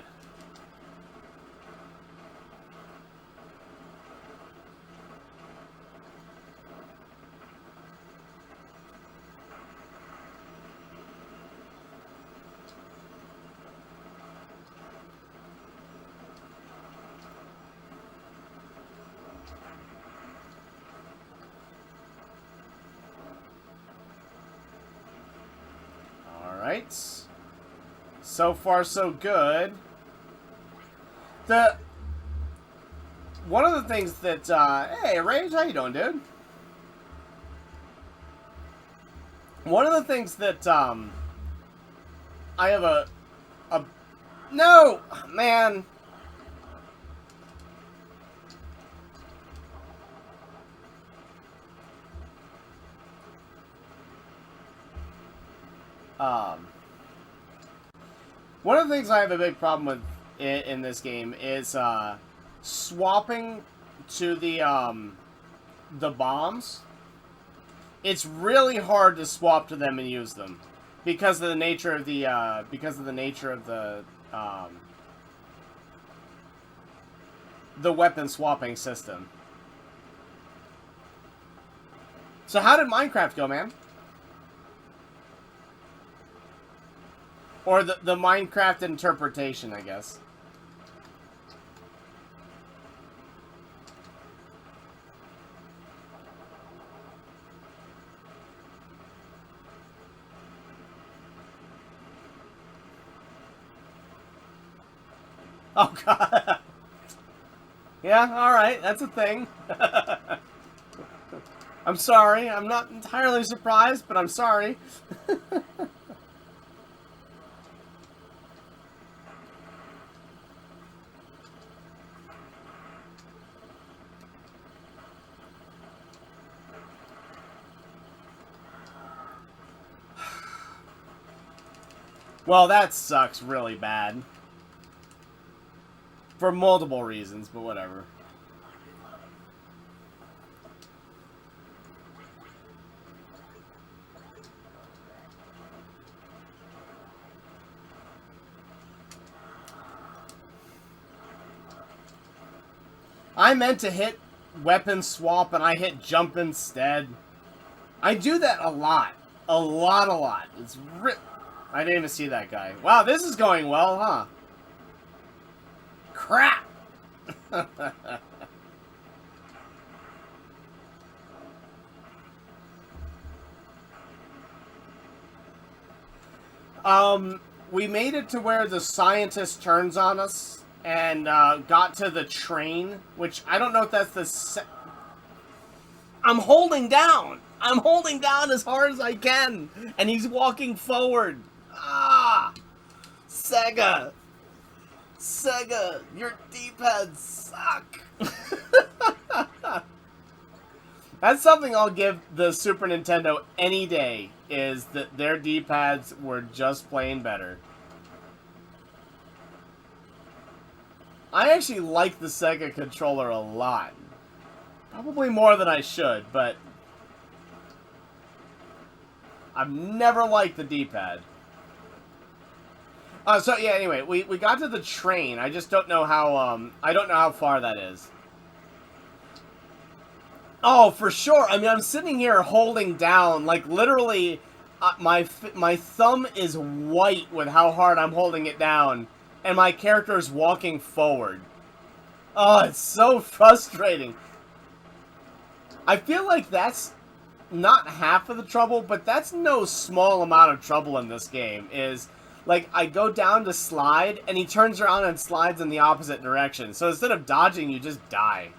Alright. So far, so good. One of the things that, hey, Rage, how you doing, dude? One of the things that, I have no, man. One of the things I have a big problem with in this game is swapping to the bombs. It's really hard to swap to them and use them because of the nature of the the weapon swapping system. So how did Minecraft go, man? Or the Minecraft interpretation, I guess. Oh, God. Yeah, alright, that's a thing. I'm sorry, I'm not entirely surprised, but I'm sorry. Well, that sucks really bad. For multiple reasons, but whatever. I meant to hit weapon swap and I hit jump instead. I do that a lot. A lot. It's I didn't even see that guy. Wow, this is going well, huh? Crap! We made it to where the scientist turns on us and got to the train, which I don't know if that's the I'm holding down! I'm holding down as hard as I can! And he's walking forward! Ah! Sega! Sega, your D-pads suck! That's something I'll give the Super Nintendo any day, is that their D-pads were just plain better. I actually like the Sega controller a lot. Probably more than I should, but I've never liked the D-pad. So yeah, anyway, we got to the train. I just don't know how, I don't know how far that is. Oh, for sure. I mean, I'm sitting here holding down, like, literally, my thumb is white with how hard I'm holding it down, and my character is walking forward. Oh, it's so frustrating. I feel like that's not half of the trouble, but that's no small amount of trouble in this game. Is like I go down to slide, and he turns around and slides in the opposite direction. So instead of dodging, you just die.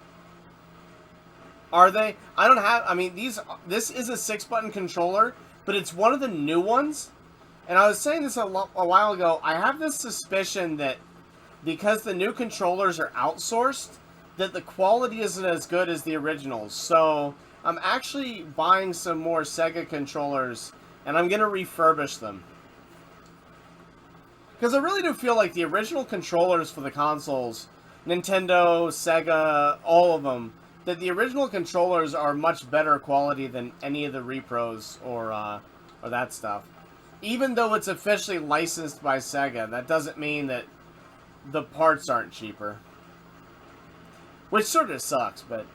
Are they? I don't have. I mean, This is a 6-button controller, but it's one of the new ones. And I was saying this a while ago. I have this suspicion that because the new controllers are outsourced, that the quality isn't as good as the originals. So I'm actually buying some more Sega controllers, and I'm going to refurbish them. Because I really do feel like the original controllers for the consoles, Nintendo, Sega, all of them, that the original controllers are much better quality than any of the repros or that stuff. Even though it's officially licensed by Sega, that doesn't mean that the parts aren't cheaper. Which sort of sucks, but...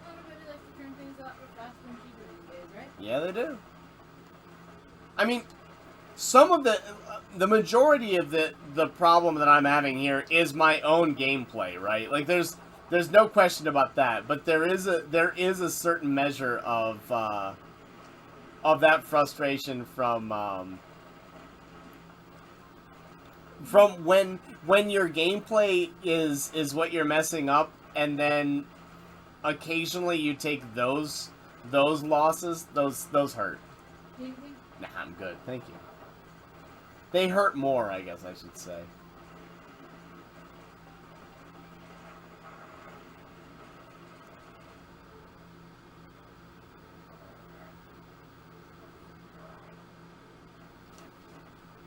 Everybody likes to turn things up for faster and cheaper these days, right? Yeah, they do. I mean, some of the majority of the problem that I'm having here is my own gameplay, right? Like, there's no question about that, but there is a certain measure of that frustration from when your gameplay is what you're messing up, and then occasionally you take those losses, those hurt. Anything? Nah, I'm good, thank you. They hurt more, I guess I should say.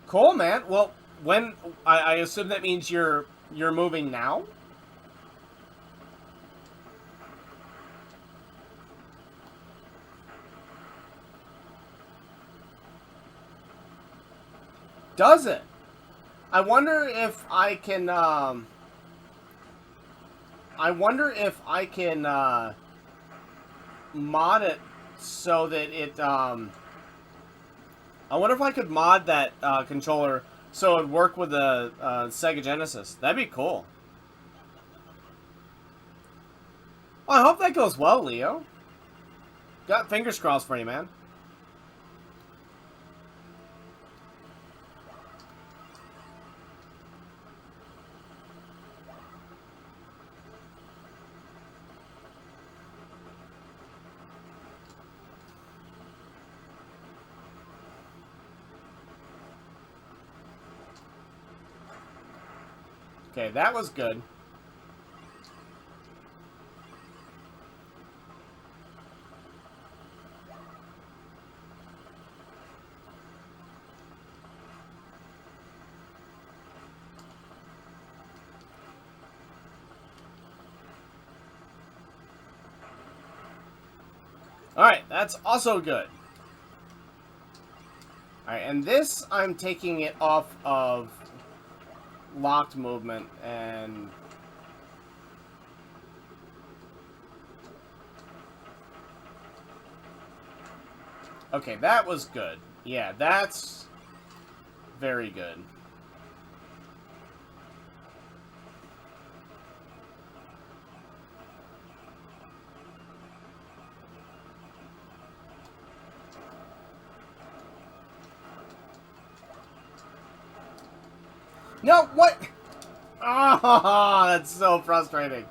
Cool, man. Well, when I assume that means you're moving now? Does it? I wonder if I can mod it so that it I wonder if I could mod that controller so it would work with the Sega Genesis. That'd be cool. Well, I hope that goes well, Leo. Got fingers crossed for you, man. Okay, that was good. Alright, that's also good. Alright, and this, I'm taking it off of locked movement, and okay, that was good. Yeah, that's very good. No, what? Oh, that's so frustrating.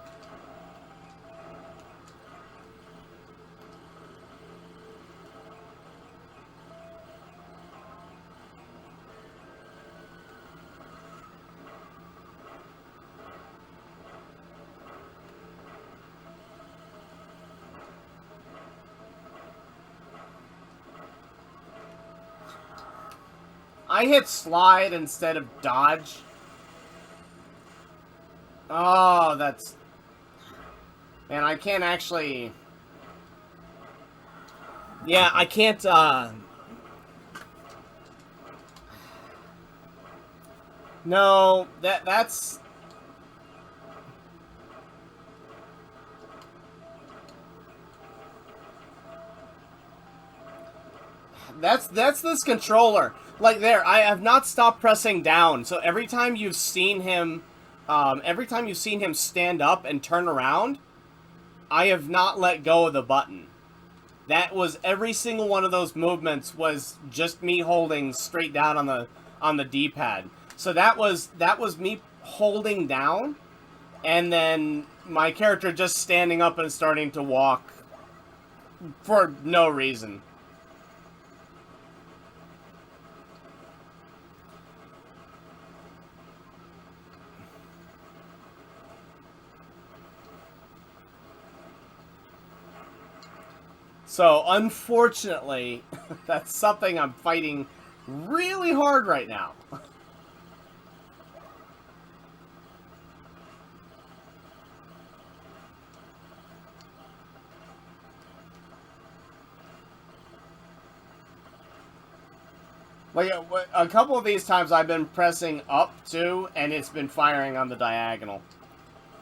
I hit slide instead of dodge. Oh, that's... Man, I can't actually... Yeah, I can't, No, that's... That's this controller. Like, there, I have not stopped pressing down, so every time you've seen him stand up and turn around, I have not let go of the button. That was every single one of those movements was just me holding straight down on the D-pad. So that was me holding down, and then my character just standing up and starting to walk for no reason. So, unfortunately, that's something I'm fighting really hard right now. Like, a couple of these times I've been pressing up, too, and it's been firing on the diagonal.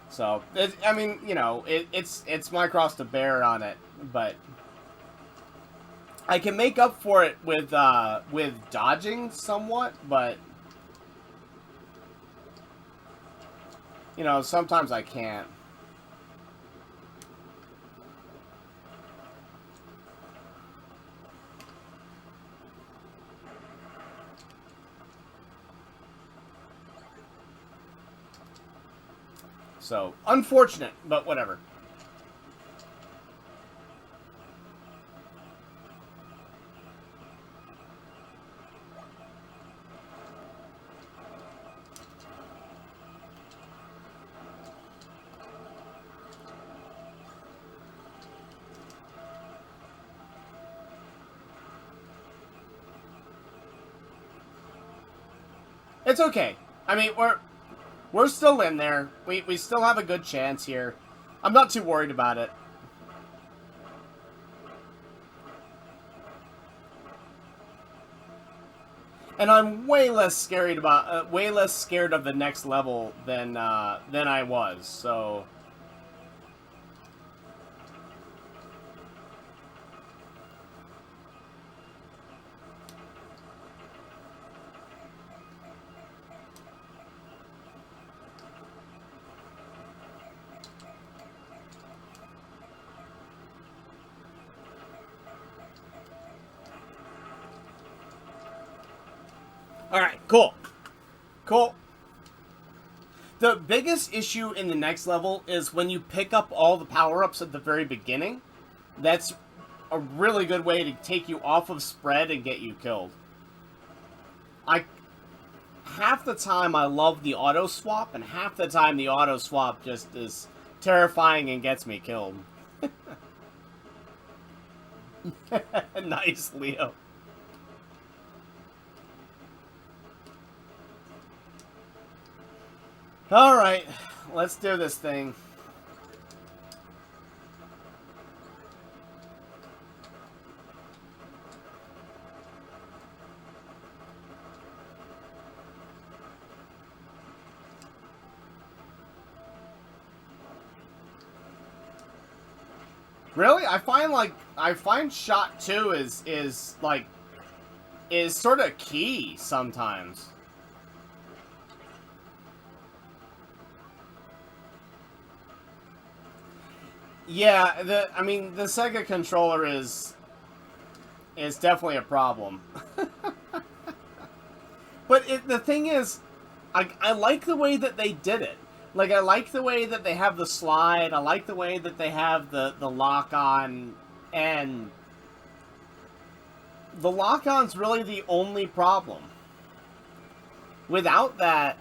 So, I mean, you know, it's my cross to bear on it, but I can make up for it with dodging somewhat, but you know, sometimes I can't. So, unfortunate, but whatever. It's okay. I mean, we're still in there. We still have a good chance here. I'm not too worried about it. And I'm way less scared of the next level than I was. So alright, cool. Cool. The biggest issue in the next level is when you pick up all the power-ups at the very beginning. That's a really good way to take you off of spread and get you killed. Half the time I love the auto swap, and half the time the auto swap just is terrifying and gets me killed. Nice, Leo. Alright, let's do this thing. Really? I find shot 2 is sort of key sometimes. Yeah, the Sega controller is definitely a problem. But the thing is, I like the way that they did it. Like, I like the way that they have the slide. I like the way that they have the lock-on. And the lock-on's really the only problem. Without that,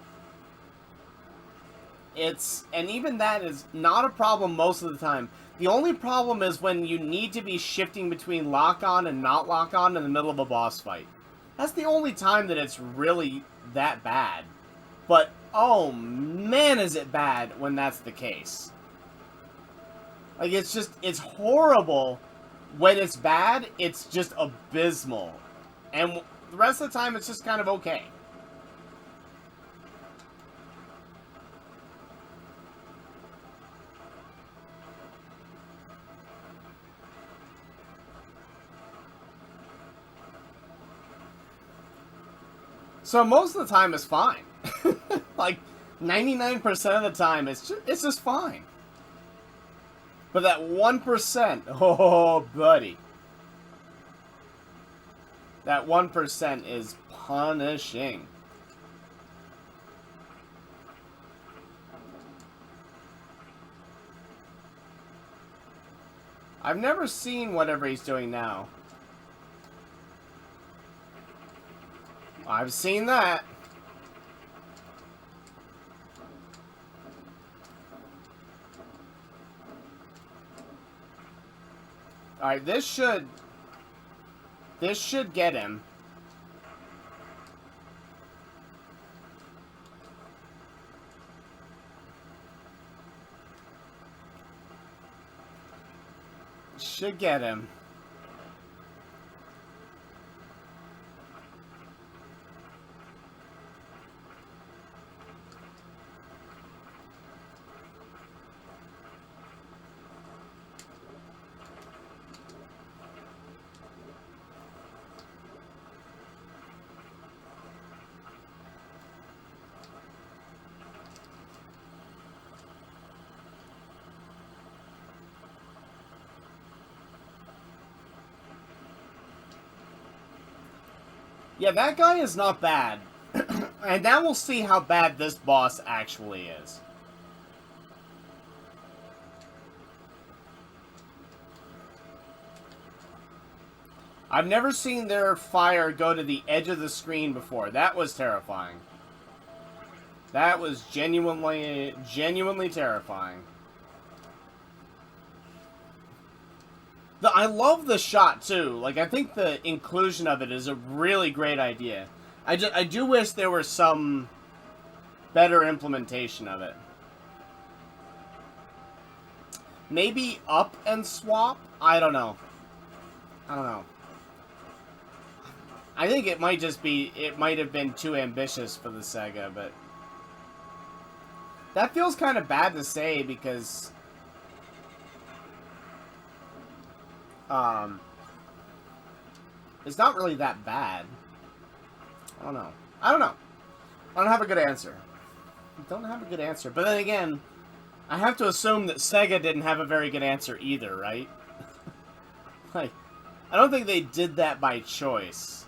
and even that is not a problem most of the time. The only problem is when you need to be shifting between lock-on and not lock-on in the middle of a boss fight. That's the only time that it's really that bad. But, oh man, is it bad when that's the case. Like, it's horrible. When it's bad, it's just abysmal. And the rest of the time, it's just kind of okay. So most of the time it's fine. Like 99% of the time it's just fine. But that 1%, oh, buddy. That 1% is punishing. I've never seen whatever he's doing now. I've seen that. Alright, this should get him. Should get him. Yeah, that guy is not bad. And now we'll see how bad this boss actually is. I've never seen their fire go to the edge of the screen before. That was terrifying. That was genuinely terrifying. I love the shot, too. Like, I think the inclusion of it is a really great idea. I do wish there was some better implementation of it. Maybe up and swap? I don't know. I think it might just be, it might have been too ambitious for the Sega, but that feels kind of bad to say because it's not really that bad. I don't know. I don't have a good answer. But then again, I have to assume that Sega didn't have a very good answer either, right? Like, I don't think they did that by choice.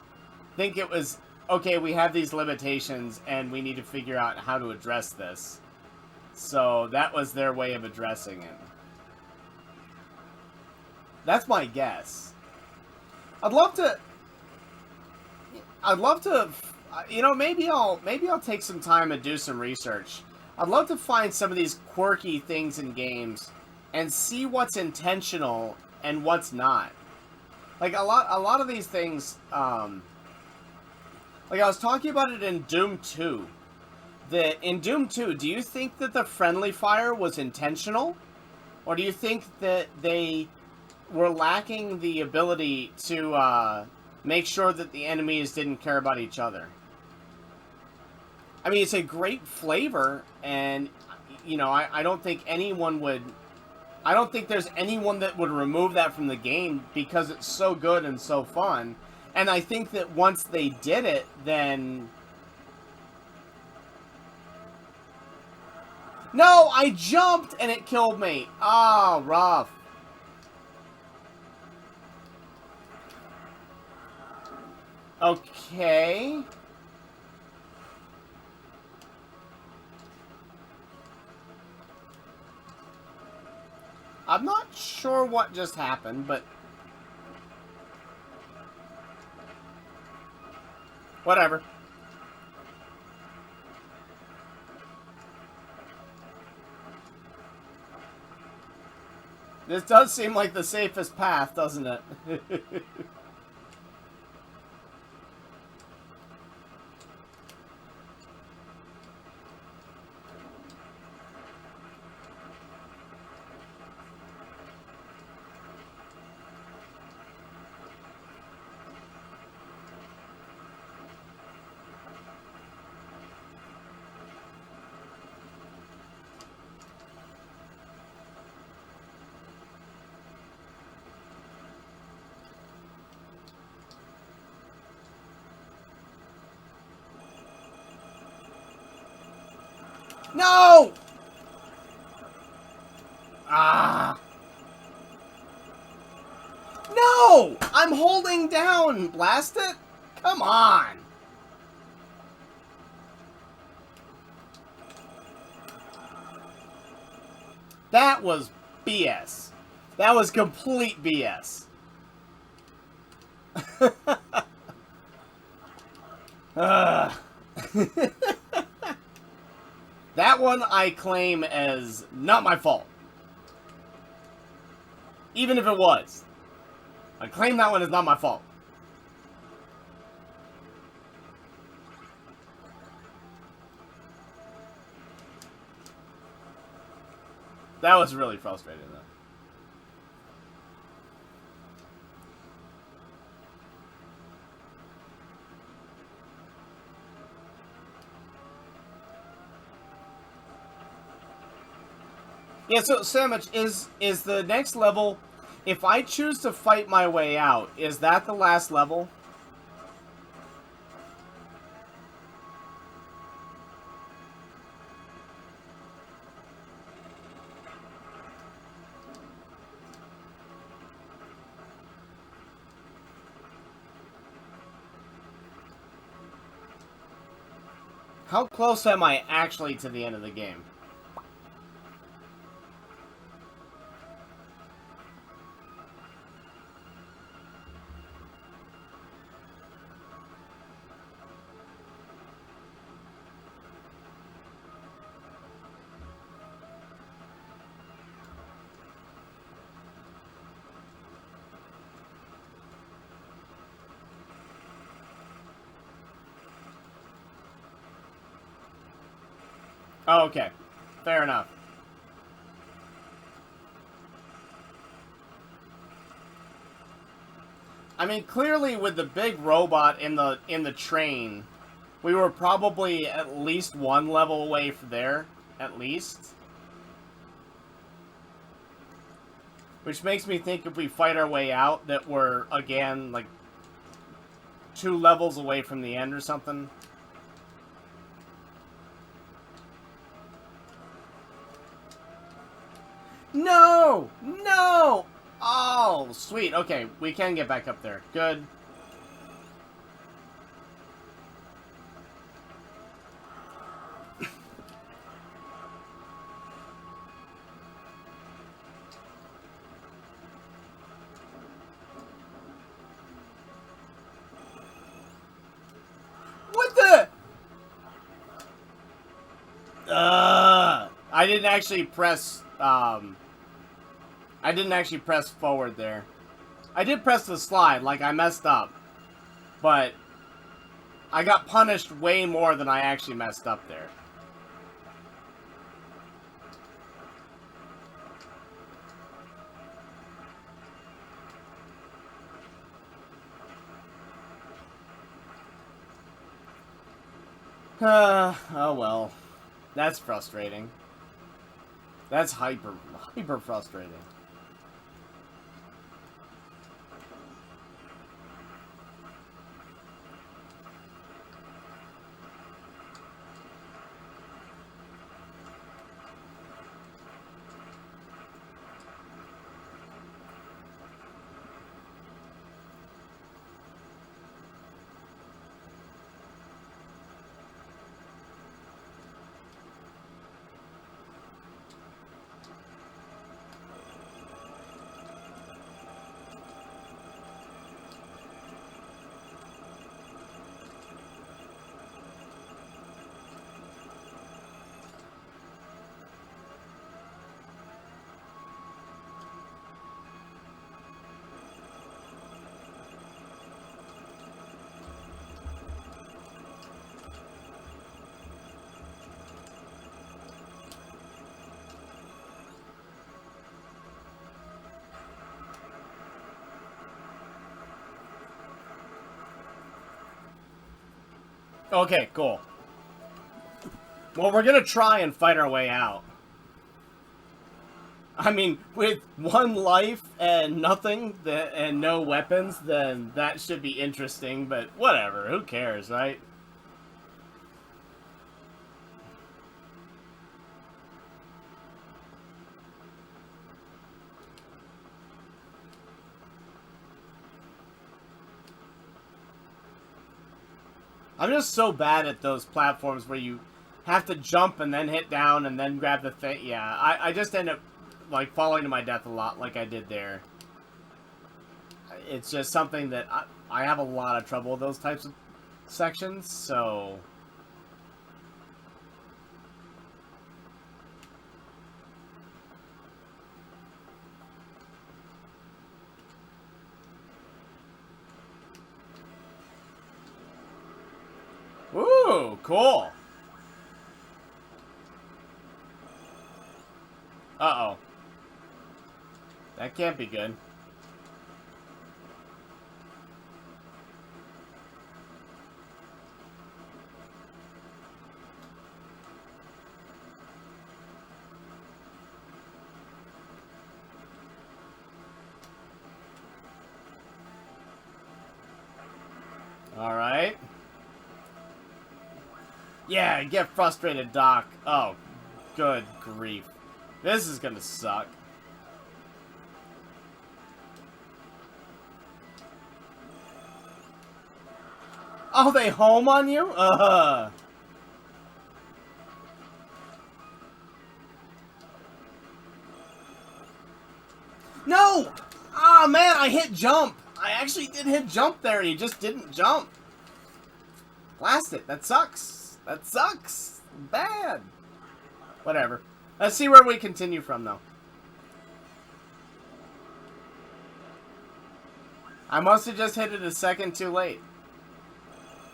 I think it was, okay, we have these limitations and we need to figure out how to address this. So that was their way of addressing it. That's my guess. I'd love to, you know, maybe I'll take some time and do some research. I'd love to find some of these quirky things in games and see what's intentional and what's not. Like a lot of these things, like I was talking about it in Doom 2. In Doom 2, do you think that the friendly fire was intentional? Or do you think that they were lacking the ability to make sure that the enemies didn't care about each other? I mean, it's a great flavor, and, you know, I don't think anyone would... I don't think there's anyone that would remove that from the game because it's so good and so fun. And I think that once they did it, then... No, I jumped and it killed me. Ah, rough. Okay. I'm not sure what just happened, but... whatever. This does seem like the safest path, doesn't it? No! Ah! No! I'm holding down! Blast it? Come on! That was BS. That was complete BS. That one I claim as not my fault. Even if it was. I claim that one is not my fault. That was really frustrating, though. Yeah, so Sandwich, is the next level, if I choose to fight my way out, is that the last level? How close am I actually to the end of the game? Oh, okay. Fair enough. I mean, clearly with the big robot in the train, we were probably at least one level away from there, at least. Which makes me think if we fight our way out that we're, again, like, 2 levels away from the end or something. No! No! Oh, sweet. Okay, we can get back up there. Good. What the? I didn't actually press, I didn't actually press forward there. I did press the slide, like I messed up. But I got punished way more than I actually messed up there. Oh well. That's frustrating. That's hyper frustrating. Okay, cool. Well, we're gonna try and fight our way out. I mean, with 1 life and nothing, and no weapons, then that should be interesting, but whatever, who cares, right? I'm just so bad at those platforms where you have to jump and then hit down and then grab the thing. Yeah, I just end up, like, falling to my death a lot like I did there. It's just something that I have a lot of trouble with those types of sections, so... Ooh, cool. Uh-oh. That can't be good. Alright. Yeah, get frustrated, Doc. Oh, good grief. This is gonna suck. Oh, they home on you? No! Ah, man, I hit jump. I actually did hit jump there. He just didn't jump. Blast it. That sucks. That sucks. Bad. Whatever. Let's see where we continue from, though. I must have just hit it a second too late.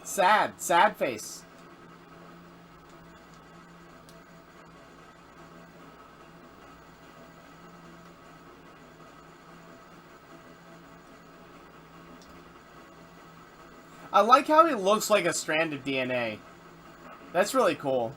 Sad. Sad face. I like how he looks like a strand of DNA. That's really cool.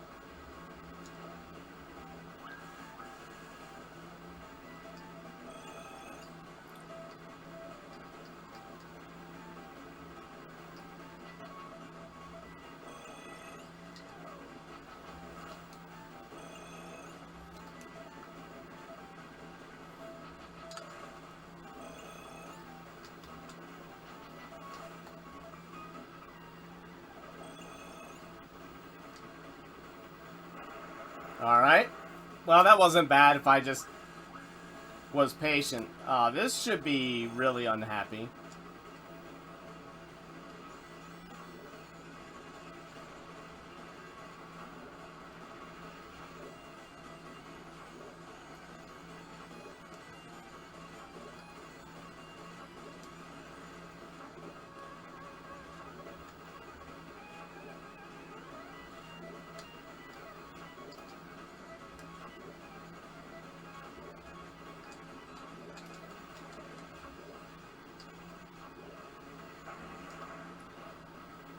Alright. Well, that wasn't bad if I just was patient. This should be really unhappy.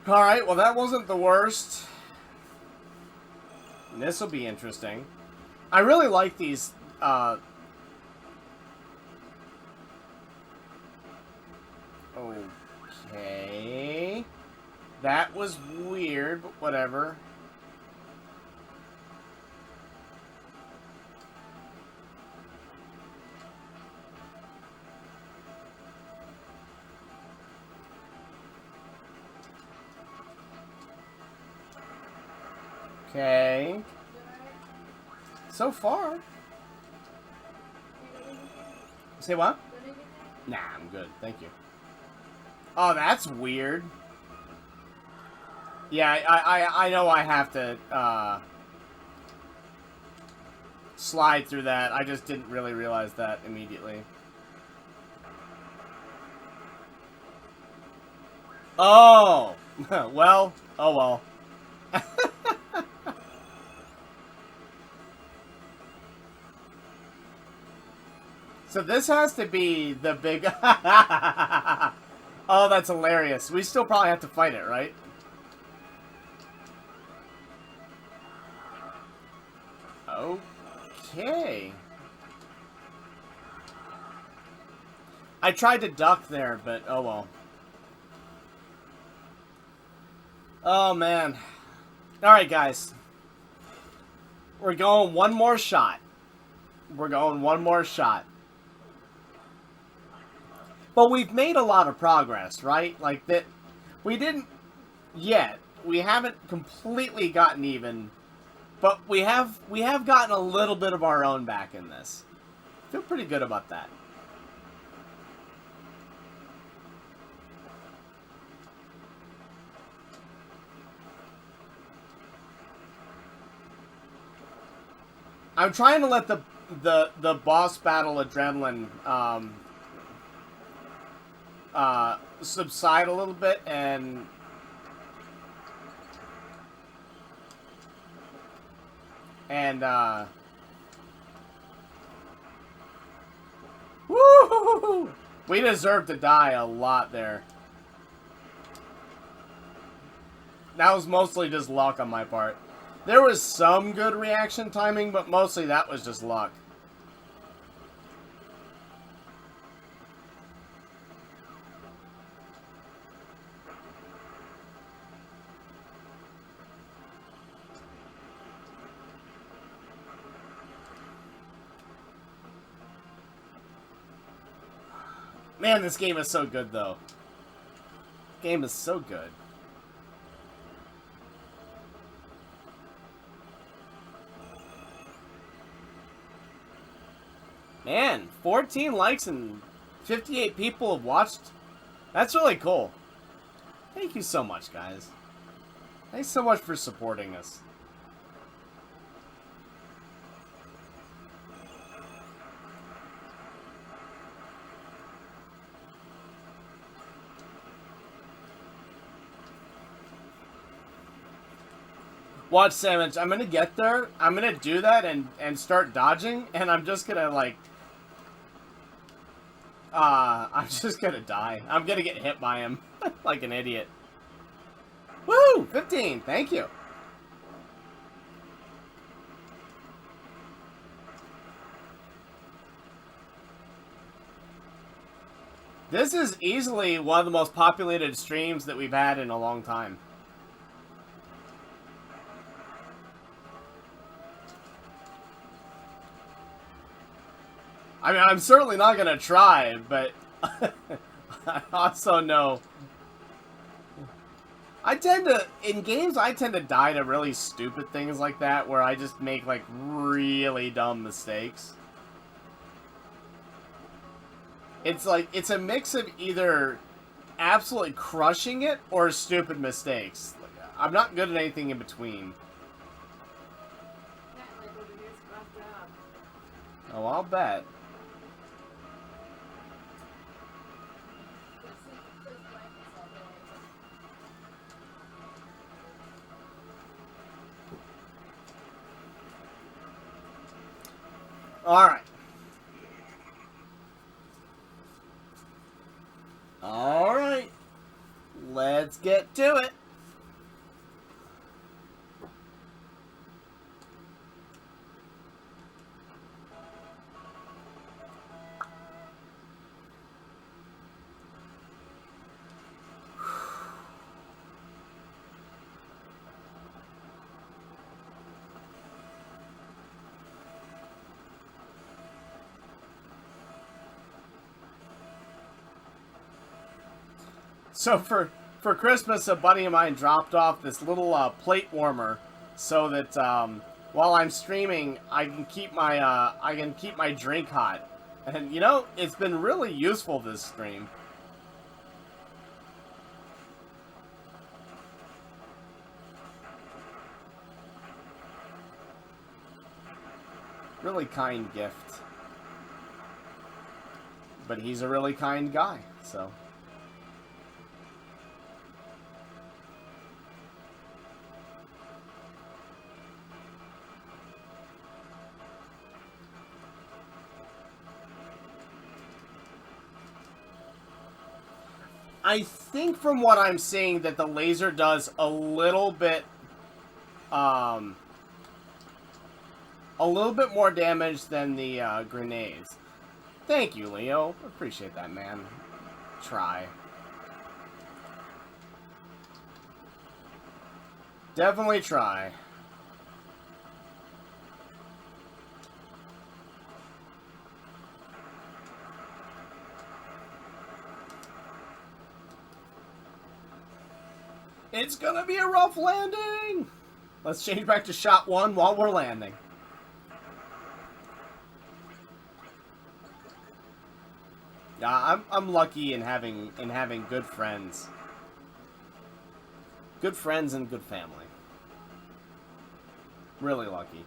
Alright, well that wasn't the worst. This will be interesting. I really like these, Okay. That was weird, but whatever. Okay. So far. Say what? Nah, I'm good. Thank you. Oh, that's weird. Yeah, I know I have to, slide through that. I just didn't really realize that immediately. Oh! Well, oh well. So this has to be the big... Oh, that's hilarious. We still probably have to fight it, right? Okay. I tried to duck there, but oh well. Oh, man. Alright, guys. We're going one more shot. We're going one more shot. But we've made a lot of progress, right? Like, that... We didn't... Yet. haven't completely gotten even, but we have gotten a little bit of our own back in this. Feel pretty good about that. I'm trying to let the boss battle adrenaline subside a little bit and woo! We deserve to die a lot there. That was mostly just luck on my part. There was some good reaction timing, but mostly that was just luck. Man, this game is so good, though. Game is so good. Man, 14 likes and 58 people have watched. That's really cool. Thank you so much, guys. Thanks so much for supporting us. Watch Sandwich. I'm gonna get there. I'm gonna do that and start dodging, and I'm just gonna like. I'm just gonna die. I'm gonna get hit by him like an idiot. Woo! 15. Thank you. This is easily one of the most populated streams that we've had in a long time. I mean, I'm certainly not gonna try, but I also know in games, I tend to die to really stupid things like that, where I just make, like, really dumb mistakes. It's like, it's a mix of either absolutely crushing it or stupid mistakes. I'm not good at anything in between. Oh, I'll bet. Alright. Alright. Let's get to it. So for Christmas, a buddy of mine dropped off this little plate warmer, so that while I'm streaming, I can keep my drink hot. And you know, it's been really useful this stream. Really kind gift. But he's a really kind guy, so. I think from what I'm seeing that the laser does a little bit more damage than the grenades. Thank you, Leo. Appreciate that, man. Try. Definitely try. It's gonna be a rough landing! Let's change back to shot 1 while we're landing. Yeah, I'm lucky in having good friends. Good friends and good family. Really lucky.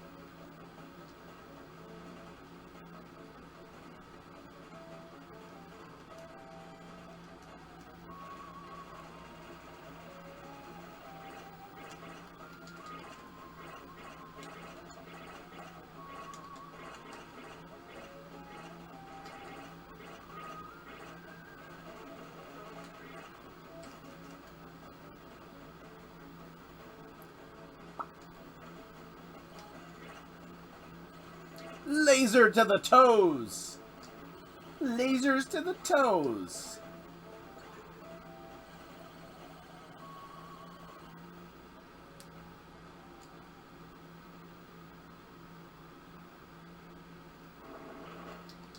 Laser to the toes! Lasers to the toes!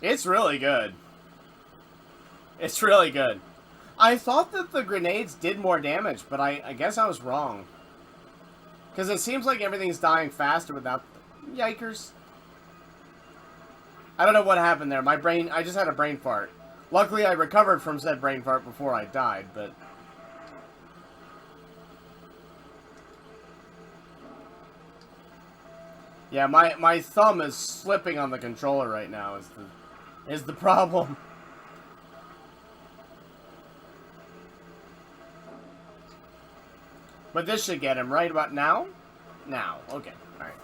It's really good. It's really good. I thought that the grenades did more damage, but I guess I was wrong. Because it seems like everything's dying faster without... Yikers. I don't know what happened there. My brain... I just had a brain fart. Luckily, I recovered from said brain fart before I died, but... Yeah, my thumb is slipping on the controller right now is the problem. But this should get him right about now? Now. Okay. Alright.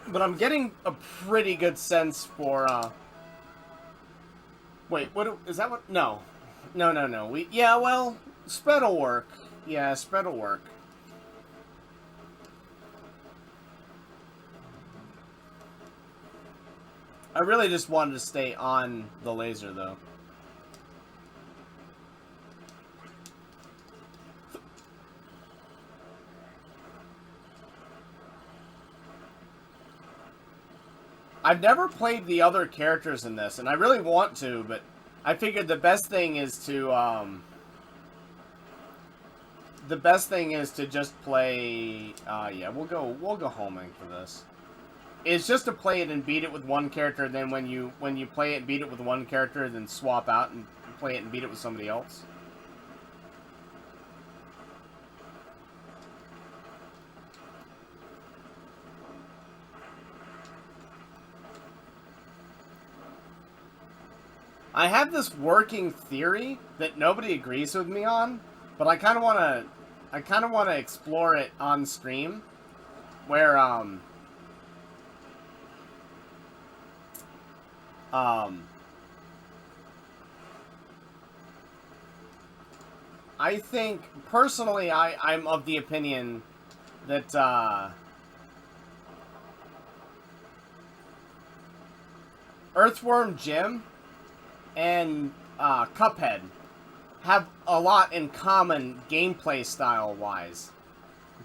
But I'm getting a pretty good sense for, Wait, what... Is that what... No. No. Yeah, well, spread'll work. Yeah, spread'll work. I really just wanted to stay on the laser, though. I've never played the other characters in this, and I really want to, but I figured the best thing is to, just play, yeah, we'll go homing for this. It's just to play it and beat it with one character, and then when you play it and beat it with one character, then swap out and play it and beat it with somebody else. I have this working theory that nobody agrees with me on, but I kind of want to explore it on stream, where I think personally I'm of the opinion that Earthworm Jim and Cuphead have a lot in common gameplay style-wise.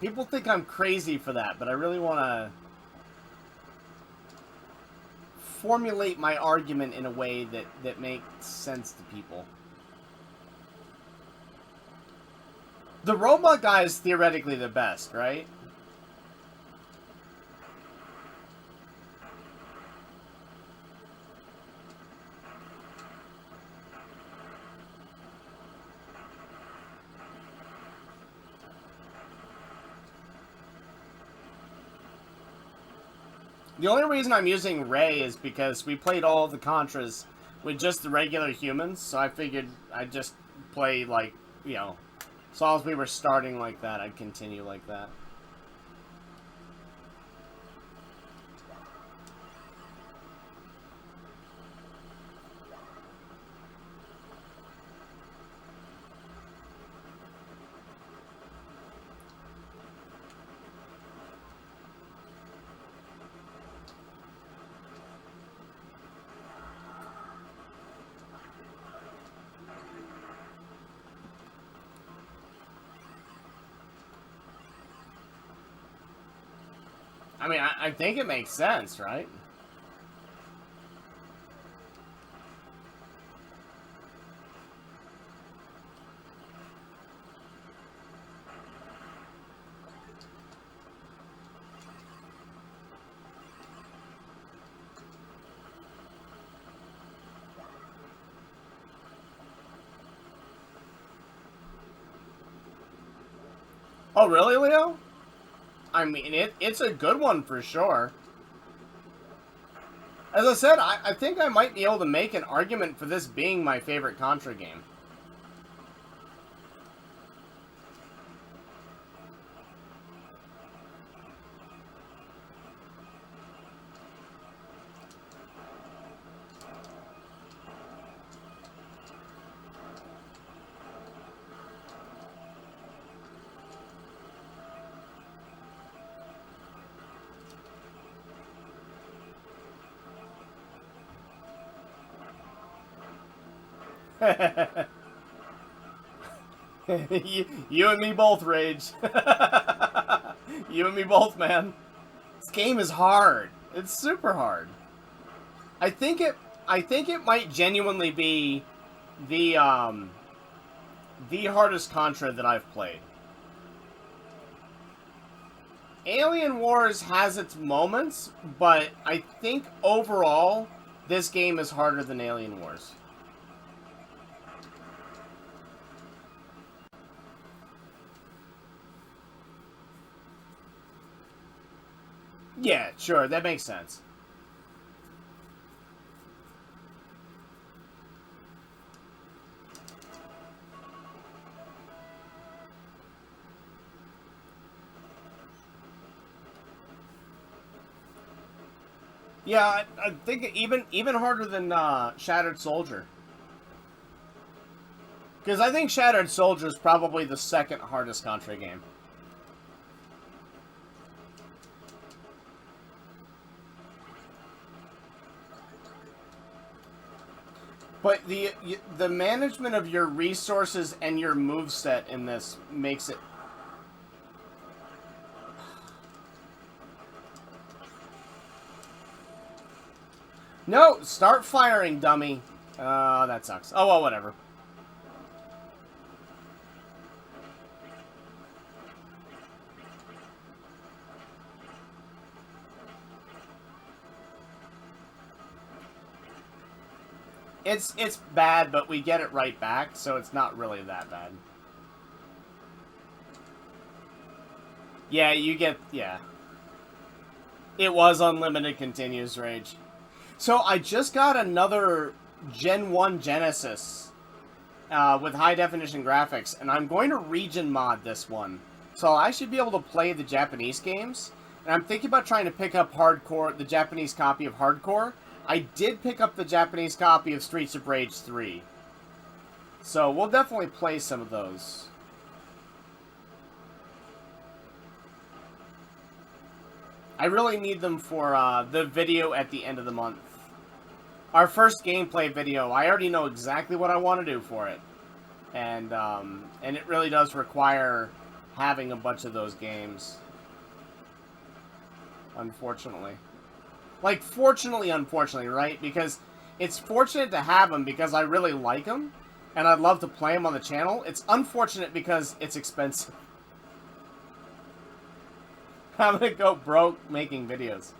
People think I'm crazy for that, but I really want to formulate my argument in a way that makes sense to people. The robot guy is theoretically the best, right? The only reason I'm using Ray is because we played all of the Contras with just the regular humans, so I figured I'd just play, like, you know, as long as we were starting like that, I'd continue like that. I mean, I think it makes sense, right? Oh, really, Leo? I mean, it's a good one for sure. As I said, I think I might be able to make an argument for this being my favorite Contra game. you and me both, Rage. You and me both, man. This game is hard. It's super hard. I think it might genuinely be the the hardest Contra that I've played. Alien Wars has its moments, but I think overall this game is harder than Alien Wars. Yeah, sure, that makes sense. Yeah, I think even harder than Shattered Soldier. Because I think Shattered Soldier is probably the second hardest Contra game. But the management of your resources and your moveset in this makes it... No! Start firing, dummy! That sucks. Oh, well, whatever. It's bad, but we get it right back, so it's not really that bad. Yeah, you get... yeah. It was unlimited continuous rage. So I just got another Gen 1 Genesis with high-definition graphics, and I'm going to region mod this one. So I should be able to play the Japanese games, and I'm thinking about trying to pick up Hardcore, the Japanese copy of Hardcore. I did pick up the Japanese copy of Streets of Rage 3. So we'll definitely play some of those. I really need them for the video at the end of the month. Our first gameplay video, I already know exactly what I want to do for it. And it really does require having a bunch of those games. Unfortunately. Like, fortunately, unfortunately, right? Because it's fortunate to have them because I really like them, and I'd love to play them on the channel. It's unfortunate because it's expensive. I'm gonna go broke making videos.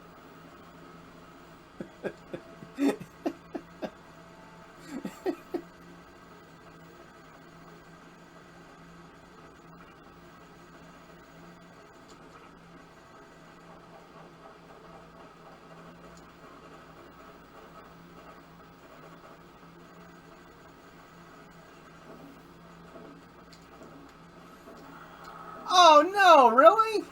Oh no, really?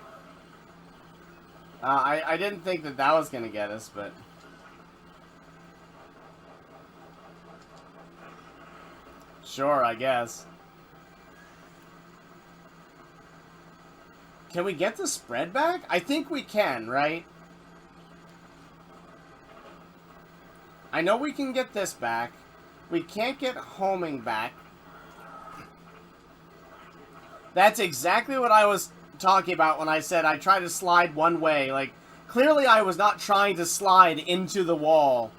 I didn't think that was gonna get us, but... Sure, I guess. Can we get the spread back? I think we can, right? I know we can get this back. We can't get homing back. That's exactly what I was talking about when I said I tried to slide one way. Like, clearly I was not trying to slide into the wall,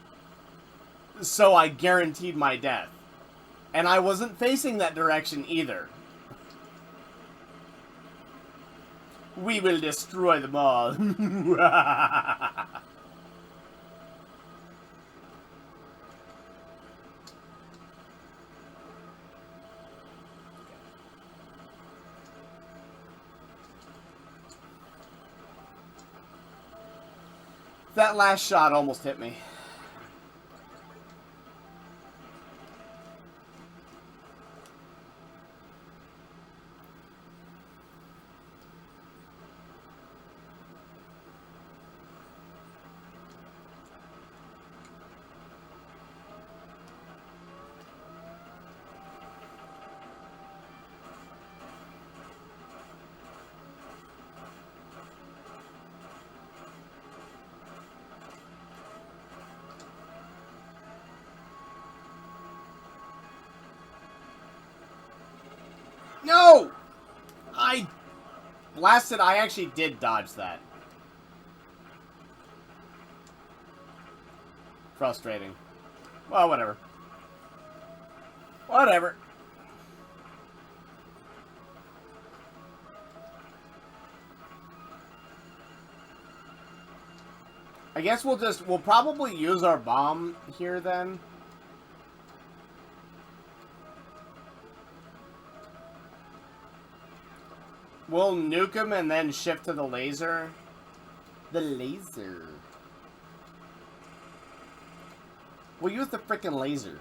so I guaranteed my death. And I wasn't facing that direction either. We will destroy them all. That last shot almost hit me. No! I blasted. I actually did dodge that. Frustrating. Well, whatever. Whatever. I guess we'll probably use our bomb here then. We'll nuke him and then shift to the laser. The laser. We'll use the frickin' laser.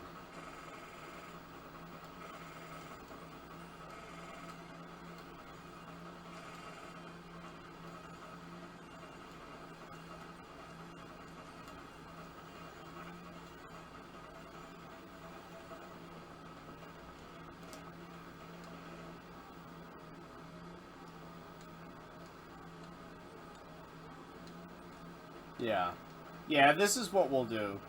Yeah. Yeah, this is what we'll do.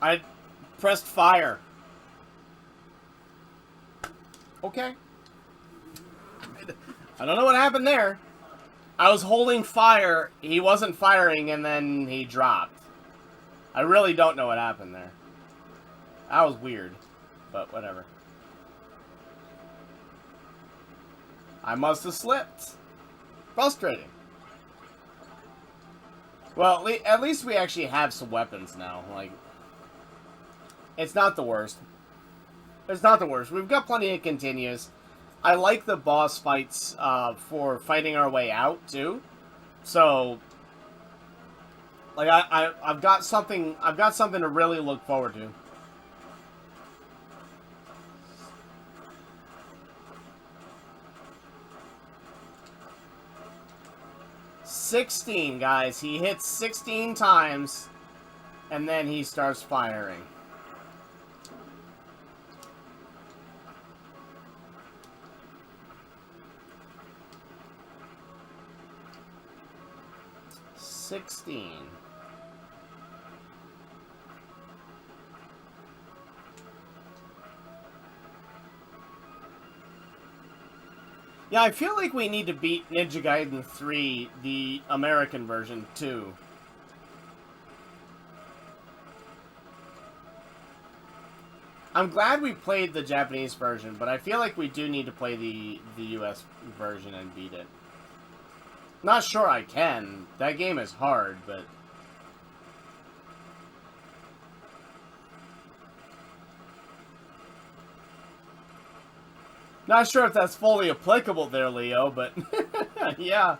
I pressed fire. Okay. I don't know what happened there. I was holding fire, he wasn't firing, and then he dropped. I really don't know what happened there. That was weird, but whatever. I must have slipped. Frustrating. Well, at least we actually have some weapons now. Like, it's not the worst. It's not the worst. We've got plenty of continues. I like the boss fights for fighting our way out too. So, like, I've got something to really look forward to. Guys. He hits 16 times, and then he starts firing. Yeah, I feel like we need to beat Ninja Gaiden 3, the American version, too. I'm glad we played the Japanese version, but I feel like we do need to play the US version and beat it. Not sure I can. That game is hard, but... Not sure if that's fully applicable there, Leo, but... yeah.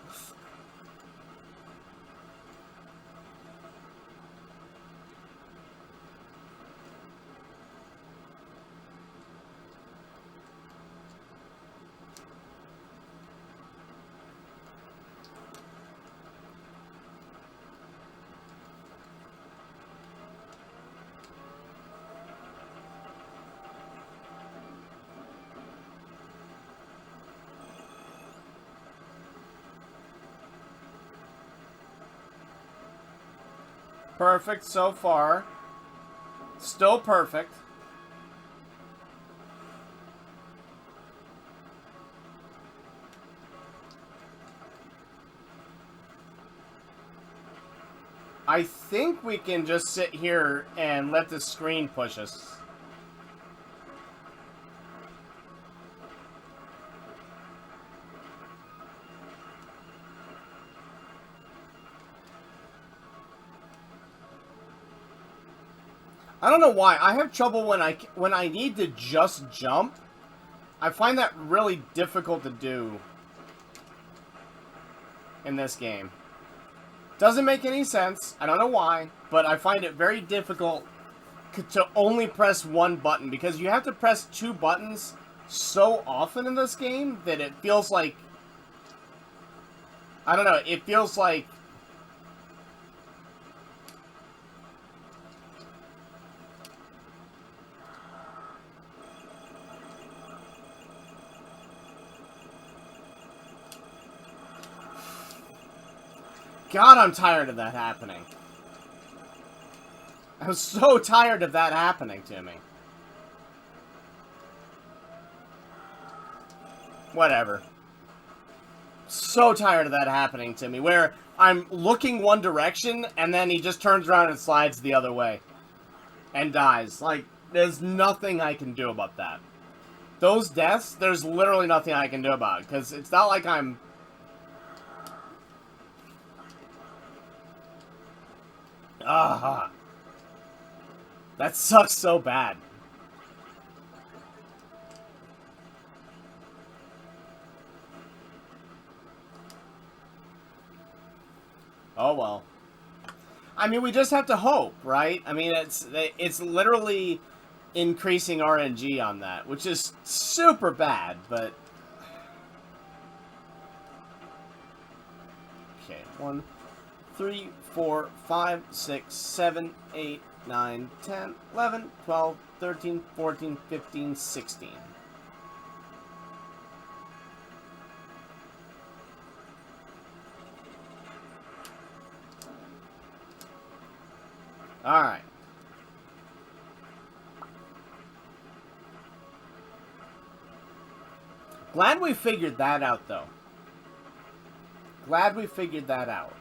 Perfect so far. Still perfect. I think we can just sit here and let the screen push us. I don't know why. I have trouble when I need to just jump. I find that really difficult to do in this game. Doesn't make any sense. I don't know why, but I find it very difficult to only press one button because you have to press two buttons so often in this game that it feels like, I don't know, it feels like God, I'm tired of that happening. I'm so tired of that happening to me. Whatever. So tired of that happening to me, where I'm looking one direction, and then he just turns around and slides the other way. And dies. Like, there's nothing I can do about that. Those deaths, there's literally nothing I can do about it, because it's not like I'm... Ah, that sucks so bad. Oh well. I mean, we just have to hope, right? I mean, it's literally increasing RNG on that, which is super bad, but... Okay, 1, 3, 4, 5, 6, 7, 8, 9, 10, 11, 12, 13, 14, 15, 16. Alright. Glad we figured that out, though. Glad we figured that out.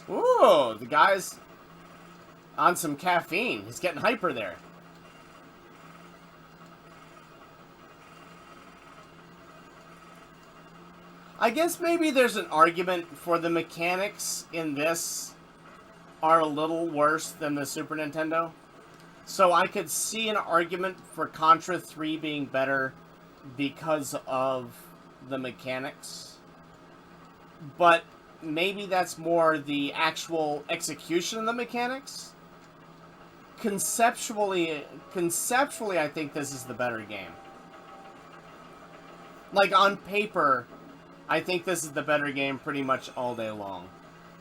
Ooh, the guy's on some caffeine. He's getting hyper there. I guess maybe there's an argument for the mechanics in this are a little worse than the Super Nintendo. So I could see an argument for Contra 3 being better because of the mechanics. But maybe that's more the actual execution of the mechanics. Conceptually, I think this is the better game. Like, on paper, I think this is the better game pretty much all day long.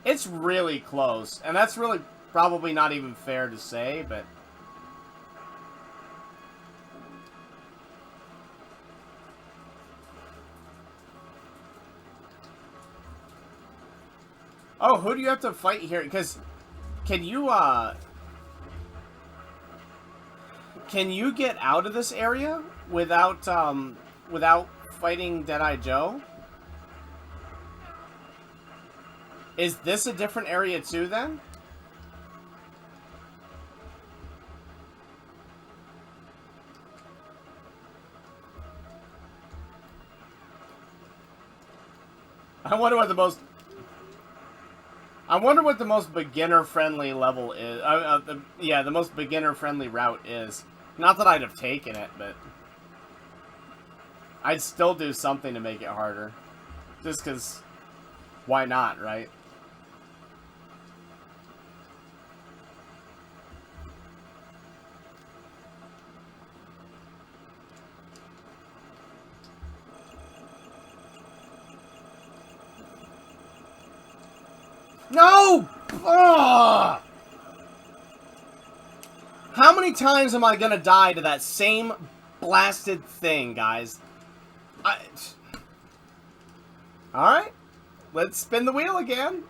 It's really close, and that's really probably not even fair to say, but... Oh, who do you have to fight here? Because, can you get out of this area without, without fighting Deadeye Joe? Is this a different area too, then? I wonder what the most beginner-friendly level is. Yeah, the most beginner-friendly route is. Not that I'd have taken it, but... I'd still do something to make it harder. Just because... Why not, right? No! Ugh! How many times am I gonna die to that same blasted thing, guys? Alright. Let's spin the wheel again.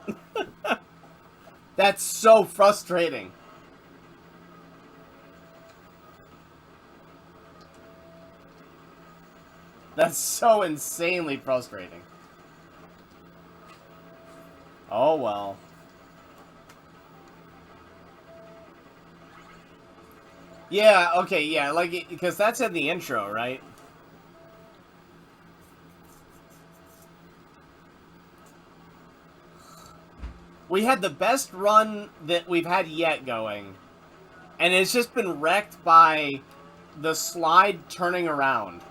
That's so frustrating. That's so insanely frustrating. Oh, well. Yeah, okay, yeah, like, because that's in the intro, right? We had the best run that we've had yet going, and it's just been wrecked by the slide turning around.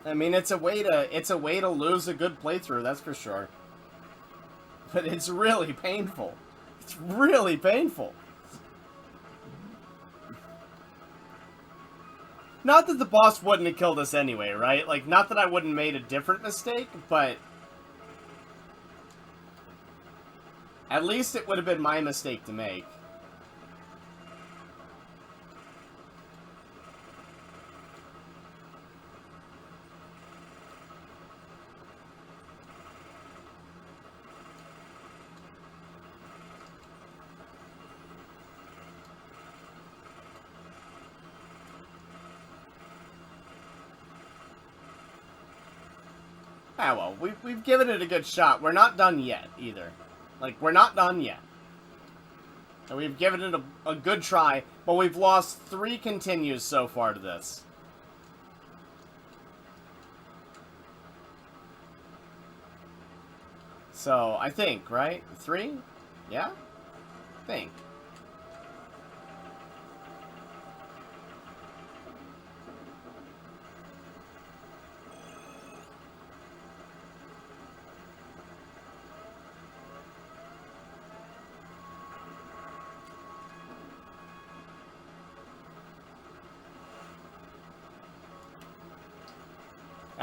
I mean, it's a way to lose a good playthrough, that's for sure. But it's really painful. It's really painful. Not that the boss wouldn't have killed us anyway, right? Like, not that I wouldn't have made a different mistake, but at least it would have been my mistake to make. Ah, well, we've given it a good shot. We're not done yet, either. Like, we're not done yet. And we've given it a good try, but we've lost 3 continues so far to this. So, I think, right? 3? Yeah? I think.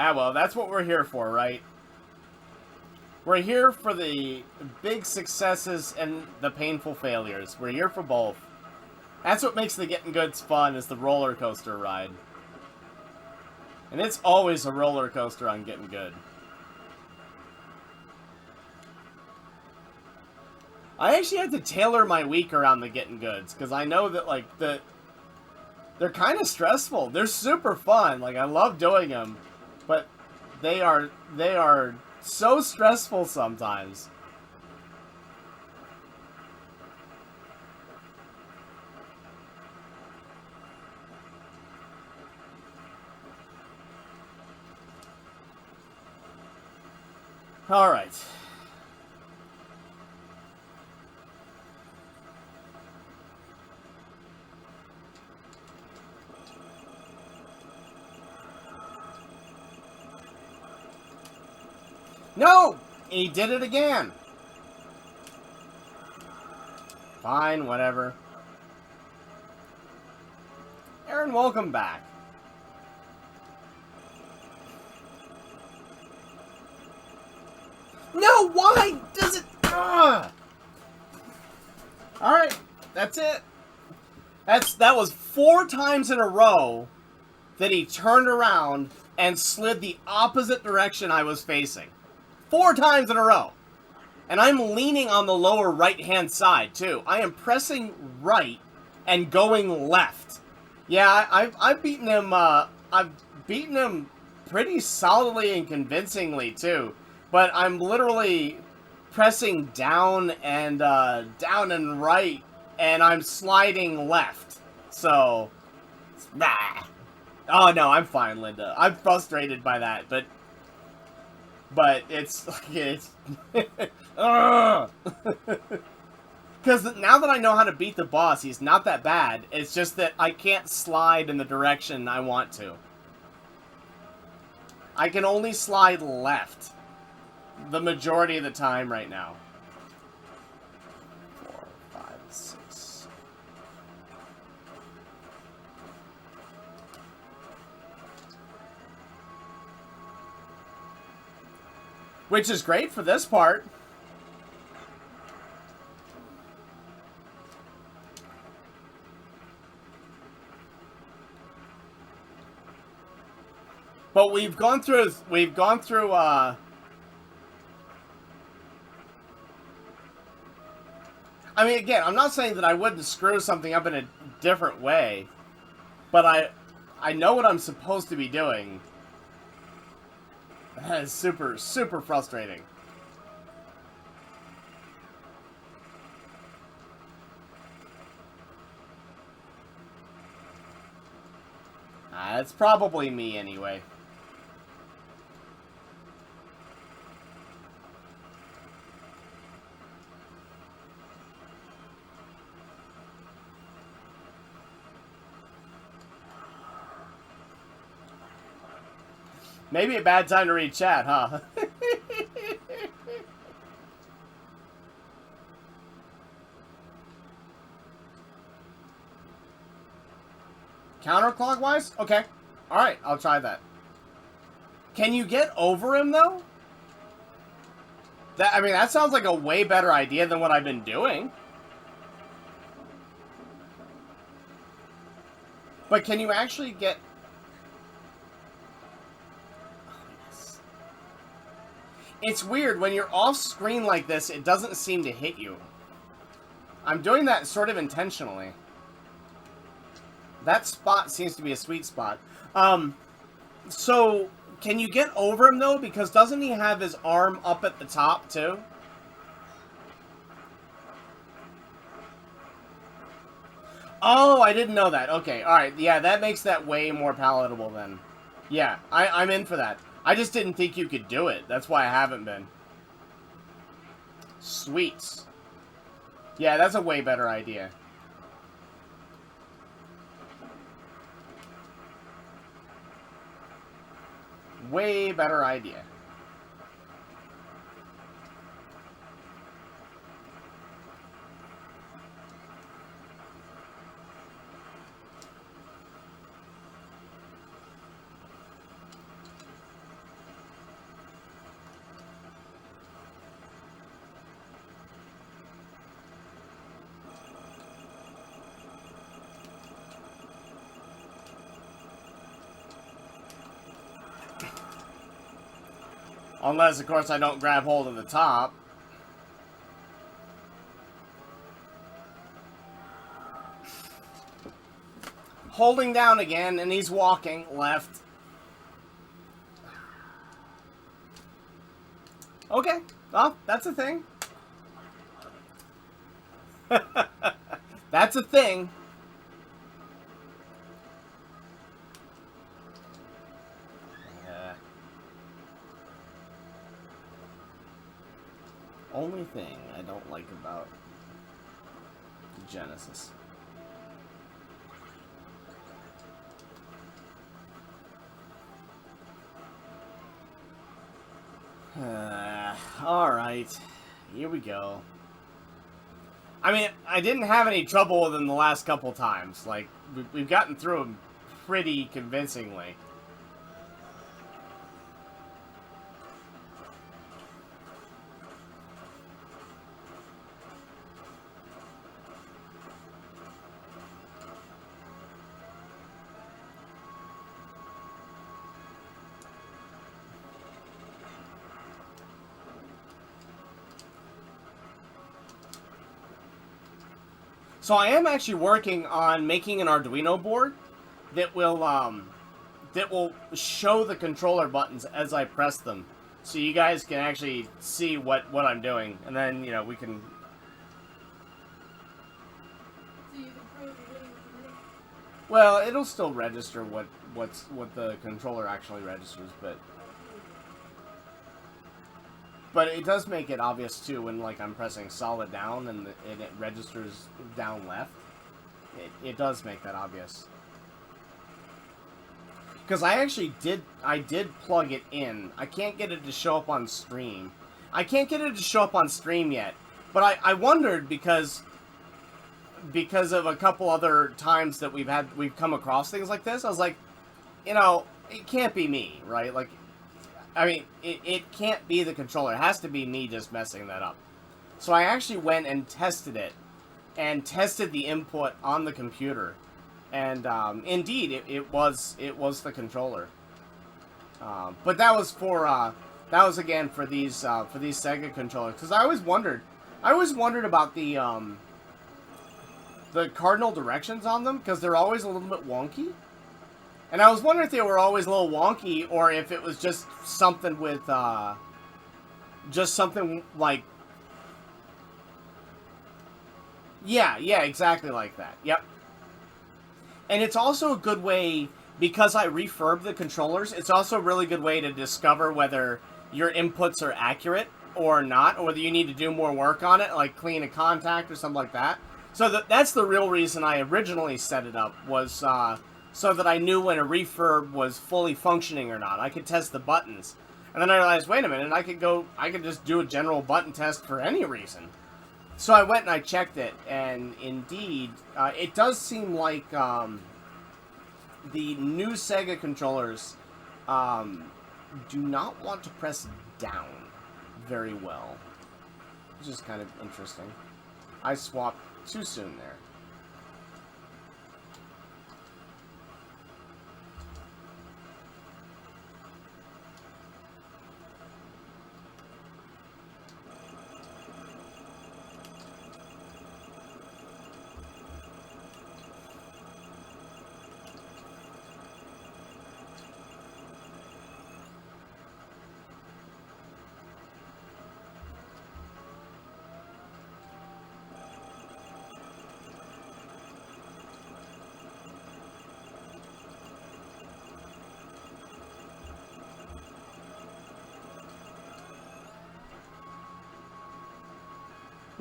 Ah, well, that's what we're here for, right? We're here for the big successes and the painful failures. We're here for both. That's what makes the Getting Goods fun, is the roller coaster ride. And it's always a roller coaster on Getting Good. I actually had to tailor my week around the Getting Goods, because I know that, like, they're kind of stressful. They're super fun. Like, I love doing them. But they are so stressful sometimes. All right. No! He did it again. Fine, whatever. Aaron, welcome back. No, why does it... Ugh! All right, that's it. That was 4 times in a row that he turned around and slid the opposite direction I was facing. 4 times in a row. And I'm leaning on the lower right-hand side, too. I am pressing right and going left. Yeah, I've beaten him, I've beaten him pretty solidly and convincingly, too. But I'm literally pressing down and right, and I'm sliding left. So, nah. Oh, no, I'm fine, Linda. I'm frustrated by that, but it's because now that I know how to beat the boss, he's not that bad. It's just that I can't slide in the direction I want to. I can only slide left the majority of the time right now. 4, 5, 6. Which is great for this part. But we've gone through, I mean, again, I'm not saying that I wouldn't screw something up in a different way, but I know what I'm supposed to be doing. That is super, super frustrating. It's probably me anyway. Maybe a bad time to read chat, huh? Counterclockwise? Okay. Alright, I'll try that. Can you get over him, though? I mean, that sounds like a way better idea than what I've been doing. But can you actually get... It's weird, when you're off screen like this, it doesn't seem to hit you. I'm doing that sort of intentionally. That spot seems to be a sweet spot. So, can you get over him, though? Because doesn't he have his arm up at the top, too? Oh, I didn't know that. Okay, alright. Yeah, that makes that way more palatable, then. Yeah, I'm in for that. I just didn't think you could do it. That's why I haven't been. Sweet. Yeah, that's a way better idea. Way better idea. Unless, of course, I don't grab hold of the top. Holding down again, and he's walking left. Okay. Well, that's a thing. That's a thing. Only thing I don't like about Genesis. Alright. Here we go. I mean, I didn't have any trouble with him the last couple times. Like, we've gotten through him pretty convincingly. So I am actually working on making an Arduino board that will show the controller buttons as I press them, so you guys can actually see what I'm doing, and then we can. So you can prove you're hitting what you're hitting? Well, it'll still register what the controller actually registers, but it does make it obvious too when I'm pressing solid down and it registers down left. It does make that obvious. Because I did plug it in. I can't get it to show up on stream. I can't get it to show up on stream yet. But I wondered because of a couple other times that we've come across things like this. I was like, it can't be me, right? Like, I mean, it can't be the controller. It has to be me just messing that up. So I actually went and tested it, and tested the input on the computer, and indeed, it was the controller. But that was again for these Sega controllers, because I always wondered about the cardinal directions on them, because they're always a little bit wonky. And I was wondering if they were always a little wonky, or if it was just something with, just something like... Yeah, exactly like that. Yep. And it's also a good way, because I refurb the controllers, it's also a really good way to discover whether your inputs are accurate or not, or whether you need to do more work on it, like clean a contact or something like that. So that's the real reason I originally set it up, was so that I knew when a refurb was fully functioning or not. I could test the buttons. And then I realized, wait a minute, I could just do a general button test for any reason. So I went and I checked it, and indeed, it does seem like the new Sega controllers do not want to press down very well, which is kind of interesting. I swapped too soon there.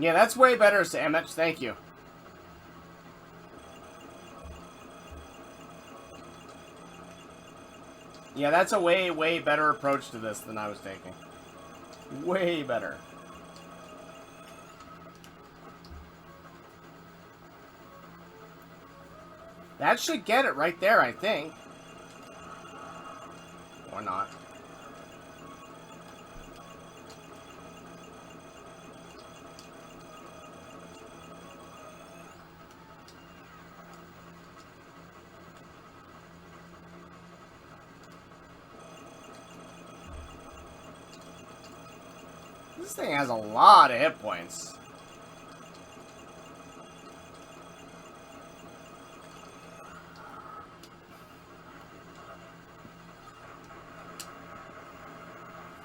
Yeah, that's way better, Samich. Thank you. Yeah, that's a way, way better approach to this than I was taking. Way better. That should get it right there, I think. Or not. This thing has a lot of hit points.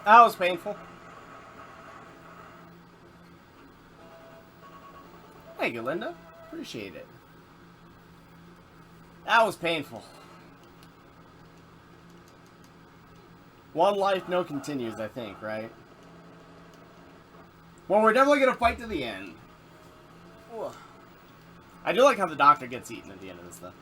That was painful. Thank you, Linda. Appreciate it. That was painful. One life, no continues, I think, right? Well, we're definitely going to fight to the end. Ugh. I do like how the doctor gets eaten at the end of this, though.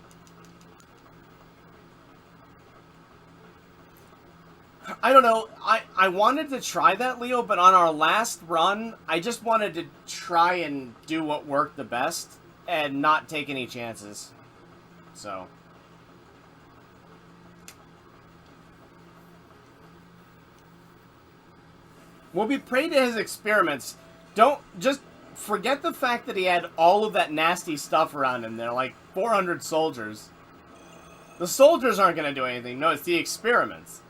I don't know. I wanted to try that, Leo, but on our last run, I just wanted to try and do what worked the best and not take any chances. So... we'll be prey to his experiments. Don't just forget the fact that he had all of that nasty stuff around him there, like 400 soldiers. The soldiers aren't going to do anything. No, it's the experiments.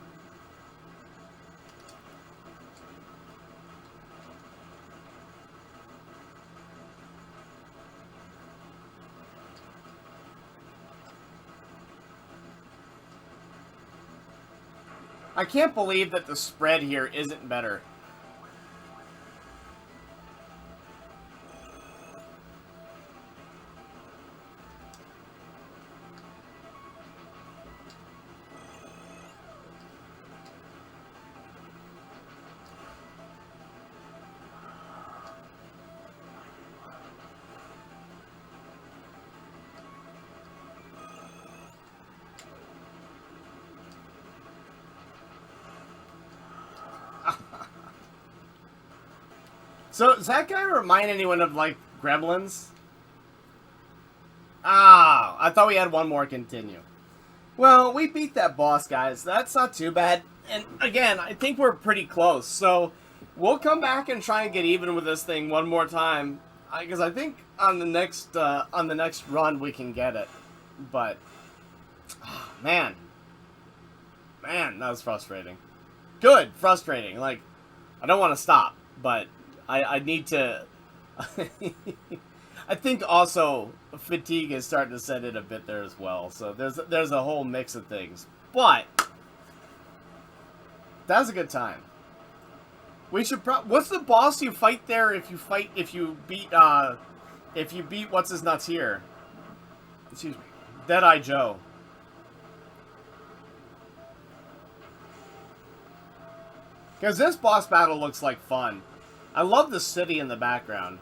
I can't believe that the spread here isn't better. So, does that guy remind anyone of, like, Gremlins? Ah, I thought we had one more continue. Well, we beat that boss, guys. That's not too bad. And, again, I think we're pretty close. So, we'll come back and try and get even with this thing one more time. Because I think on the next run we can get it. But, oh, man. Man, that was frustrating. Good, frustrating. Like, I don't want to stop, but I need to... I think also fatigue is starting to set in a bit there as well. So there's a whole mix of things. But that was a good time. We should what's the boss you fight there if you beat what's his nuts here? Excuse me. Deadeye Joe. Because this boss battle looks like fun. I love the city in the background.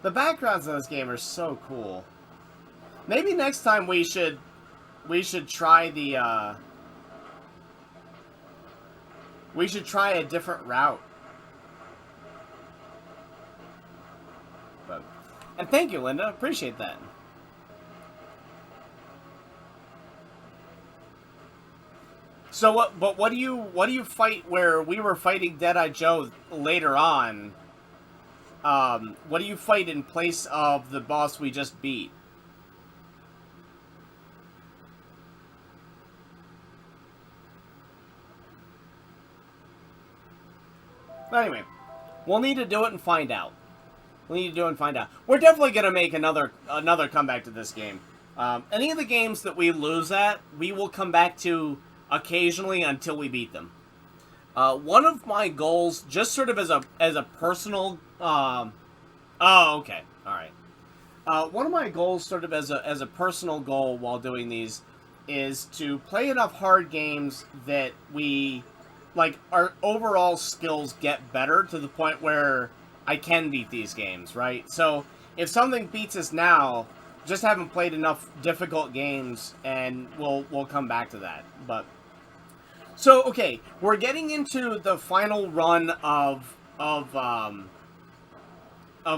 The backgrounds in this game are so cool. Maybe next time we should try the we should try a different route. And thank you, Linda. Appreciate that. So what do you fight where we were fighting Deadeye Joe later on? What do you fight in place of the boss we just beat? But anyway, we'll need to do it and find out. We're definitely gonna make another comeback to this game. Any of the games that we lose at, we will come back to occasionally until we beat them. One of my goals, just sort of as a personal, oh, okay, all right. One of my goals, sort of as a personal goal while doing these, is to play enough hard games that we, like, our overall skills get better to the point where I can beat these games, right? So if something beats us now, just haven't played enough difficult games, and we'll come back to that. But so okay, we're getting into the final run of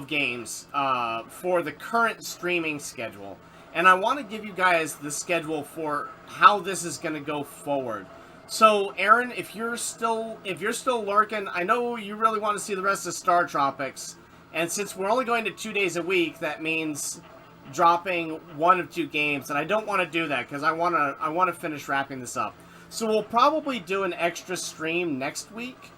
games for the current streaming schedule, and I want to give you guys the schedule for how this is going to go forward. So, Aaron, if you're still lurking, I know you really want to see the rest of Star Tropics, and since we're only going to 2 days a week, that means dropping 1 of 2 games, and I don't want to do that because I want to finish wrapping this up. So we'll probably do an extra stream next week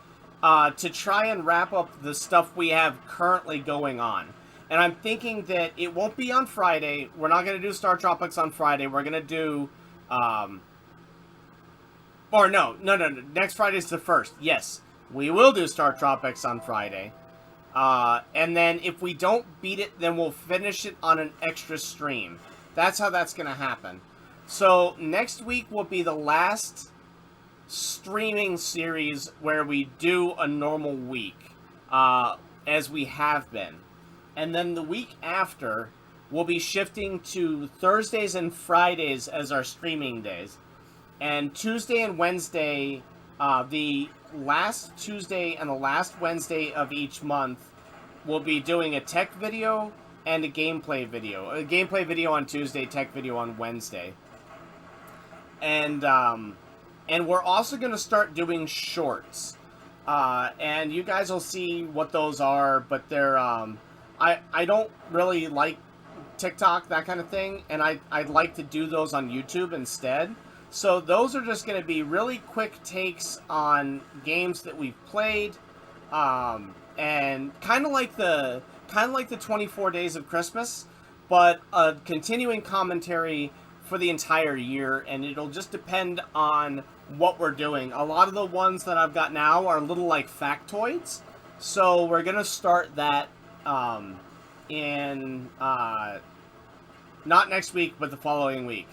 to try and wrap up the stuff we have currently going on. And I'm thinking that it won't be on Friday. We're not going to do Star Tropics on Friday. We're going to do or no. Next Friday's the 1st. Yes, we will do Star Tropics on Friday. And then if we don't beat it, then we'll finish it on an extra stream. That's how that's going to happen. So next week will be the last streaming series where we do a normal week, as we have been. And then the week after, we'll be shifting to Thursdays and Fridays as our streaming days. And Tuesday and Wednesday, the last Tuesday and the last Wednesday of each month, we'll be doing a tech video and a gameplay video. A gameplay video on Tuesday, tech video on Wednesday. And we're also going to start doing shorts. And you guys will see what those are, but they're, I don't really like TikTok, that kind of thing, and I'd like to do those on YouTube instead. So those are just going to be really quick takes on games that we've played, and kind of like the 24 Days of Christmas, but a continuing commentary for the entire year, and it'll just depend on what we're doing. A lot of the ones that I've got now are little like factoids, so we're going to start that in not next week, but the following week.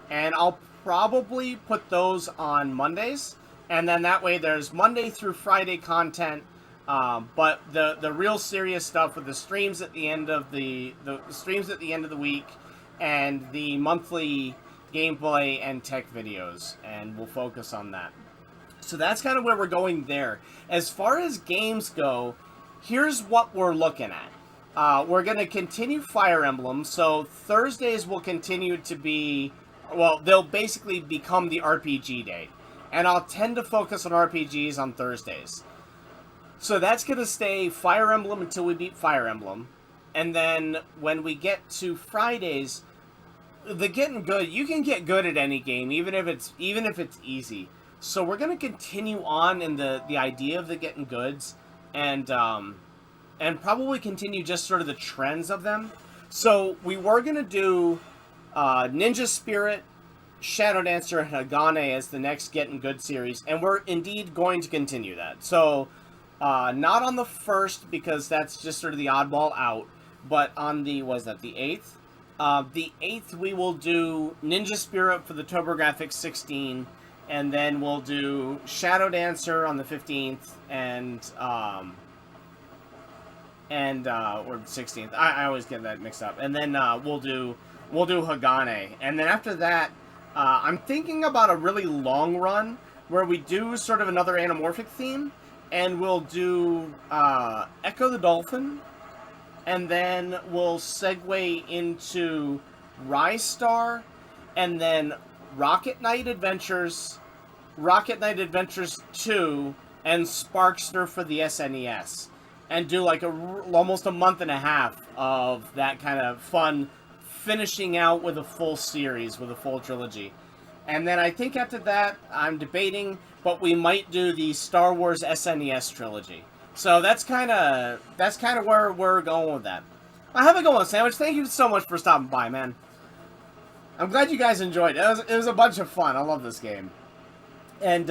And I'll probably put those on Mondays, and then that way there's Monday through Friday content, but the real serious stuff with the streams at the end of the streams at the end of the week, and the monthly gameplay and tech videos, and we'll focus on that. So that's kind of where we're going there. As far as games go, here's what we're looking at. We're going to continue Fire Emblem, so Thursdays will continue to be, well, they'll basically become the RPG day. And I'll tend to focus on RPGs on Thursdays. So that's going to stay Fire Emblem until we beat Fire Emblem. And then when we get to Fridays, the getting good, you can get good at any game, even if it's easy. So we're gonna continue on in the idea of the getting goods, and probably continue just sort of the trends of them. So we were gonna do Ninja Spirit, Shadow Dancer, and Hagane as the next Getting Good series, and we're indeed going to continue that. So not on the 1st, because that's just sort of the oddball out, but on the, was that the 8th? The 8th we will do Ninja Spirit for the TurboGrafx 16, and then we'll do Shadow Dancer on the 15th, or the 16th. I always get that mixed up. And then we'll do Hagane. And then after that, I'm thinking about a really long run where we do sort of another anamorphic theme, and we'll do Echo the Dolphin, and then we'll segue into Rise Star, and then Rocket Knight Adventures 2, and Sparkster for the SNES. And do like almost a month and a half of that kind of fun, finishing out with a full series, with a full trilogy. And then I think after that, I'm debating, but we might do the Star Wars SNES trilogy. So that's kind of where we're going with that. Have a good one, Sandwich. Thank you so much for stopping by, man. I'm glad you guys enjoyed it. It was a bunch of fun. I love this game. And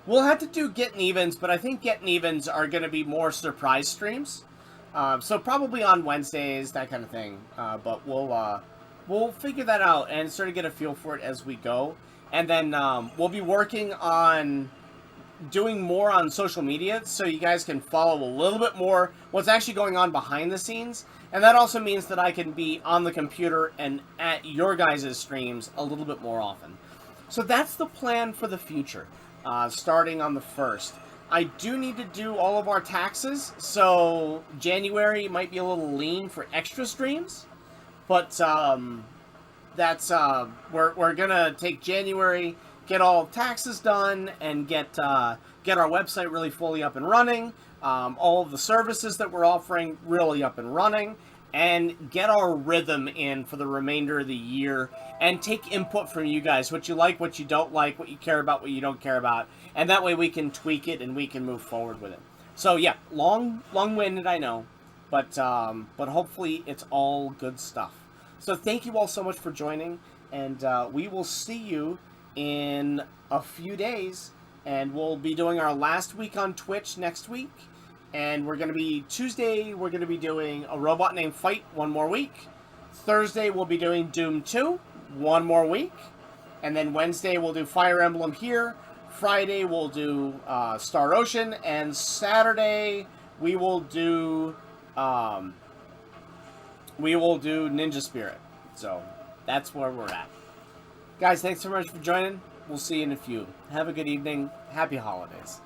we'll have to do Getting Evens, but I think Getting Evens are going to be more surprise streams. So probably on Wednesdays, that kind of thing. But we'll figure that out and sort of get a feel for it as we go. And then we'll be working on doing more on social media, so you guys can follow a little bit more what's actually going on behind the scenes. And that also means that I can be on the computer and at your guys' streams a little bit more often. So that's the plan for the future, starting on the 1st. I do need to do all of our taxes, so January might be a little lean for extra streams. But that's we're gonna take January, get all taxes done, and get our website really fully up and running. All of the services that we're offering really up and running, and get our rhythm in for the remainder of the year, and take input from you guys, what you like, what you don't like, what you care about, what you don't care about, and that way we can tweak it and we can move forward with it. So yeah, long-winded, I know, but hopefully it's all good stuff. So thank you all so much for joining, and we will see you in a few days, and we'll be doing our last week on Twitch next week. And we're going to be, Tuesday, we're going to be doing A Robot Named Fight, one more week. Thursday, we'll be doing Doom 2, one more week. And then Wednesday, we'll do Fire Emblem here. Friday, we'll do Star Ocean. And Saturday, we will do Ninja Spirit. So, that's where we're at. Guys, thanks so much for joining. We'll see you in a few. Have a good evening. Happy holidays.